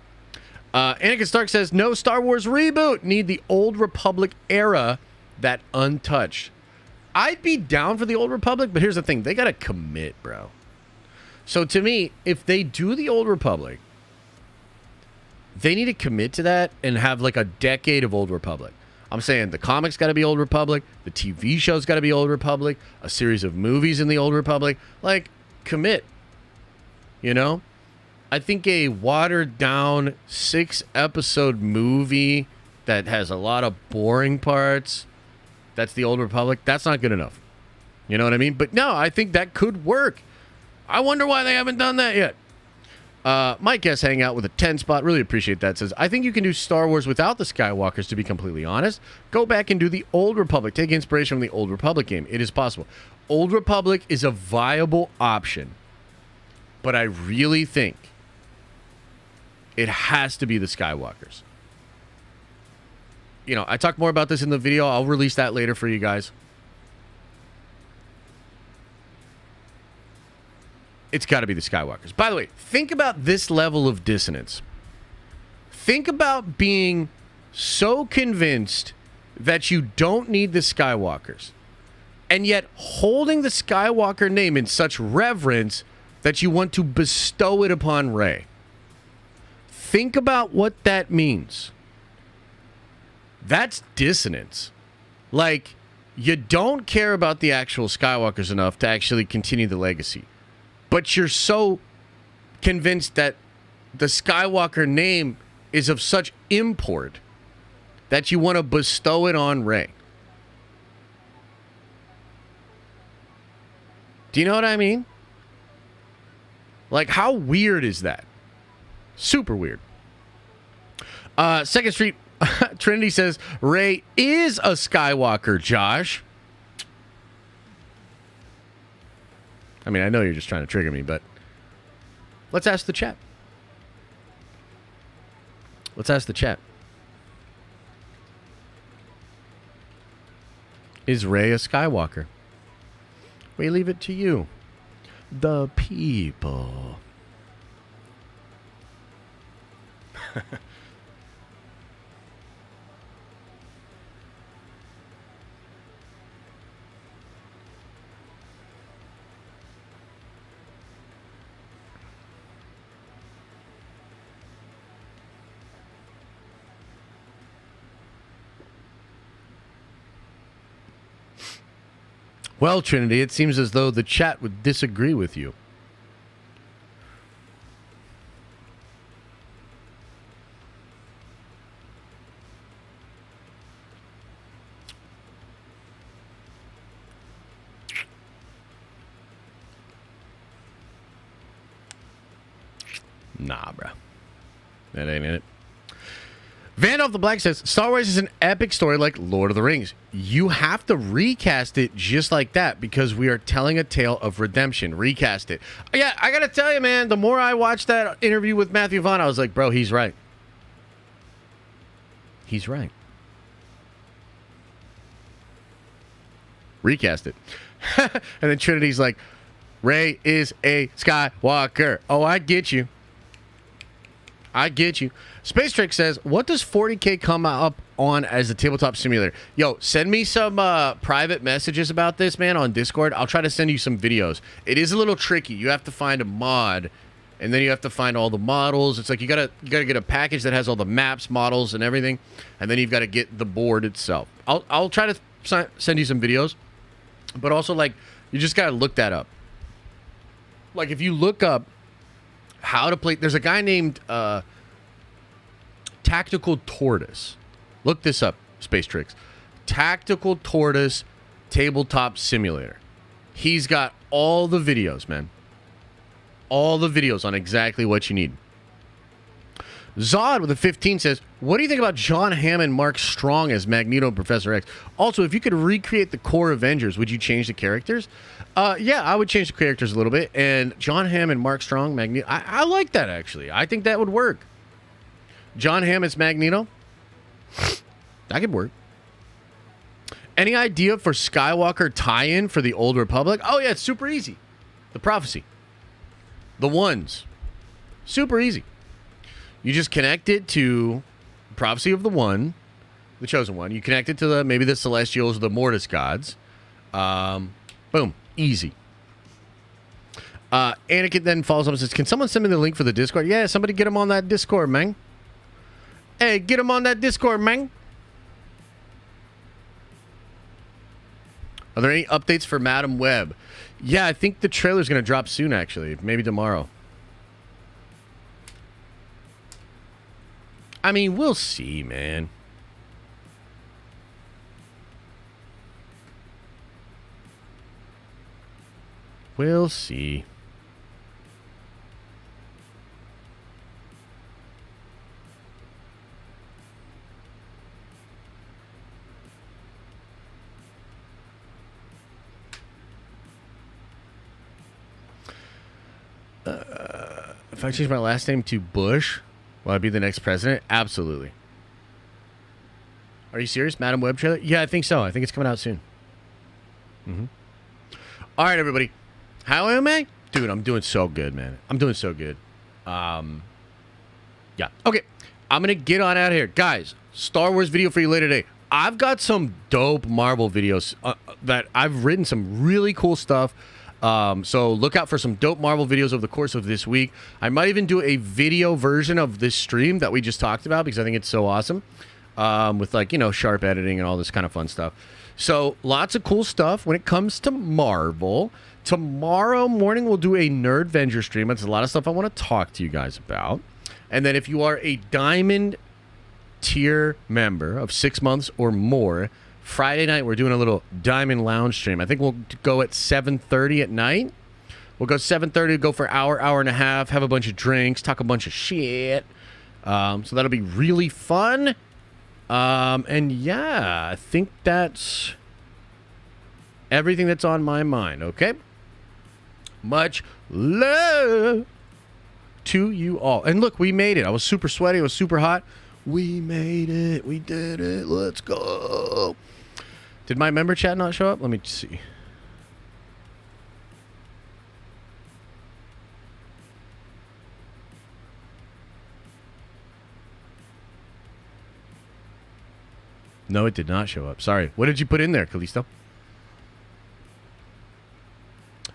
S1: Anakin Stark says, no Star Wars reboot. Need the Old Republic era that untouched. I'd be down for the Old Republic, but here's the thing. They got to commit, bro. So to me, if they do the Old Republic, they need to commit to that and have like a decade of Old Republic. I'm saying the comics got to be Old Republic. The TV show's got to be Old Republic. A series of movies in the Old Republic. Like, commit. You know? I think a watered-down 6-episode movie that has a lot of boring parts... That's the Old Republic. That's not good enough. You know what I mean? But no, I think that could work. I wonder why they haven't done that yet. Mike S. hang out with a 10 spot. Really appreciate that. Says, I think you can do Star Wars without the Skywalkers, to be completely honest. Go back and do the Old Republic. Take inspiration from the Old Republic game. It is possible. Old Republic is a viable option. But I really think it has to be the Skywalkers. You know, I talk more about this in the video. I'll release that later for you guys. It's got to be the Skywalkers. By the way, think about this level of dissonance. Think about being so convinced that you don't need the Skywalkers, and yet holding the Skywalker name in such reverence that you want to bestow it upon Rey. Think about what that means. That's dissonance. Like, you don't care about the actual Skywalkers enough to actually continue the legacy. But you're so convinced that the Skywalker name is of such import that you want to bestow it on Rey. Do you know what I mean? Like, how weird is that? Super weird. Second Street Trinity says, Rey is a Skywalker, Josh. I mean, I know you're just trying to trigger me, but let's ask the chat. Let's ask the chat. Is Rey a Skywalker? We leave it to you, the people. Well, Trinity, it seems as though the chat would disagree with you. Nah, bro. That ain't it. Vandalf the Black says, Star Wars is an epic story like Lord of the Rings. You have to recast it just like that because we are telling a tale of redemption. Recast it. Yeah, I got to tell you, man, the more I watched that interview with Matthew Vaughn, I was like, bro, he's right. He's right. Recast it. And then Trinity's like, Rey is a Skywalker. Oh, I get you. I get you. Space Trick says, what does 40K come up on as a tabletop simulator? Yo, send me some private messages about this, man, on Discord. I'll try to send you some videos. It is a little tricky. You have to find a mod, and then you have to find all the models. It's like you gotta get a package that has all the maps, models, and everything, and then you've got to get the board itself. I'll try to send you some videos, but also, like, you just got to look that up. Like, if you look up how to play, there's a guy named Tactical Tortoise. Look this up, Space Tricks. Tactical Tortoise Tabletop Simulator. He's got all the videos, man. All the videos on exactly what you need. Zod with a 15 says, what do you think about John Hamm and Mark Strong as Magneto and Professor X? Also, if you could recreate the core Avengers, would you change the characters? Yeah, I would change the characters a little bit. And John Hamm and Mark Strong, Magneto, I like that, actually. I think that would work. John Hamm as Magneto? That could work. Any idea for Skywalker tie-in for the Old Republic? Oh, yeah, it's super easy. The Prophecy. The Ones. Super easy. You just connect it to Prophecy of the One, the Chosen One. You connect it to maybe the Celestials or the Mortis gods. Boom. Easy. Anakin then follows up and says, can someone send me the link for the Discord? Yeah, somebody get him on that Discord, man. Hey, get him on that Discord, man. Are there any updates for Madam Web? Yeah, I think the trailer's going to drop soon, actually. Maybe tomorrow. I mean, we'll see, man. We'll see. If I change my last name to Bush, will I be the next president? Absolutely. Are you serious? Madam Web trailer? Yeah, I think so. I think it's coming out soon. All right, everybody. How am I? Dude, I'm doing so good, man. I'm doing so good. Yeah. Okay. I'm going to get on out of here. Guys, Star Wars video for you later today. I've got some dope Marvel videos that I've written some really cool stuff. So look out for some dope Marvel videos over the course of this week. I might even do a video version of this stream that we just talked about because I think it's so awesome. With, like, you know, sharp editing and all this kind of fun stuff. So lots of cool stuff when it comes to Marvel. Tomorrow morning we'll do a Nerd Avenger stream. That's a lot of stuff I want to talk to you guys about. And then if you are a Diamond tier member of 6 months or more, Friday night we're doing a little Diamond Lounge stream. I think we'll go at 7:30 at night. We'll go 7:30, go for an hour, hour and a half, have a bunch of drinks, talk a bunch of shit. So that'll be really fun. And yeah, I think that's everything that's on my mind, okay? Much love to you all. And look, we made it. I was super sweaty. It was super hot. We made it. We did it. Let's go. Did my member chat not show up? Let me see. No, it did not show up. Sorry. What did you put in there, Kalisto?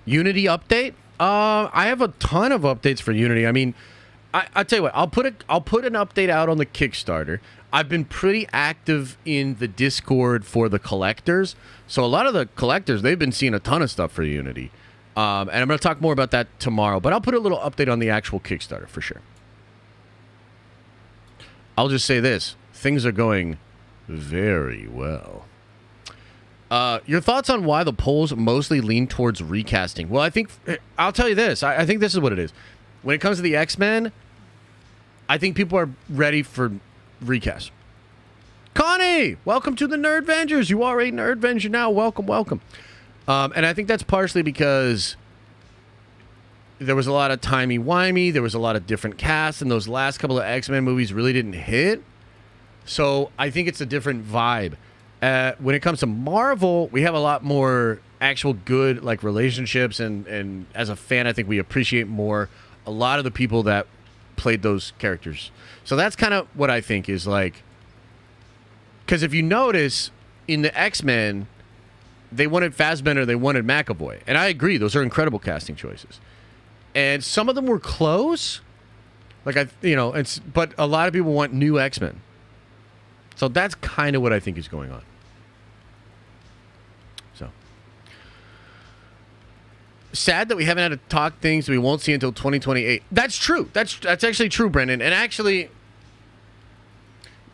S1: Unity update? I have a ton of updates for Unity. I mean, I'll tell you what. I'll put an update out on the Kickstarter. I've been pretty active in the Discord for the collectors. So a lot of the collectors, they've been seeing a ton of stuff for Unity. And I'm going to talk more about that tomorrow. But I'll put a little update on the actual Kickstarter for sure. I'll just say this. Things are going very well. Your thoughts on why the polls mostly lean towards recasting? Well, I'll tell you this. I think this is what it is. When it comes to the X-Men, I think people are ready for recast. Connie, welcome to the Nerdvengers. You are a Nerdvenger now. Welcome, welcome. And I think that's partially because there was a lot of timey-wimey. There was a lot of different casts, and those last couple of X-Men movies really didn't hit. So I think it's a different vibe. When it comes to Marvel, we have a lot more actual good like relationships, and as a fan, I think we appreciate more a lot of the people that played those characters. So that's kind of what I think is like, because if you notice in the X-Men, they wanted Fassbender, they wanted McAvoy, and I agree, those are incredible casting choices, and some of them were close, like but a lot of people want new X-Men. So that's kind of what I think is going on. So sad that we haven't had to talk things we won't see until 2028. That's true. That's actually true, Brendan. And actually,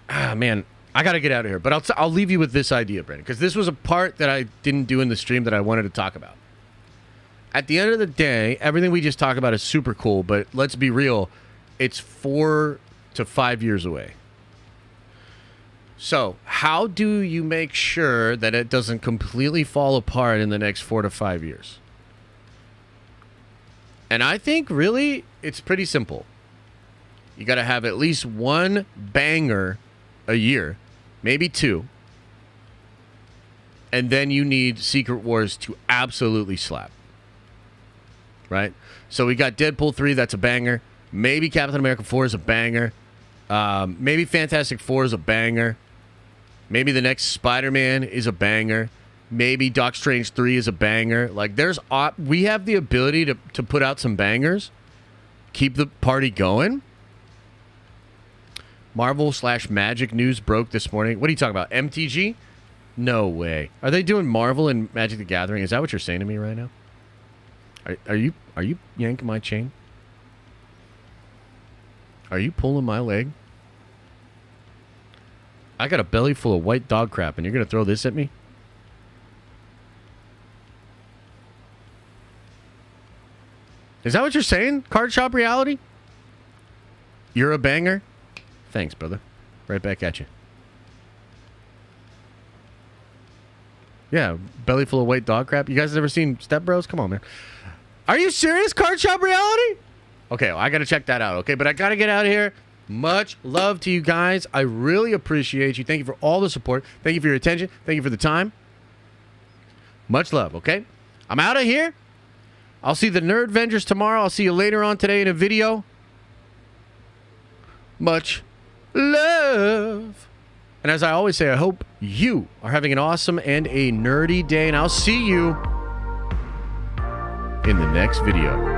S1: man, I got to get out of here. But I'll leave you with this idea, Brendan, because this was a part that I didn't do in the stream that I wanted to talk about. At the end of the day, everything we just talked about is super cool, but let's be real. It's 4 to 5 years away. So, how do you make sure that it doesn't completely fall apart in the next 4 to 5 years? And I think, really, it's pretty simple. You got to have at least one banger a year, maybe 2. And then you need Secret Wars to absolutely slap. Right? So, we got Deadpool 3, that's a banger. Maybe Captain America 4 is a banger. Maybe Fantastic Four is a banger. Maybe the next Spider-Man is a banger. Maybe Doc Strange 3 is a banger. Like, we have the ability to put out some bangers. Keep the party going. Marvel/Magic news broke this morning. What are you talking about? MTG? No way. Are they doing Marvel and Magic the Gathering? Is that what you're saying to me right now? Are you yanking my chain? Are you pulling my leg? I got a belly full of white dog crap, and you're going to throw this at me? Is that what you're saying? Card Shop Reality? You're a banger? Thanks, brother. Right back at you. Yeah, belly full of white dog crap. You guys ever seen Step Bros? Come on, man. Are you serious? Card Shop Reality? Okay, well, I got to check that out, okay? But I got to get out of here. Much love to you guys. I really appreciate you. Thank you for all the support. Thank you for your attention. Thank you for the time. Much love, okay? I'm out of here. I'll see the Nerdvengers tomorrow. I'll see you later on today in a video. Much love. And as I always say, I hope you are having an awesome and a nerdy day. And I'll see you in the next video.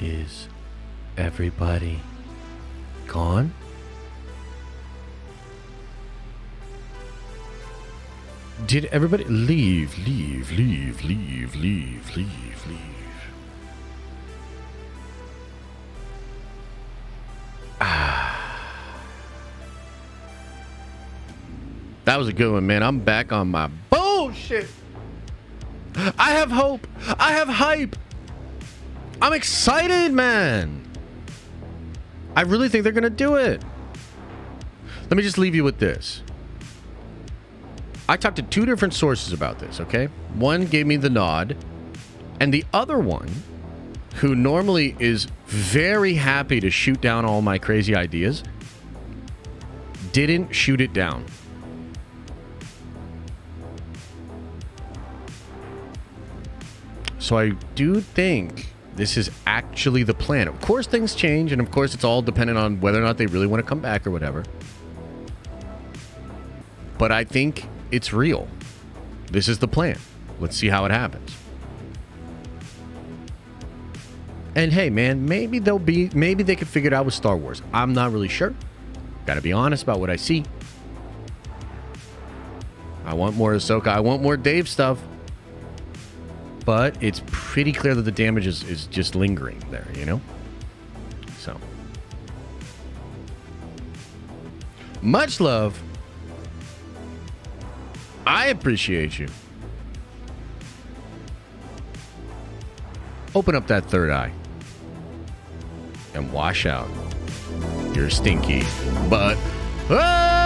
S1: Is everybody gone? Did everybody leave? That was a good one, man. I'm back on my bullshit. I have hope. I have hype. I'm excited, man. I really think they're going to do it. Let me just leave you with this. I talked to 2 different sources about this, okay? One gave me the nod, and the other one, who normally is very happy to shoot down all my crazy ideas, didn't shoot it down. So I do think this is actually the plan. Of course, things change, and of course, it's all dependent on whether or not they really want to come back or whatever. But I think it's real. This is the plan. Let's see how it happens. And hey, man, maybe they could figure it out with Star Wars. I'm not really sure. Gotta be honest about what I see. I want more Ahsoka. I want more Dave stuff. But it's pretty clear that the damage is just lingering there, you know? So. Much love. I appreciate you. Open up that third eye. And wash out your stinky butt. Ah!